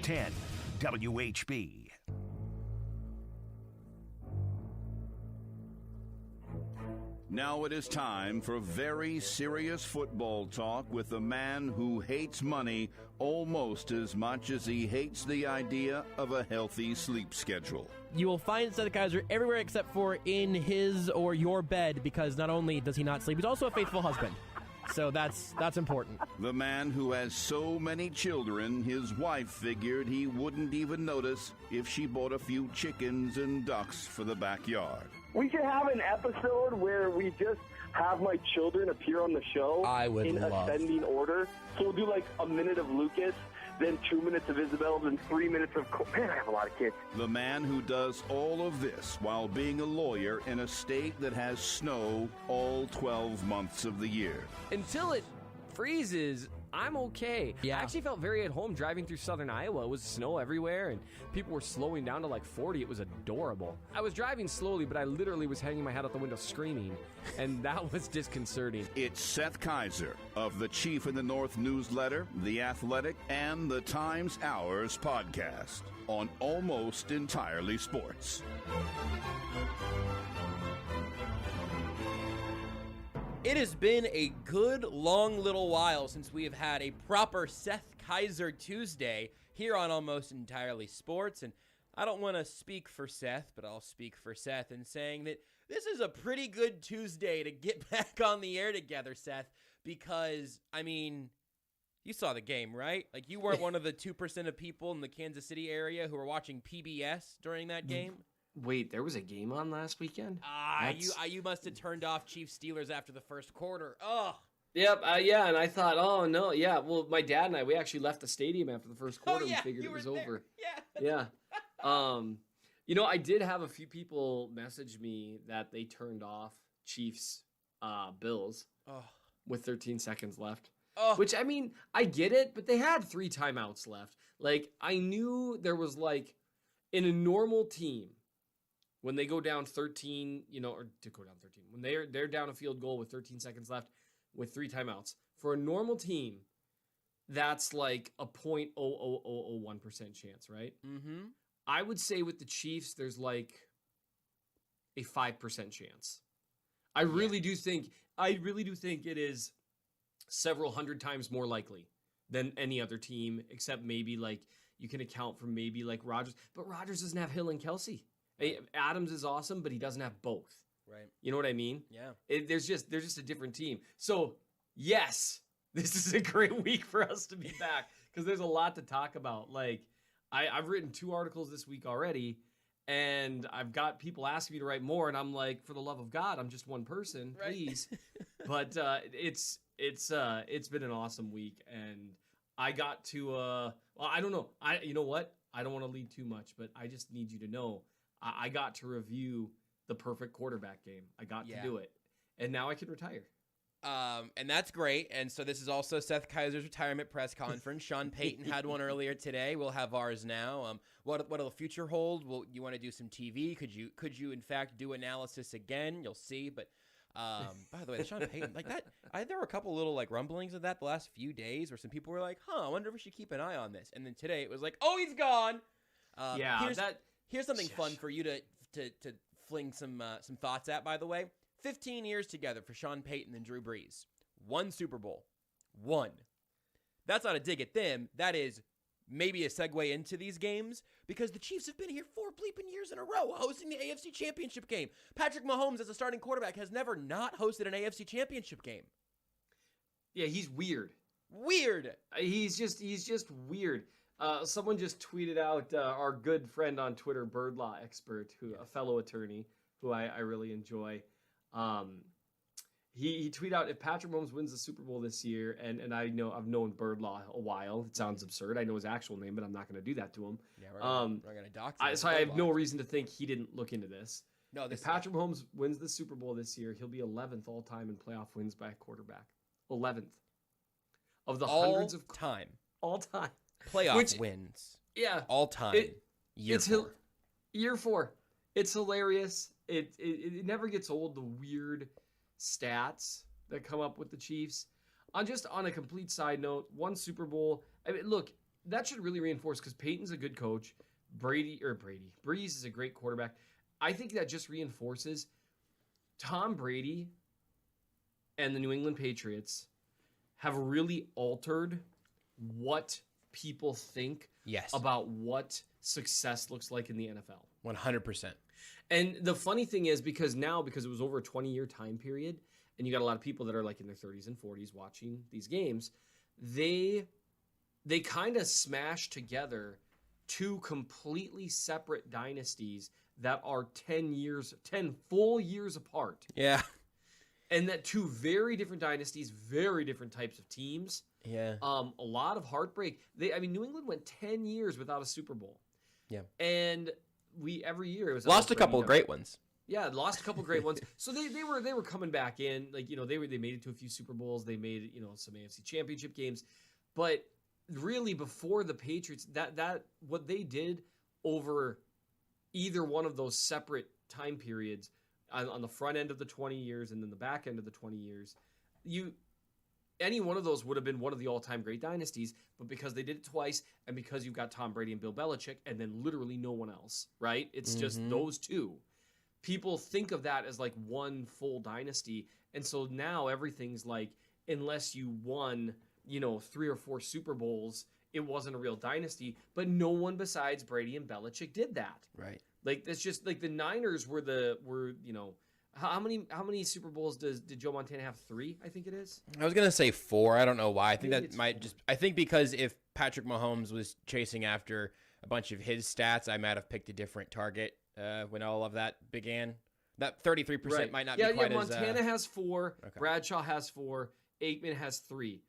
810 WHB. Now it is time for very serious football talk with the man who hates money almost as much as he hates the idea of a healthy sleep schedule. You will find Seth Keysor everywhere except for in his or your bed, because not only does he not sleep, he's also a faithful husband. So that's important. The man who has so many children, his wife figured he wouldn't even notice if she bought a few chickens and ducks for the backyard. We could have an episode where we just have my children appear on the show in ascending order. So we'll do like a minute of Lucas, then 2 minutes of Isabel, then 3 minutes of... Man, I have a lot of kids. The man who does all of this while being a lawyer in a state that has snow all 12 months of the year. Until it freezes, I'm okay. Yeah. I actually felt very at home driving through southern Iowa. It was snow everywhere, and people were slowing down to like 40. It was adorable. I was driving slowly, but I literally was hanging my head out the window screaming, and that was disconcerting. It's Seth Keysor of the Chief in the North newsletter, The Athletic, and the Times Hours podcast on Almost Entirely Sports. It has been a good, long little while since we have had a proper Seth Keysor Tuesday here on Almost Entirely Sports, and I don't want to speak for Seth, but I'll speak for Seth in saying that this is a pretty good Tuesday to get back on the air together, Seth, because, I mean, you saw the game, right? Like, you weren't one of the 2% of people in the Kansas City area who were watching PBS during that game? Wait, there was a game on last weekend? You must have turned off Chiefs Steelers after the first quarter. Oh. Yep, yeah, and I thought, oh, no, yeah. Well, my dad and I, we actually left the stadium after the first quarter and figured it was over. Yeah. You know, I did have a few people message me that they turned off Chiefs Bills with 13 seconds left. Which, I mean, I get it, but they had 3 timeouts left. Like, I knew there was, like, in a normal team, when they go down 13, you know, or to go down 13, when they're down a field goal with 13 seconds left with 3 timeouts, for a normal team, that's like a 0.00001% chance, right? Mm-hmm. I would say with the Chiefs, there's like a 5% chance. I really do think it is several hundred times more likely than any other team, except maybe like you can account for maybe like Rodgers, but Rodgers doesn't have Hill and Kelsey. Adams is awesome, but he doesn't have both. Right. You know what I mean? Yeah. There's just a different team. So, yes, this is a great week for us to be back because there's a lot to talk about. Like, I've written 2 articles this week already, and I've got people asking me to write more, and I'm like, for the love of God, I'm just one person, please. But it's been an awesome week, and I got to well, I don't know. You know what? I don't want to lead too much, but I just need you to know I got to review the perfect quarterback game. I got to do it. And now I can retire. And that's great. And so this is also Seth Keysor's retirement press conference. Sean Payton had one earlier today. We'll have ours now. What will the future hold? Will you want to do some TV? Could you in fact do analysis again? You'll see. But by the way, the Sean Payton, like that, there were a couple little like rumblings of that the last few days where some people were like, I wonder if we should keep an eye on this. And then today it was like, oh, he's gone. Here's something fun for you to fling some thoughts at, by the way. 15 years together for Sean Payton and Drew Brees. 1 Super Bowl. 1. That's not a dig at them. That is maybe a segue into these games because the Chiefs have been here 4 bleeping years in a row hosting the AFC Championship game. Patrick Mahomes as a starting quarterback has never not hosted an AFC Championship game. Yeah, he's weird. Weird. He's just weird. Someone just tweeted out our good friend on Twitter, Bird Law Expert, a fellow attorney who I really enjoy. He tweeted out, if Patrick Mahomes wins the Super Bowl this year, and I've known Bird Law a while. It sounds absurd. I know his actual name, but I'm not going to do that to him. Yeah, we're going to dox him. So I have no reason to think he didn't look into this. No, if Patrick Mahomes wins the Super Bowl this year, he'll be 11th all time in playoff wins by a quarterback. 11th of the hundreds of time. All time. Playoff wins. Yeah. All time. Year 4. It's hilarious. It never gets old, the weird stats that come up with the Chiefs. On a complete side note, 1 Super Bowl. I mean, look, that should really reinforce, because Peyton's a good coach. Breeze is a great quarterback. I think that just reinforces Tom Brady and the New England Patriots have really altered what people think about what success looks like in the NFL. 100%. And the funny thing is, because it was over a 20-year time period, and you got a lot of people that are like in their 30s and 40s watching these games, they kind of smash together two completely separate dynasties that are 10 full years apart. Yeah. And that two very different dynasties, very different types of teams. Yeah. A lot of heartbreak. New England went 10 years without a Super Bowl. Yeah. And every year it was lost a couple of great ones. Yeah, lost a couple great ones. So they were coming back in, like, they made it to a few Super Bowls, they made, some AFC Championship games, but really before the Patriots, that what they did over either one of those separate time periods, on the front end of the 20 years and then the back end of the 20 years, any one of those would have been one of the all-time great dynasties, but because they did it twice, and because you've got Tom Brady and Bill Belichick, and then literally no one else, right? It's just those two. People think of that as like one full dynasty, and so now everything's like, unless you won, 3 or 4 Super Bowls, it wasn't a real dynasty. But no one besides Brady and Belichick did that. Right. Like, that's just like the Niners were how many Super Bowls did Joe Montana have? 3, I think it is. I was gonna say 4. I don't know why. I think that might just. I think because if Patrick Mahomes was chasing after a bunch of his stats, I might have picked a different target when all of that began. That 33% might not be quite as. Yeah, Montana has 4. Okay. Bradshaw has 4. Aikman has 3.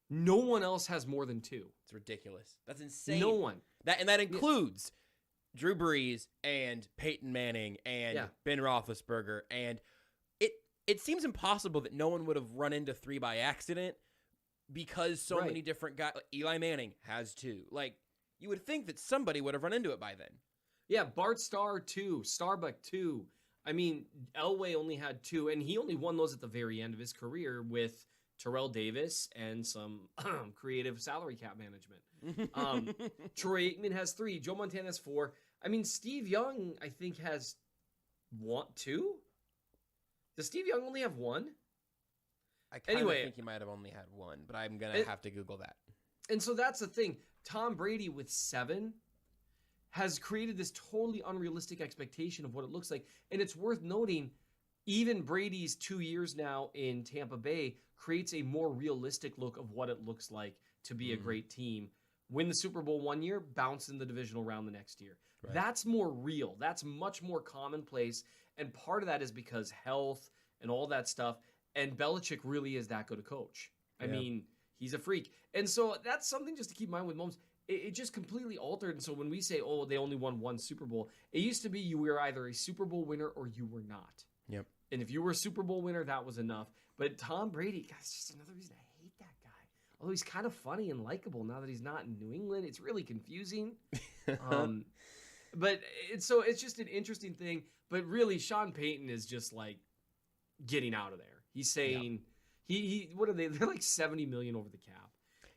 No one else has more than 2. It's ridiculous. That's insane. No one. That includes Drew Brees and Peyton Manning and Ben Roethlisberger, and it seems impossible that no one would have run into 3 by accident, because so many different guys. Like Eli Manning has 2. Like, you would think that somebody would have run into it by then. Yeah, Bart Starr 2, Starbuck 2. Elway only had 2, and he only won those at the very end of his career with Terrell Davis and some creative salary cap management. Troy Aikman has 3. Joe Montana has 4. Steve Young, I think, has 2. Does Steve Young only have 1? I think he might have only had 1, but I'm going to have to Google that. And so that's the thing. Tom Brady with 7 has created this totally unrealistic expectation of what it looks like. And it's worth noting, even Brady's 2 years now in Tampa Bay creates a more realistic look of what it looks like to be a great team. Win the Super Bowl one year, bounce in the divisional round the next year. Right. That's more real. That's much more commonplace. And part of that is because health and all that stuff. And Belichick really is that good a coach. He's a freak. And so that's something just to keep in mind with Mahomes. It just completely altered. And so when we say, they only won 1 Super Bowl, it used to be you were either a Super Bowl winner or you were not. Yep. And if you were a Super Bowl winner, that was enough. But Tom Brady, guys, just another reason I hate that guy. Although he's kind of funny and likable now that he's not in New England. It's really confusing. But it's just an interesting thing. But really, Sean Payton is just like getting out of there. He's saying what are they? They're like $70 million over the cap.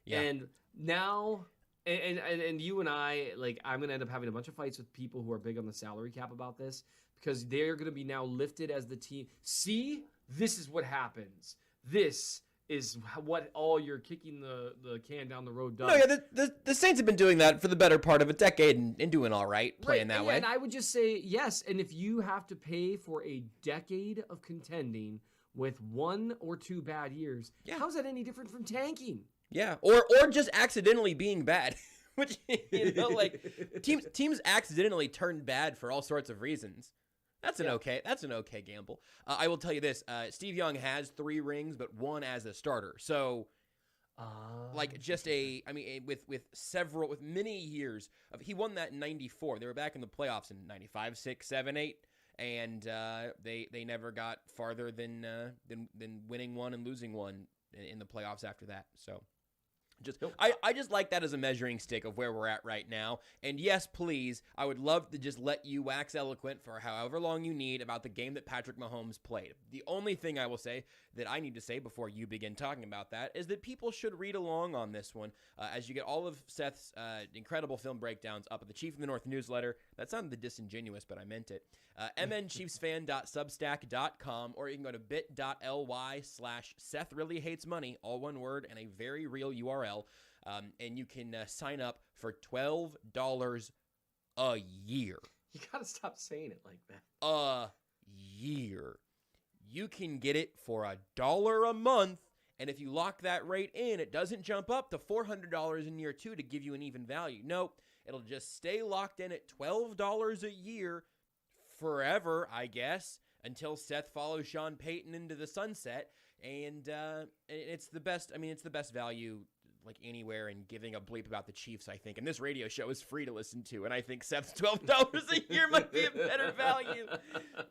Yeah. And now, and you and I, like, I'm gonna end up having a bunch of fights with people who are big on the salary cap about this, because they're gonna be now lifted as the team. See, this is what happens. This is what all you're kicking the can down the road does. No, yeah, the Saints have been doing that for the better part of a decade and doing all right, playing that way. And I would just say yes. And if you have to pay for a decade of contending with 1 or 2 bad years, how's that any different from tanking? Yeah, or just accidentally being bad, which teams accidentally turn bad for all sorts of reasons. That's an okay gamble. I will tell you this: Steve Young has 3 rings, but 1 as a starter. So, with many years of, he won that in '94. They were back in the playoffs in '95, 6, 7, 8, and they never got farther than winning 1 and losing 1 in the playoffs after that. So, I just like that as a measuring stick of where we're at right now. And yes, please, I would love to just let you wax eloquent for however long you need about the game that Patrick Mahomes played. The only thing I will say that I need to say before you begin talking about that is that people should read along on this one as you get all of Seth's incredible film breakdowns up at the Chief of the North newsletter. That sounded disingenuous, but I meant it. mnchiefsfan.substack.com, or you can go to bit.ly/Seth Really Hates Money, all one word and a very real URL. And you can sign up for $12 a year. You gotta stop saying it like that. A year. You can get it for $1 a month, and if you lock that rate in, it doesn't jump up to $400 in year 2 to give you an even value. Nope, it'll just stay locked in at $12 a year forever, I guess, until Seth follows Sean Payton into the sunset. And it's the best. I mean, it's the best value like anywhere, and giving a bleep about the Chiefs, I think. And this radio show is free to listen to, and I think Seth's $12 a year might be a better value.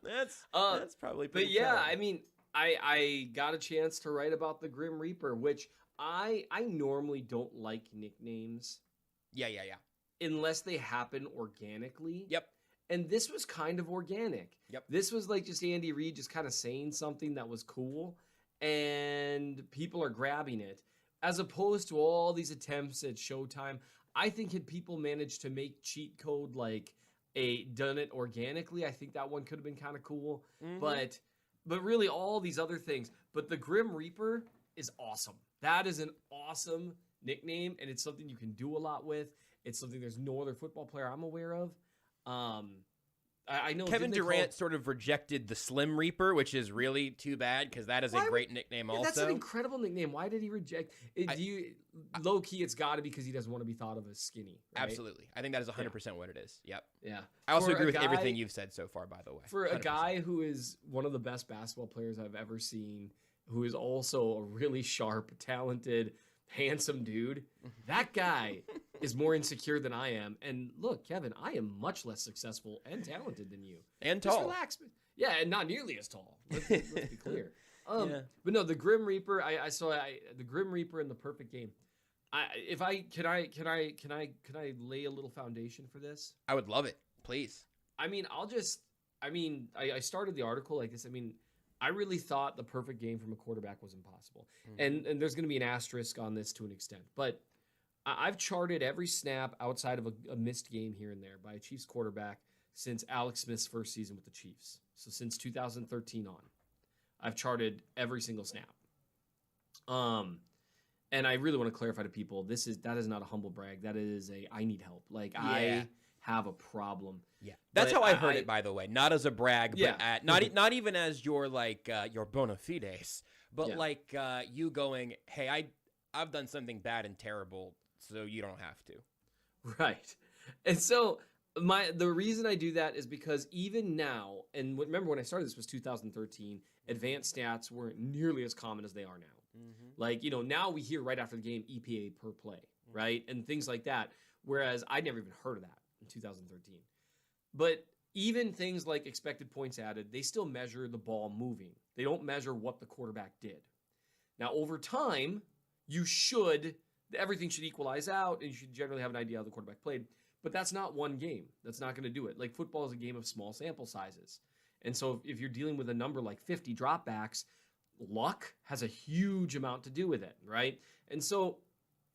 That's probably pretty. But yeah, fair. I mean, I got a chance to write about the Grim Reaper, which I normally don't like nicknames. Yeah. Unless they happen organically. Yep. And this was kind of organic. Yep. This was like just Andy Reid just kind of saying something that was cool, and people are grabbing it. As opposed to all these attempts at Showtime, I think had people managed to make cheat code like done it organically, I think that one could have been kind of cool. Mm-hmm. But really all these other things. But the Grim Reaper is awesome. That is an awesome nickname, and it's something you can do a lot with. It's something there's no other football player I'm aware of. I know Kevin Durant sort of rejected the Slim Reaper, which is really too bad because that is a great nickname also. That's an incredible nickname. Why did he reject it? Low key, it's got to be because he doesn't want to be thought of as skinny. Right? Absolutely. I think that is 100% what it is. Yep. Yeah. I also agree with everything you've said so far, by the way. For 100%. a guy who is one of the best basketball players I've ever seen, who is also a really sharp, talented, handsome dude, that guy is more insecure than I am. And look, Kevin, I am much less successful and talented than you. And Just tall. relax. Yeah, and not nearly as tall. Let's be clear. But no, the Grim Reaper. I saw the Grim Reaper in the perfect game. Can I lay a little foundation for this? I would love it, please. I started the article like this. I mean, I really thought the perfect game from a quarterback was impossible. Mm-hmm. And there's going to be an asterisk on this to an extent. But I've charted every snap outside of a missed game here and there by a Chiefs quarterback since Alex Smith's first season with the Chiefs. So since 2013 on, I've charted every single snap. And I really want to clarify to people, that is not a humble brag. That is I need help. Like, yeah. I have a problem. Yeah, that's how I heard it, by the way. Not as a brag, but not even as your your bona fides, but like you going, hey, I've done something bad and terrible, so you don't have to. Right. And so the reason I do that is because even now, and remember when I started this was 2013, advanced stats weren't nearly as common as they are now. Mm-hmm. Like, now we hear right after the game EPA per play, right? And things like that. Whereas I never even heard of that in 2013. But even things like expected points added, they still measure the ball moving. They don't measure what the quarterback did. Now, over time, everything should equalize out, and you should generally have an idea how the quarterback played. But that's not one game. That's not going to do it. Like, football is a game of small sample sizes. And so if you're dealing with a number like 50 dropbacks, luck has a huge amount to do with it, right? And so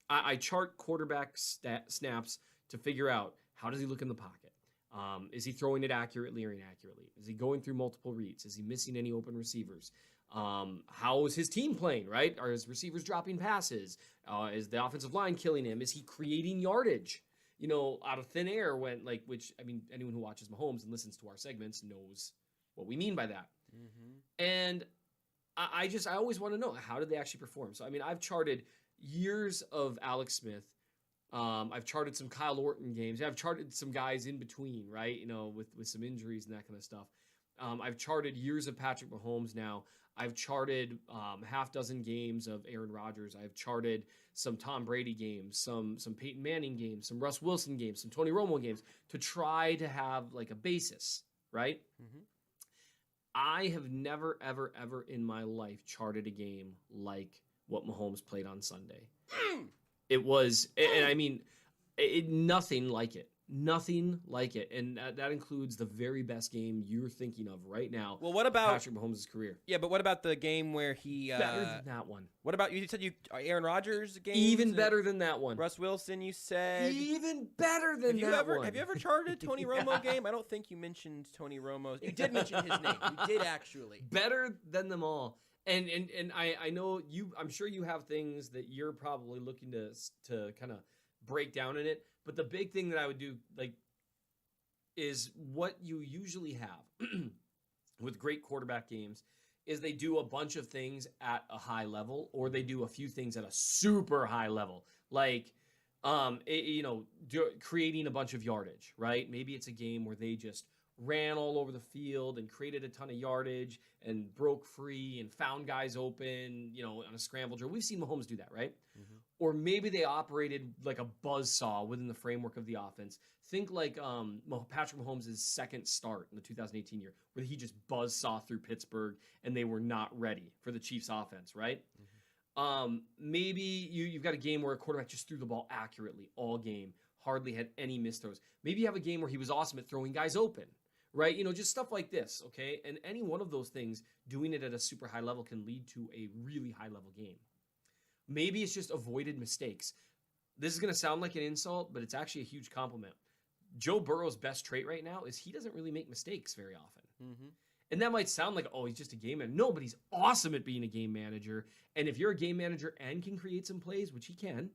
I chart quarterback snaps to figure out, how does he look in the pocket? Is he throwing it accurately or inaccurately? Is he going through multiple reads? Is he missing any open receivers? How is his team playing, right? Are his receivers dropping passes? Is the offensive line killing him? Is he creating yardage, out of thin air anyone who watches Mahomes and listens to our segments knows what we mean by that. Mm-hmm. And I always want to know, how did they actually perform? So, I've charted years of Alex Smith. I've charted some Kyle Orton games. I've charted some guys in between, right? With some injuries and that kind of stuff. I've charted years of Patrick Mahomes now. I've charted half dozen games of Aaron Rodgers. I've charted some Tom Brady games, some Peyton Manning games, some Russ Wilson games, some Tony Romo games to try to have like a basis, right? Mm-hmm. I have never, ever, ever in my life charted a game like what Mahomes played on Sunday. It was, and I mean, nothing like it. Nothing like it. And that includes the very best game you're thinking of right now. Well, what about Patrick Mahomes' career? Yeah, but what about the game where he better than that one? What about you said Aaron Rodgers game? Even better than that one. Russ Wilson, you said. Even better than that one. Have you ever charted a Tony Romo game? I don't think you mentioned Tony Romo. You did mention his name. You did actually. Better than them all. And I know you. I'm sure you have things that you're probably looking to kind of break down in it. But the big thing that I would do, like, is what you usually have with great quarterback games is they do a bunch of things at a high level, or they do a few things at a super high level, like, creating a bunch of yardage, right? Maybe it's a game where they just ran all over the field and created a ton of yardage and broke free and found guys open, on a scramble drill. We've seen Mahomes do that, right? Mm-hmm. Or maybe they operated like a buzzsaw within the framework of the offense. Think like Patrick Mahomes' second start in the 2018 year, where he just buzzsaw through Pittsburgh and they were not ready for the Chiefs' offense, right? Mm-hmm. Maybe you've got a game where a quarterback just threw the ball accurately all game, hardly had any missed throws. Maybe you have a game where he was awesome at throwing guys open, right? Just stuff like this, okay? And any one of those things, doing it at a super high level can lead to a really high level game. Maybe it's just avoided mistakes. This is going to sound like an insult, but it's actually a huge compliment. Joe Burrow's best trait right now is he doesn't really make mistakes very often. Mm-hmm. And that might sound like, he's just a game manager. No, but he's awesome at being a game manager. And if you're a game manager and can create some plays, which he can,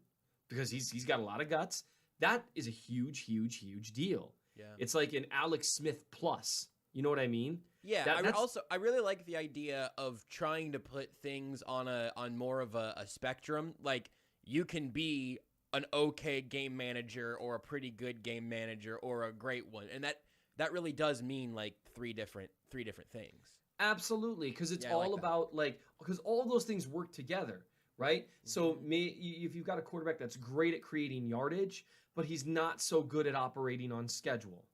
because he's got a lot of guts, that is a huge, huge, huge deal. Yeah. It's like an Alex Smith plus. You know what I mean? Yeah, I really like the idea of trying to put things on more of a spectrum. Like, you can be an okay game manager or a pretty good game manager or a great one, and that really does mean like three different things. Absolutely, because it's all about because all those things work together, right? Mm-hmm. So if you've got a quarterback that's great at creating yardage, but he's not so good at operating on schedule.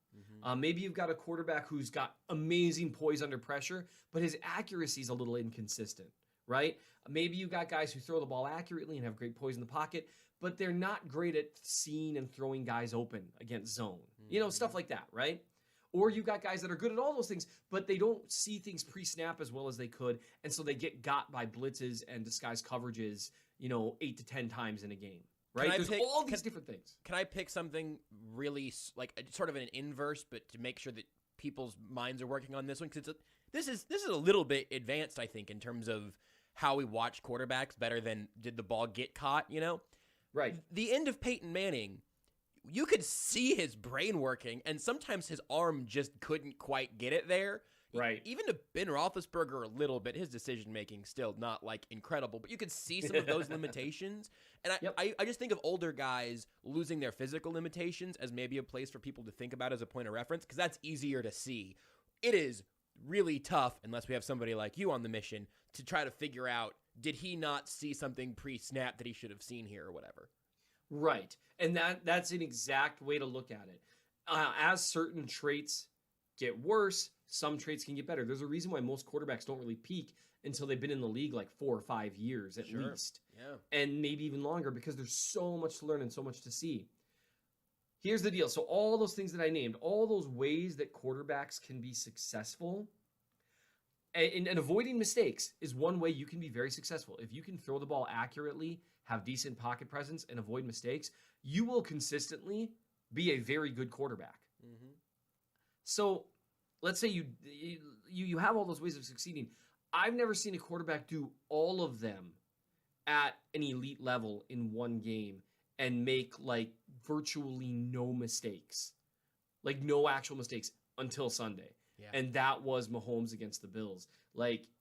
Maybe you've got a quarterback who's got amazing poise under pressure, but his accuracy is a little inconsistent, right? Maybe you've got guys who throw the ball accurately and have great poise in the pocket, but they're not great at seeing and throwing guys open against zone. Stuff like that, right? Or you've got guys that are good at all those things, but they don't see things pre-snap as well as they could, and so they get got by blitzes and disguised coverages, 8 to 10 times in a game. Right? There's all these different things. Can I pick something really like sort of an inverse, but to make sure that people's minds are working on this one? Because this is a little bit advanced, I think, in terms of how we watch quarterbacks better than did the ball get caught, Right. The end of Peyton Manning, you could see his brain working, and sometimes his arm just couldn't quite get it there. Right. Even to Ben Roethlisberger a little bit, his decision-making still not, incredible. But you could see some of those limitations. And I just think of older guys losing their physical limitations as maybe a place for people to think about as a point of reference, because that's easier to see. It is really tough, unless we have somebody like you on the mission, to try to figure out, did he not see something pre-snap that he should have seen here or whatever? Right. And that's an exact way to look at it. As certain traits get worse, some traits can get better. There's a reason why most quarterbacks don't really peak until they've been in the league 4 or 5 years at least. Yeah. And maybe even longer, because there's so much to learn and so much to see. Here's the deal. So all those things that I named, all those ways that quarterbacks can be successful, and avoiding mistakes is one way you can be very successful. If you can throw the ball accurately, have decent pocket presence, and avoid mistakes, you will consistently be a very good quarterback. Mm-hmm. So let's say you have all those ways of succeeding. I've never seen a quarterback do all of them at an elite level in one game and make virtually no mistakes, no actual mistakes until Sunday. Yeah. And that was Mahomes against the Bills.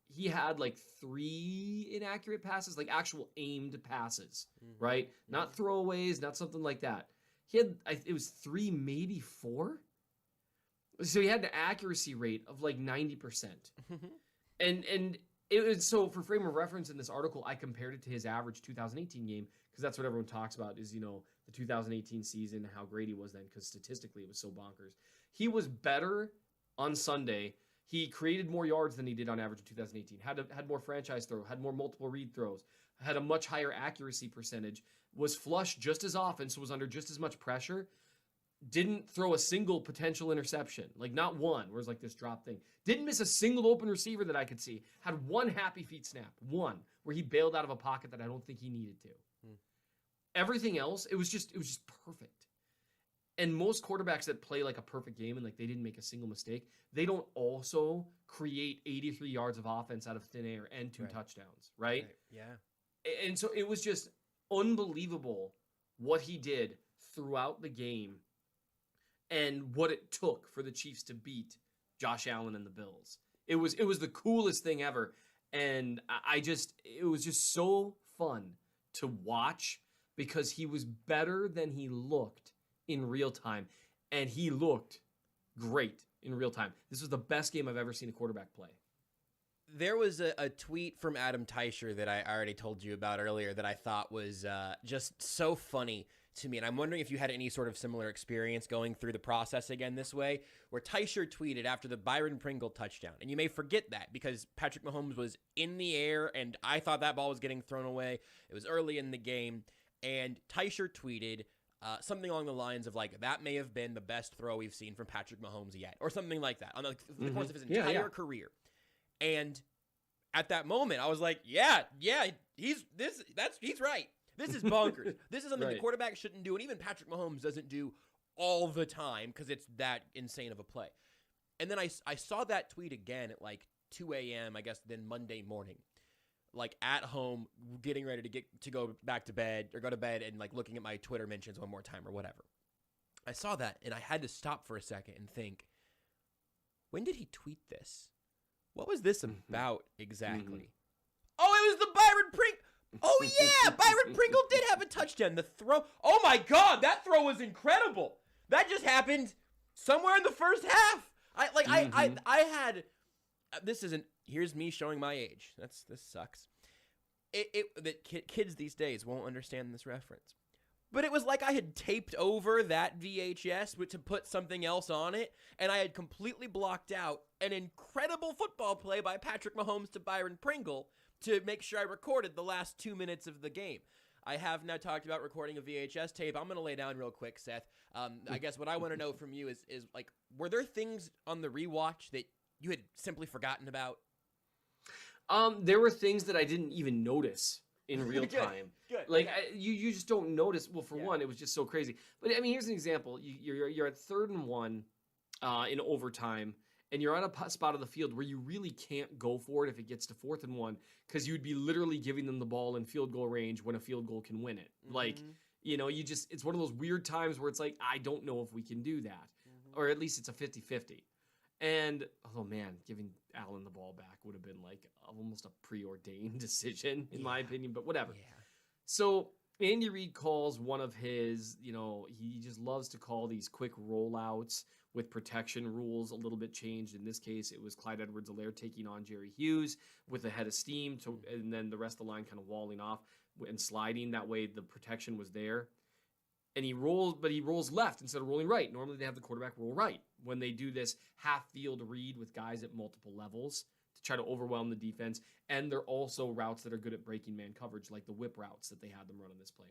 He had 3 inaccurate passes, actual aimed passes, mm-hmm. right? Mm-hmm. Not throwaways, not something like that. He had, it was 3, maybe 4. So he had an accuracy rate of 90%. And it was, so for frame of reference in this article, I compared it to his average 2018 game, because that's what everyone talks about is, the 2018 season, how great he was then, because statistically it was so bonkers. He was better on Sunday. He created more yards than he did on average in 2018. Had more franchise throw, had more multiple read throws, had a much higher accuracy percentage, was flushed just as often, so was under just as much pressure. Didn't throw a single potential interception, like not one, where it's like this drop thing. Didn't miss a single open receiver that I could see. Had one happy feet snap, one, where he bailed out of a pocket that I don't think he needed to. Everything else, it was just perfect. And most quarterbacks that play like a perfect game and like they didn't make a single mistake, they don't also create 83 yards of offense out of thin air and 2 touchdowns, right? Yeah. And so it was just unbelievable what he did throughout the game and what it took for the Chiefs to beat Josh Allen and the Bills. It was the coolest thing ever. And it was just so fun to watch because he was better than he looked in real time. And he looked great in real time. This was the best game I've ever seen a quarterback play. There was a tweet from Adam Teicher that I already told you about earlier that I thought was just so funny to me. And I'm wondering if you had any sort of similar experience going through the process again this way, where Teicher tweeted after the Byron Pringle touchdown. And you may forget that because Patrick Mahomes was in the air and I thought that ball was getting thrown away. It was early in the game. And Teicher tweeted something along the lines of like, that may have been the best throw we've seen from Patrick Mahomes yet, or something like that on the course of his entire career. And at that moment, I was like, yeah, he's right. This is bonkers. This is something the quarterback shouldn't do, and even Patrick Mahomes doesn't do all the time because it's that insane of a play. And then I saw that tweet again at like 2 a.m., I guess, then Monday morning, like at home, getting ready to go back to bed or go to bed and like looking at my Twitter mentions one more time or whatever. I saw that and I had to stop for a second and think, when did he tweet this? What was this about exactly? Oh, it was the Byron Pringle. Oh, yeah, Byron Pringle did have a touchdown. The throw. Oh, my God, that throw was incredible. That just happened somewhere in the first half. I had, this isn't, here's me showing my age. This sucks. Kids these days won't understand this reference. But it was like I had taped over that VHS to put something else on it, and I had completely blocked out an incredible football play by Patrick Mahomes to Byron Pringle to make sure I recorded the last 2 minutes of the game. I have now talked about recording a VHS tape. I'm going to lay down real quick, Seth. I guess what I want to know from you is like, were there things on the rewatch that you had simply forgotten about? There were things that I didn't even notice in real time. Good. Like you just don't notice. Well, for one, it was just so crazy. But I mean, here's an example. You're at 3rd and 1 in overtime, and you're on a spot of the field where you really can't go for it if it gets to 4th and 1 because you'd be literally giving them the ball in field goal range when a field goal can win it. Like, it's one of those weird times where it's like, I don't know if we can do that, or at least it's a 50-50. And, oh man, giving Allen the ball back would have been like almost a preordained decision, in my opinion, but whatever. Yeah. So Andy Reid calls one of his, he just loves to call these quick rollouts with protection rules a little bit changed. In this case, it was Clyde Edwards-Helaire taking on Jerry Hughes with a head of steam, and then the rest of the line kind of walling off and sliding. That way the protection was there. And he rolls left instead of rolling right. Normally they have the quarterback roll right when they do this half-field read with guys at multiple levels to try to overwhelm the defense. And they're also routes that are good at breaking man coverage, like the whip routes that they had them run on this play.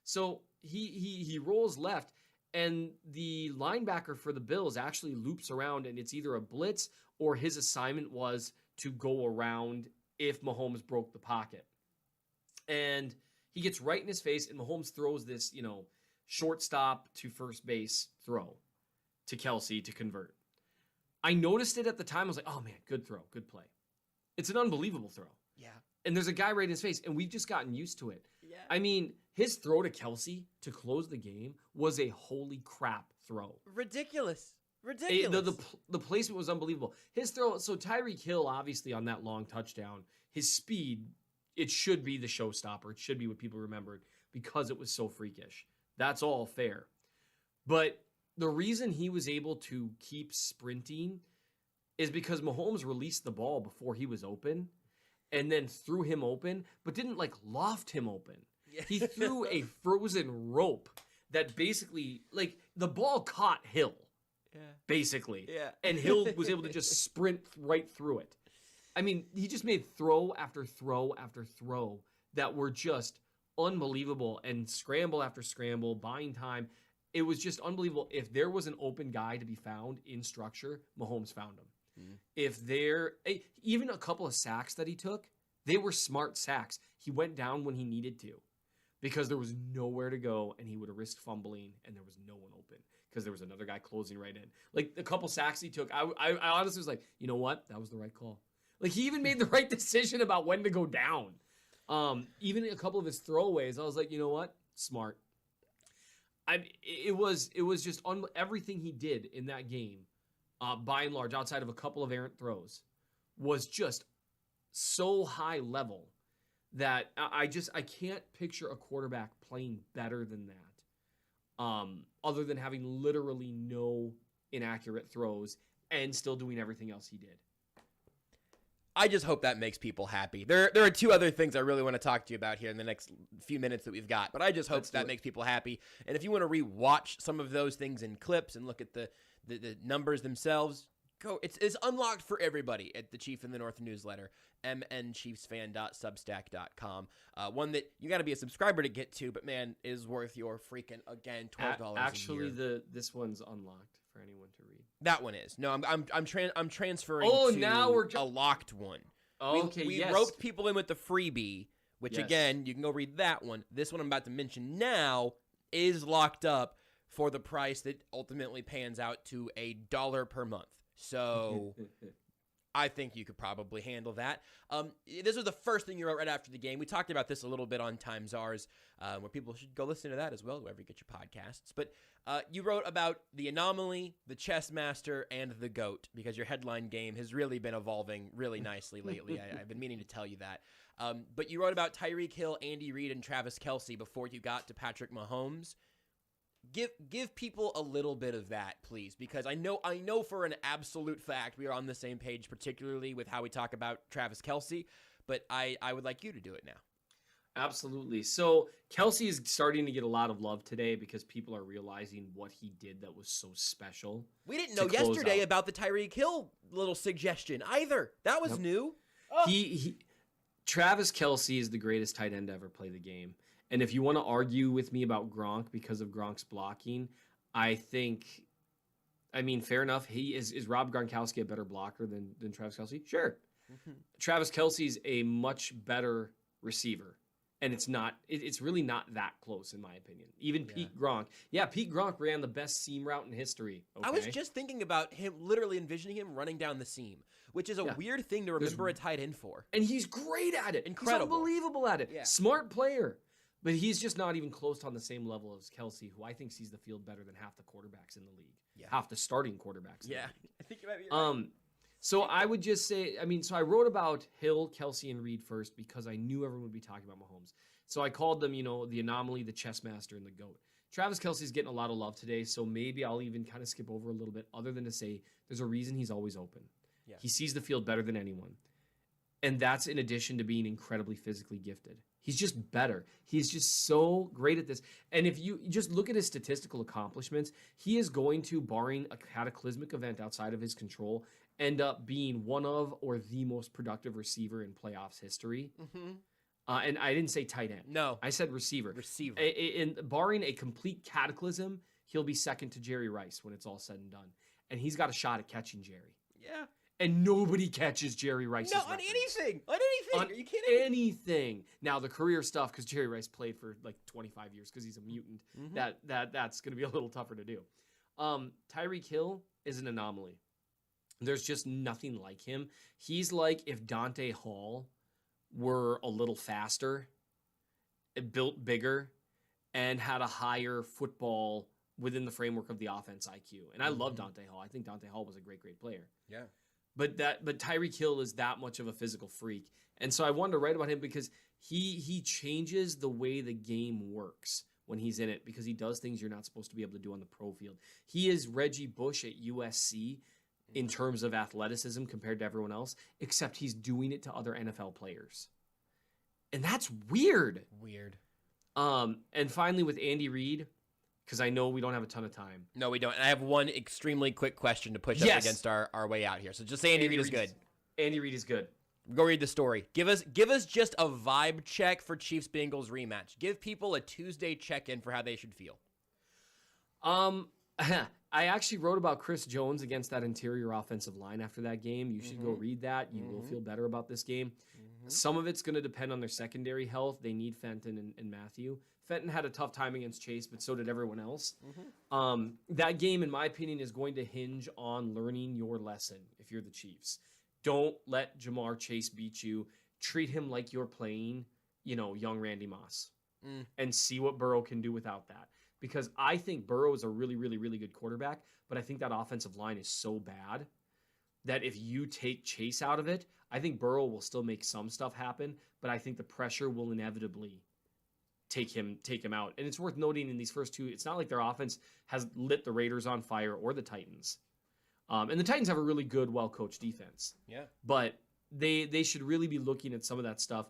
So he rolls left, and the linebacker for the Bills actually loops around, and it's either a blitz or his assignment was to go around if Mahomes broke the pocket. And he gets right in his face, and Mahomes throws this, shortstop to first base throw to Kelsey to convert. I noticed it at the time. I was like, oh, man, good throw, good play. It's an unbelievable throw. Yeah. And there's a guy right in his face, and we've just gotten used to it. Yeah. I mean, his throw to Kelsey to close the game was a holy crap throw. Ridiculous. The placement was unbelievable. His throw, so Tyreek Hill, obviously, on that long touchdown, his speed, it should be the showstopper. It should be what people remembered because it was so freakish. That's all fair. But the reason he was able to keep sprinting is because Mahomes released the ball before he was open and then threw him open, but didn't loft him open. He threw a frozen rope that basically, the ball caught Hill. basically. Yeah. And Hill was able to just sprint right through it. I mean, he just made throw after throw after throw that were just unbelievable, and scramble after scramble, buying time. It was just unbelievable. If there was an open guy to be found in structure, Mahomes found him. If there, even a couple of sacks that he took, they were smart sacks. He went down when he needed to because there was nowhere to go, and he would have risked fumbling, and there was no one open because there was another guy closing right in. Like, the couple sacks he took, I honestly was like, you know what? That was the right call. Like, he even made the right decision about when to go down. Even a couple of his throwaways, I was like, you know what? Smart. It was just everything he did in that game, by and large, outside of a couple of errant throws, was just so high level that I can't picture a quarterback playing better than that, other than having literally no inaccurate throws and still doing everything else he did. I just hope that makes people happy. There are two other things I really want to talk to you about here in the next few minutes that we've got, but I just hope that makes people happy. And if you want to rewatch some of those things in clips and look at the numbers themselves, go. It's unlocked for everybody at the Chief in the North newsletter, mnchiefsfan.substack.com. One that you got to be a subscriber to get to, but man, is worth your freaking, again, $12 Actually, a year. this one's unlocked for anyone to read. That one is. No, I'm transferring to now we're a locked one. Okay, we yes. roped people in with the freebie, which Yes. again, you can go read that one. This one I'm about to mention now is locked up for the price that ultimately pans out to $1 per month. So I think you could probably handle that. This was the first thing you wrote right after the game. We talked about this a little bit on Times Ours, where people should go listen to that as well, wherever you get your podcasts. But you wrote about the anomaly, the chess master, and the GOAT, because your headline game has really been evolving really nicely lately. I've been meaning to tell you that. But you wrote about Tyreek Hill, Andy Reid, and Travis Kelce before you got to Patrick Mahomes. Give people a little bit of that, please, because I know for an absolute fact we are on the same page, particularly with how we talk about Travis Kelce, but I would like you to do it now. Absolutely. So Kelce is starting to get a lot of love today because people are realizing what he did that was so special. We didn't know yesterday about the Tyreek Hill little suggestion either. That was new. Travis Kelce is the greatest tight end to ever play the game. And if you want to argue with me about Gronk because of Gronk's blocking, I mean, fair enough. Is Rob Gronkowski a better blocker than Travis Kelce? Sure. Travis Kelce's a much better receiver. And it's really not that close, in my opinion. Even Pete Gronk. Yeah, Pete Gronk ran the best seam route in history. Okay? I was just thinking about him, literally envisioning him running down the seam, which is a weird thing to remember a tight end for. And he's great at it. Incredible. He's unbelievable at it. Yeah. Smart player. But he's just not even close on the same level as Kelce, who I think sees the field better than half the quarterbacks in the league. Yeah. Half the starting quarterbacks in the league. I think you might be right. So I would just say, so I wrote about Hill, Kelce, and Reid first because I knew everyone would be talking about Mahomes. So I called them, the anomaly, the chess master, and the GOAT. Travis Kelce's getting a lot of love today, so maybe I'll even kind of skip over a little bit, other than to say there's a reason he's always open. Yeah. He sees the field better than anyone. And that's in addition to being incredibly physically gifted. He's just better. He's just so great at this. And if you just look at his statistical accomplishments, he is going to, barring a cataclysmic event outside of his control, end up being one of or the most productive receiver in playoffs history. Mm-hmm. And I didn't say tight end. No. I said receiver. Receiver. Barring a complete cataclysm, he'll be second to Jerry Rice when it's all said and done. And he's got a shot at catching Jerry. Yeah. And nobody catches Jerry Rice's on records. anything. On Are you kidding? anything. Now, the career stuff, because Jerry Rice played for like 25 years because he's a mutant, that's going to be a little tougher to do. Tyreek Hill is an anomaly. There's just nothing like him. He's like if Dante Hall were a little faster, built bigger, and had a higher football within the framework of the offense IQ. And I love Dante Hall. I think Dante Hall was a great player. Yeah. But Tyreek Hill is that much of a physical freak. And so I wanted to write about him because he changes the way the game works when he's in it, because he does things you're not supposed to be able to do on the pro field. He is Reggie Bush at USC in terms of athleticism compared to everyone else, except he's doing it to other NFL players. And that's weird. Weird. And finally with Andy Reid, because I know we don't have a ton of time. No, we don't. And I have one extremely quick question to push up against our way out here. So just say Andy Reid is good. Andy Reid is good. Go read the story. Give us just a vibe check for Chiefs-Bengals rematch. Give people a Tuesday check-in for how they should feel. I actually wrote about Chris Jones against that interior offensive line after that game. You should go read that. You will feel better about this game. Some of it's going to depend on their secondary health. They need Fenton and Matthew. Fenton had a tough time against Chase, but so did everyone else. That game, in my opinion, is going to hinge on learning your lesson if you're the Chiefs. Don't let Jamar Chase beat you. Treat him like you're playing, young Randy Moss. And see what Burrow can do without that. Because I think Burrow is a really, really, really good quarterback, but I think that offensive line is so bad that if you take Chase out of it, I think Burrow will still make some stuff happen, but I think the pressure will inevitably take him out. And it's worth noting in these first two, it's not like their offense has lit the Raiders on fire or the Titans. And the Titans have a really good, well-coached defense. Yeah. But they should really be looking at some of that stuff.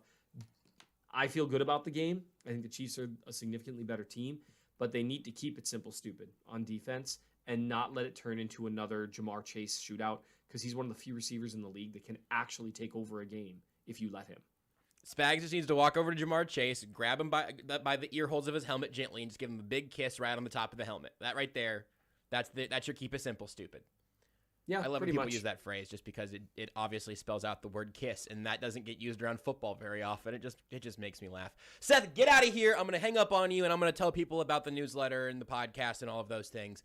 I feel good about the game. I think the Chiefs are a significantly better team, but they need to keep it simple, stupid on defense and not let it turn into another Jamar Chase shootout because he's one of the few receivers in the league that can actually take over a game if you let him. Spags just needs to walk over to Jamar Chase, grab him by the ear holes of his helmet gently, and just give him a big kiss right on the top of the helmet. That right there, that's your keep it simple, stupid. Yeah, I love when pretty people much. use that phrase just because it obviously spells out the word kiss, and that doesn't get used around football very often. It just makes me laugh. Seth, get out of here. I'm going to hang up on you, and I'm going to tell people about the newsletter and the podcast and all of those things.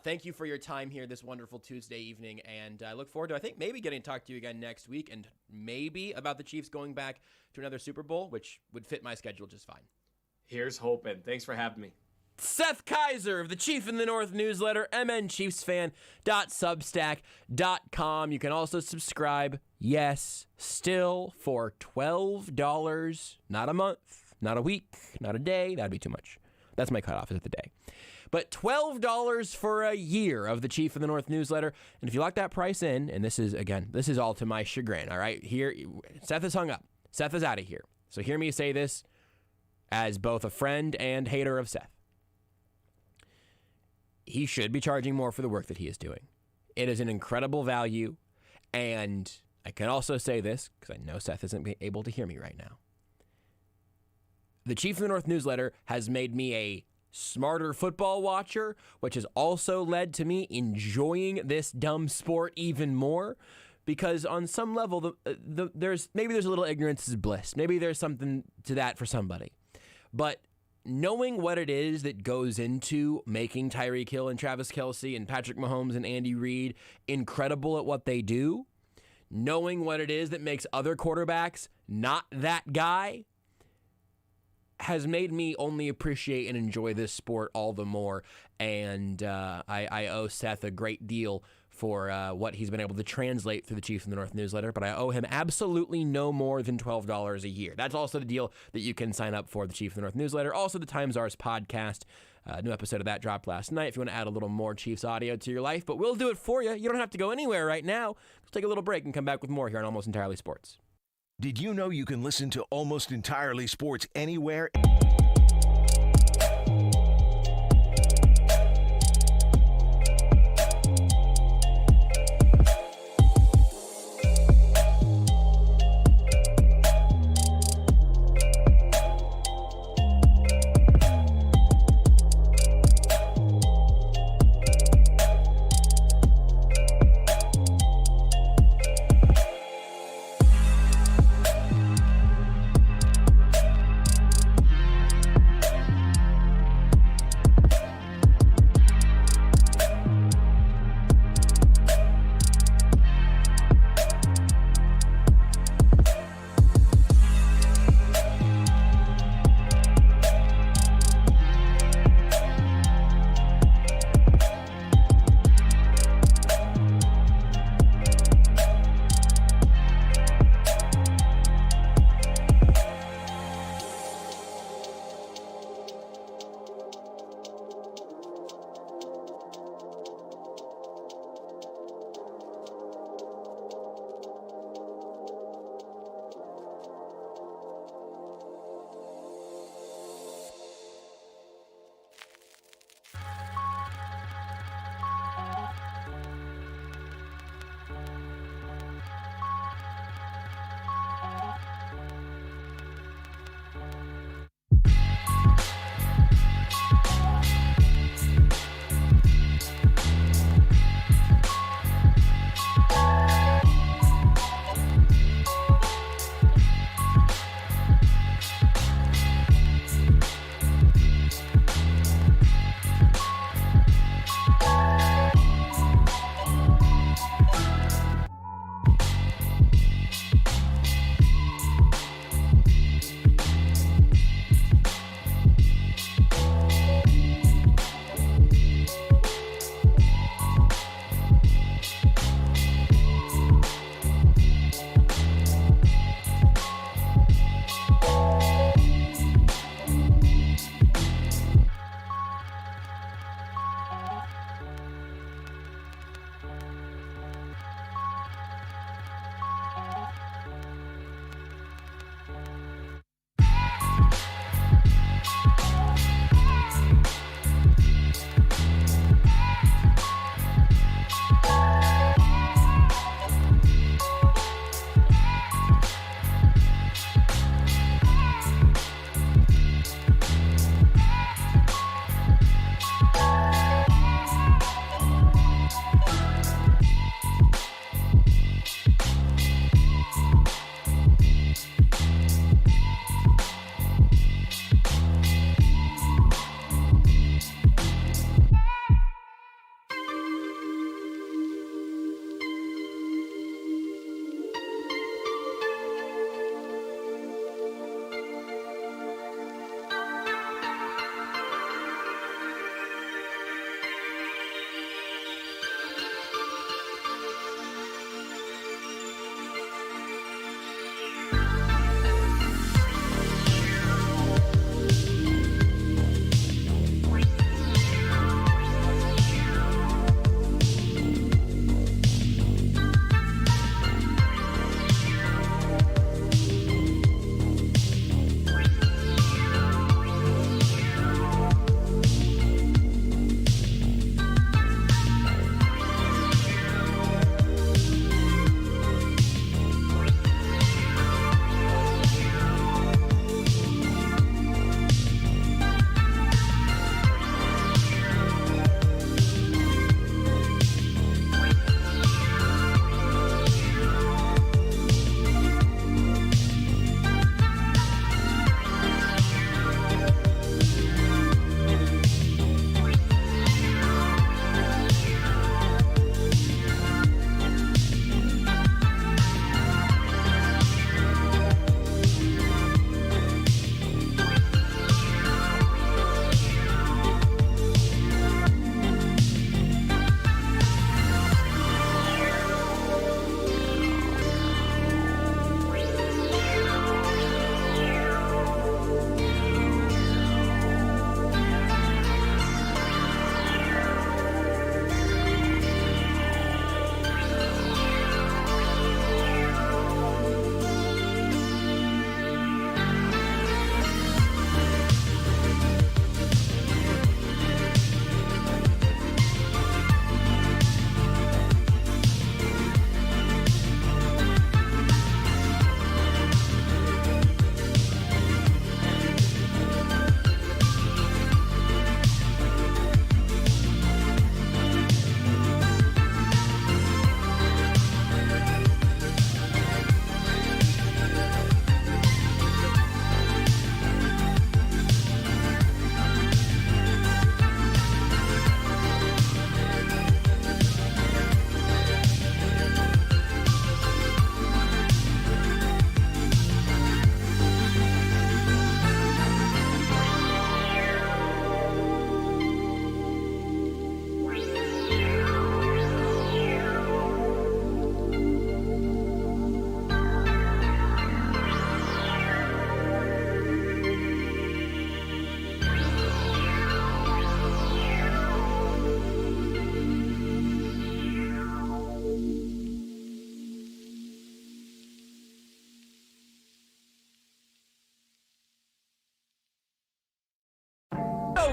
Thank you for your time here this wonderful Tuesday evening, and I look forward to, I think, maybe getting to talk to you again next week, and maybe about the Chiefs going back to another Super Bowl, which would fit my schedule just fine. Here's hoping. Thanks for having me. Seth Keysor of the Chief in the North newsletter, mnchiefsfan.substack.com. You can also subscribe, yes, still for $12, not a month, not a week, not a day. That'd be too much. That's my cutoff is the day. But $12 for a year of the Chief in the North newsletter. And if you lock that price in, and this is all to my chagrin, all right? Here, Seth is hung up. Seth is out of here. So hear me say this as both a friend and hater of Seth. He should be charging more for the work that he is doing. It is an incredible value, and I can also say this, because I know Seth isn't able to hear me right now. The Chief of the North newsletter has made me a smarter football watcher, which has also led to me enjoying this dumb sport even more, because on some level, there's a little ignorance is bliss. Maybe there's something to that for somebody. But knowing what it is that goes into making Tyreek Hill and Travis Kelce and Patrick Mahomes and Andy Reid incredible at what they do, knowing what it is that makes other quarterbacks not that guy, has made me only appreciate and enjoy this sport all the more. And I owe Seth a great deal for what he's been able to translate through the Chiefs in the North newsletter, but I owe him absolutely no more than $12 a year. That's also the deal that you can sign up for the Chiefs in the North newsletter. Also, the Times Ours podcast. New episode of that dropped last night if you want to add a little more Chiefs audio to your life, but we'll do it for you. You don't have to go anywhere right now. Let's take a little break and come back with more here on Almost Entirely Sports. Did you know you can listen to Almost Entirely Sports anywhere?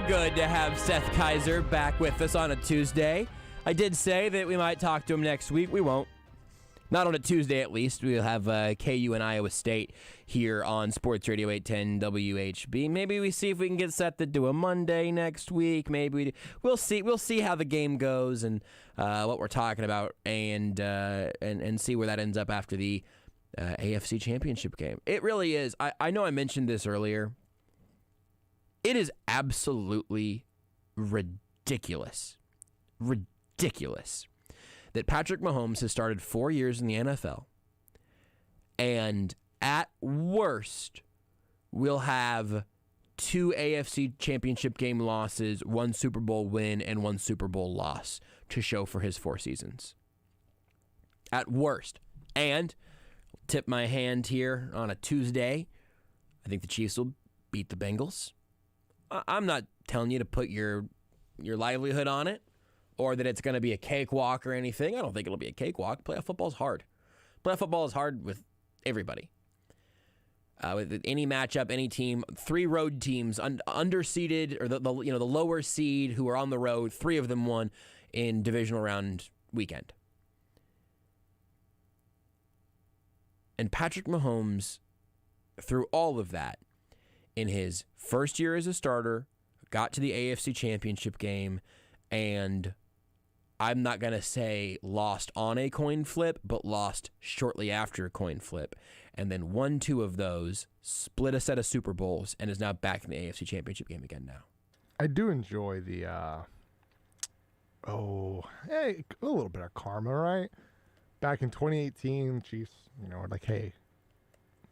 so good to have Seth Keysor back with us on a Tuesday. I did say that we might talk to him next week. We won't. Not on a Tuesday, at least. We'll have KU and Iowa State here on Sports Radio 810 WHB. Maybe we see if we can get Seth to do a Monday next week. Maybe we'll see. We'll see how the game goes and what we're talking about, and see where that ends up after the AFC Championship game. It really is. I know I mentioned this earlier. It is absolutely ridiculous that Patrick Mahomes has started 4 years in the NFL, and at worst will have 2 AFC Championship game losses, 1 Super Bowl win, and 1 Super Bowl loss to show for his 4 seasons. At worst. And tip my hand here on a Tuesday, I think the Chiefs will beat the Bengals. I'm not telling you to put your livelihood on it or that it's going to be a cakewalk or anything. I don't think it'll be a cakewalk. Playoff football is hard. Playoff football is hard with everybody. With any matchup, any team, 3 road teams, underseeded or the lower seed who are on the road, 3 of them won in divisional round weekend. And Patrick Mahomes, through all of that, in his first year as a starter, got to the AFC Championship game, and I'm not going to say lost on a coin flip, but lost shortly after a coin flip, and then won 2 of those, split a set of Super Bowls, and is now back in the AFC Championship game again now. I do enjoy the, a little bit of karma, right? Back in 2018, Chiefs, were like, hey,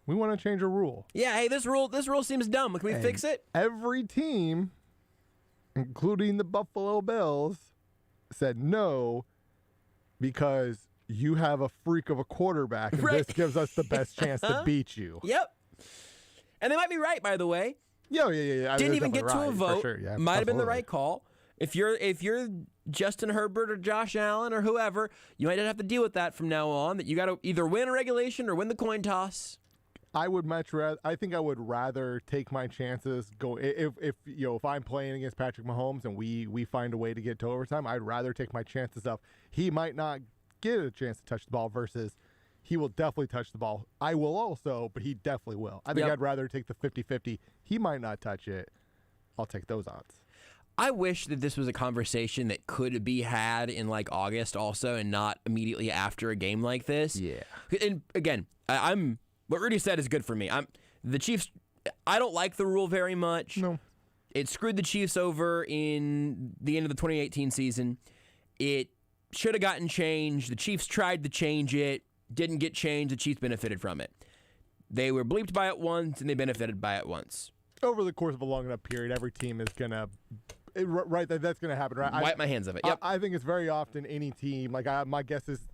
we want to change a rule. Yeah, hey, this rule seems dumb. Can we fix it? Every team, including the Buffalo Bills, said no because you have a freak of a quarterback, and this gives us the best chance to beat you. Yep. And they might be right, by the way. Yeah. Didn't even get to a vote. Sure. Yeah, might have been the right call. If you're Justin Herbert or Josh Allen or whoever, you might have to deal with that from now on, that you got to either win a regulation or win the coin toss. I think I would rather take my chances. If I'm playing against Patrick Mahomes and we find a way to get to overtime, I'd rather take my chances of he might not get a chance to touch the ball versus he will definitely touch the ball. I will also, but he definitely will. I think I'd rather take the 50-50. He might not touch it. I'll take those odds. I wish that this was a conversation that could be had in like August also, and not immediately after a game like this. Yeah. And again, what Rudy said is good for me. The Chiefs, I don't like the rule very much. No. It screwed the Chiefs over in the end of the 2018 season. It should have gotten changed. The Chiefs tried to change it, didn't get changed. The Chiefs benefited from it. They were bleeped by it once, and they benefited by it once. Over the course of a long enough period, every team is going to... Right, that's going to happen, right? Wipe my hands of it, yep. I think it's very often any team, my guess is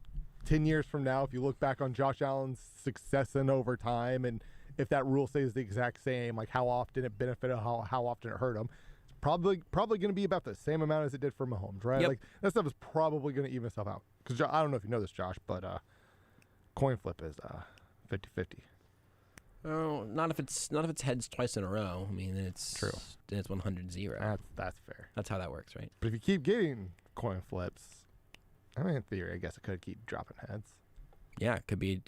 10 years from now, if you look back on Josh Allen's success in overtime, and if that rule stays the exact same, like how often it benefited, how often it hurt him, it's probably going to be about the same amount as it did for Mahomes, right? Yep. Like that stuff is probably going to even itself out. Because I don't know if you know this, Josh, but coin flip is 50-50. Oh, not if it's heads twice in a row. I mean, it's true. Then it's 100-0. That's fair. That's how that works, right? But if you keep getting coin flips, I mean, in theory, I guess it could keep dropping heads. Yeah, it could be a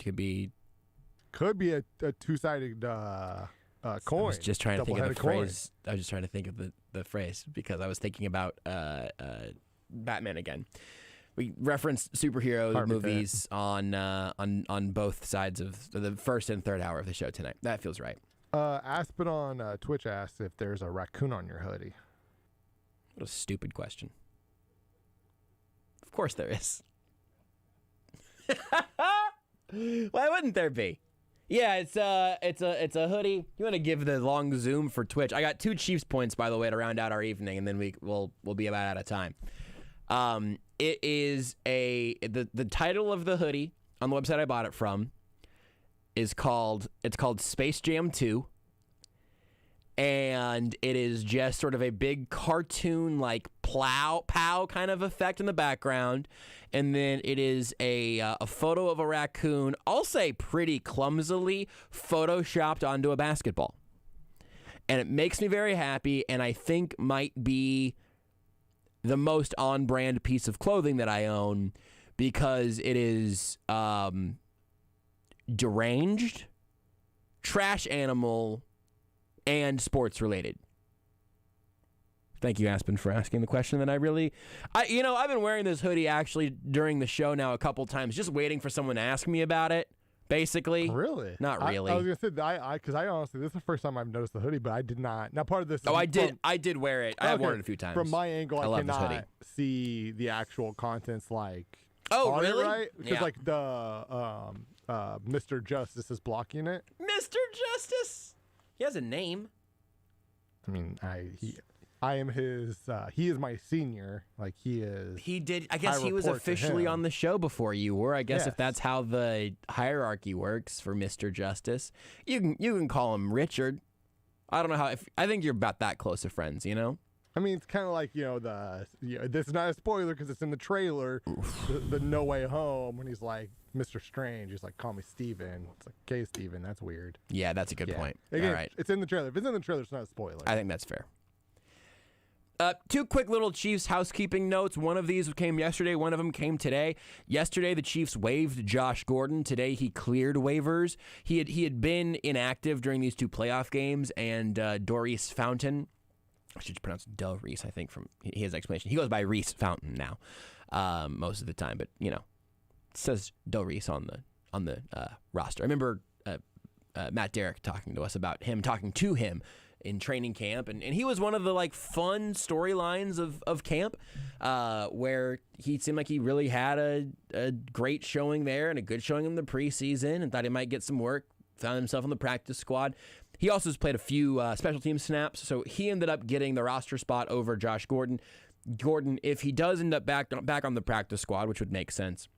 two-sided coin. I was just trying to think of the phrase. I was just trying to think of the phrase because I was thinking about Batman again. We referenced superhero movies on both sides of the first and third hour of the show tonight. That feels right. Aspen on Twitch asked if there's a raccoon on your hoodie. What a stupid question. Of course there is. Why wouldn't there be? Yeah, it's a hoodie. You want to give the long zoom for Twitch? I got 2 Chiefs points, by the way, to round out our evening, and then we'll be about out of time. It is the title of the hoodie on the website I bought it from is called Space Jam 2. And it is just sort of a big cartoon like pow kind of effect in the background. And then it is a photo of a raccoon, I'll say pretty clumsily, photoshopped onto a basketball. And it makes me very happy, and I think might be the most on-brand piece of clothing that I own because it is deranged, trash animal, and sports-related. Thank you, Aspen, for asking the question that I've been wearing this hoodie actually during the show now a couple times, just waiting for someone to ask me about it. Basically, really, not really. I was gonna say because I honestly, this is the first time I've noticed the hoodie, but I did not. Now, part of this. I did wear it. I have worn it a few times. From my angle, I love cannot this hoodie. see the actual contents. Like, oh, really? It, right? Because like the Mr. Justice is blocking it. Mr. Justice. He has a name. I mean, I am his. He is my senior. Like he is. He did. I guess he was officially on the show before you were. I guess if that's how the hierarchy works for Mr. Justice, you can call him Richard. I don't know how. I think you're about that close of friends. You know. I mean, it's kind of like this is not a spoiler because it's in the trailer. The No Way Home when he's like Mr. Strange. He's like, call me Steven. It's like, okay, Steven. That's weird. Yeah, that's a good point. Again, all right. It's in the trailer. If it's in the trailer, it's not a spoiler. I think that's fair. Two quick little Chiefs housekeeping notes. One of these came yesterday. One of them came today. Yesterday, the Chiefs waived Josh Gordon. Today, he cleared waivers. He had been inactive during these two playoff games, and Doris Fountain, I should pronounce Del Reese, I think, from his explanation. He goes by Reese Fountain now most of the time, but, it says Del Reese on the roster. I remember Matt Derrick talking to us about him, talking to him in training camp, and he was one of the fun storylines of camp where he seemed like he really had a great showing there and a good showing in the preseason and thought he might get some work, found himself on the practice squad. He also has played a few special team snaps, so he ended up getting the roster spot over Josh Gordon. Gordon, if he does end up back on the practice squad, which would make sense,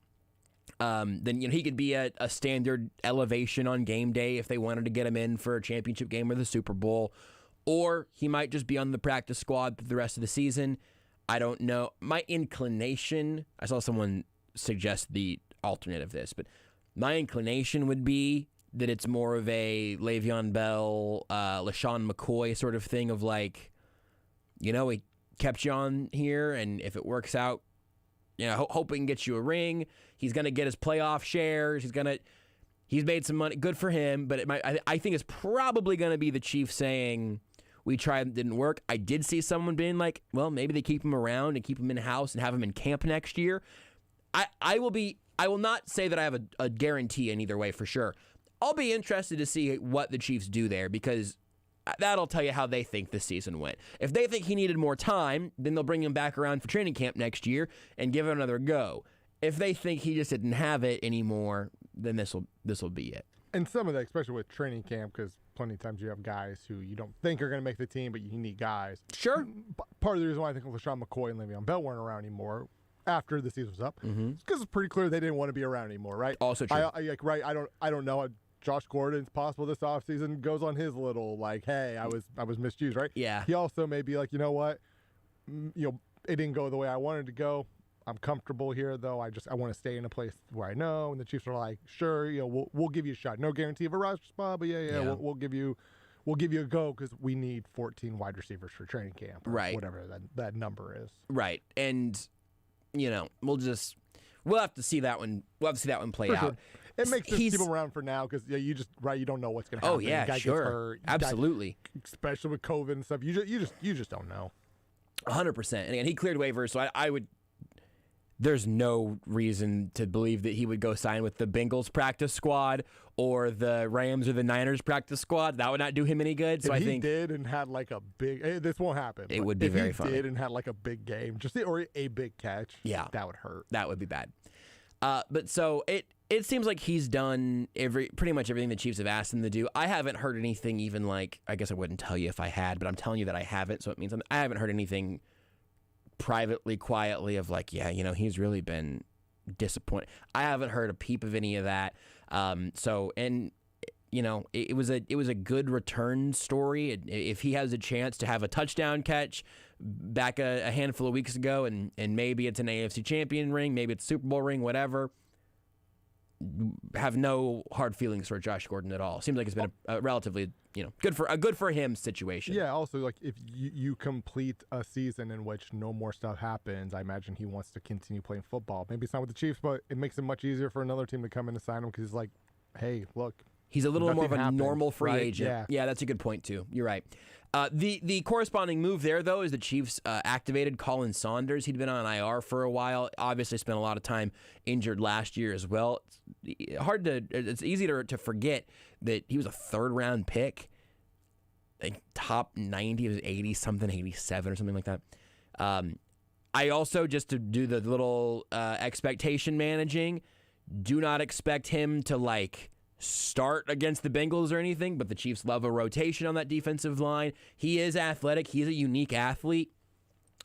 then he could be a standard elevation on game day if they wanted to get him in for a championship game or the Super Bowl, or he might just be on the practice squad for the rest of the season. I don't know. My inclination, I saw someone suggest the alternate of this, but my inclination would be that it's more of a Le'Veon Bell, LaShawn McCoy sort of thing of we kept you on here, and if it works out, hope we can get you a ring. He's going to get his playoff shares. He's made some money. Good for him, but I think it's probably going to be the Chiefs saying, we tried, it didn't work. I did see someone being like, well, maybe they keep him around and keep him in-house and have him in camp next year. I will not say that I have a guarantee in either way for sure. I'll be interested to see what the Chiefs do there because that'll tell you how they think this season went. If they think he needed more time, then they'll bring him back around for training camp next year and give it another go. If they think he just didn't have it anymore, then this will be it. And some of that, especially with training camp, because plenty of times you have guys who you don't think are going to make the team, but you need guys. Sure. Part of the reason why I think LaShawn McCoy and Le'Veon Bell weren't around anymore after the season was up, because it's pretty clear they didn't want to be around anymore, right? Also true. I don't know. Josh Gordon, it's possible this offseason goes on his little hey, I was misused, right? Yeah. He also may be like, you know what, it didn't go the way I wanted to go. I'm comfortable here, though. I want to stay in a place where I know. And the Chiefs are like, sure, we'll give you a shot. No guarantee of a roster spot, but we'll give you a go because we need 14 wide receivers for training camp, or right? Whatever that number is, right? And we'll have to see that one. We'll have to see that one play out. It makes sense to keep him around for now because you don't know what's going to happen. Oh yeah, guy sure, gets hurt, absolutely. Especially with COVID and stuff, you just don't know. 100%. And again, he cleared waivers, so I would. There's no reason to believe that he would go sign with the Bengals practice squad or the Rams or the Niners practice squad. That would not do him any good. So if I think he did and had a big. This won't happen. It would be very funny. If he did and had a big game, or a big catch. Yeah, that would hurt. That would be bad. But so it seems like he's done pretty much everything the Chiefs have asked him to do. I haven't heard anything even I guess I wouldn't tell you if I had, but I'm telling you that I haven't. So it means I haven't heard anything privately, quietly of he's really been disappointed. I haven't heard a peep of any of that. It was a good return story. If he has a chance to have a touchdown catch back a handful of weeks ago, and maybe it's an AFC champion ring, maybe it's a Super Bowl ring, whatever. have no hard feelings for Josh Gordon at all. Seems like it's been a relatively, good for him situation. Yeah. Also, like if you complete a season in which no more stuff happens, I imagine he wants to continue playing football. Maybe it's not with the Chiefs, but it makes it much easier for another team to come in and sign him because he's like, hey, look. He's a little more of a normal free right? agent. Yeah, that's a good point, too. You're right. The corresponding move there, though, is the Chiefs activated Colin Saunders. He'd been on IR for a while. Obviously spent a lot of time injured last year as well. It's easy to forget that he was a third-round pick. Like top 90, it was 80-something, 87 or something like that. I also, just to do the little expectation managing, do not expect him to, start against the Bengals or anything, but the Chiefs love a rotation on that defensive line. He is athletic. He's a unique athlete.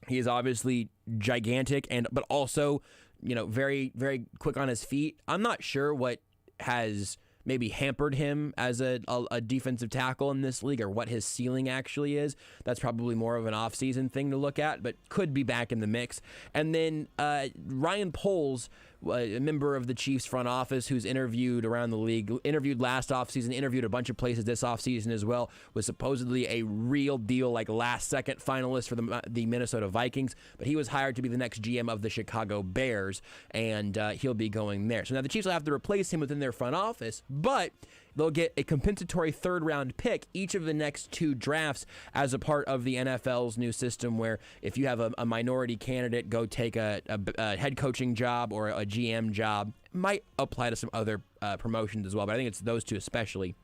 He is obviously gigantic, but also, very, very quick on his feet. I'm not sure what has maybe hampered him as a defensive tackle in this league or what his ceiling actually is. That's probably more of an offseason thing to look at, but could be back in the mix. And then Ryan Poles, a member of the Chiefs front office who's interviewed around the league, interviewed last offseason, interviewed a bunch of places this offseason as well, was supposedly a real deal, last-second finalist for the Minnesota Vikings, but he was hired to be the next GM of the Chicago Bears, and he'll be going there. So now the Chiefs will have to replace him within their front office, but they'll get a compensatory third-round pick each of the next 2 drafts as a part of the NFL's new system where if you have a minority candidate go take a head coaching job or a GM job, it might apply to some other promotions as well, but I think it's those 2 especially.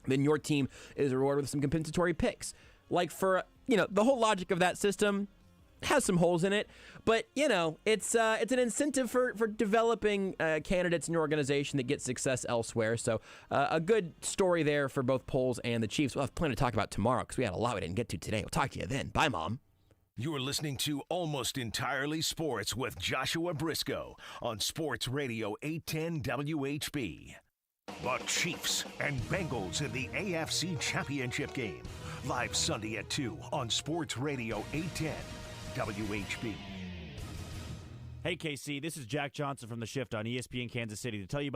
Then your team is rewarded with some compensatory picks. The whole logic of that system has some holes in it, but it's an incentive for developing candidates in your organization that get success elsewhere. So a good story there for both Poles and the Chiefs. We'll have plenty to talk about tomorrow because we had a lot we didn't get to today. We'll talk to you then. Bye, Mom. You're listening to Almost Entirely Sports with Joshua Brisco on Sports Radio 810 WHB. The Chiefs and Bengals in the AFC Championship game. Live Sunday at 2 on Sports Radio 810 WHB. Hey, KC, this is Jack Johnson from The Shift on ESPN Kansas City to tell you about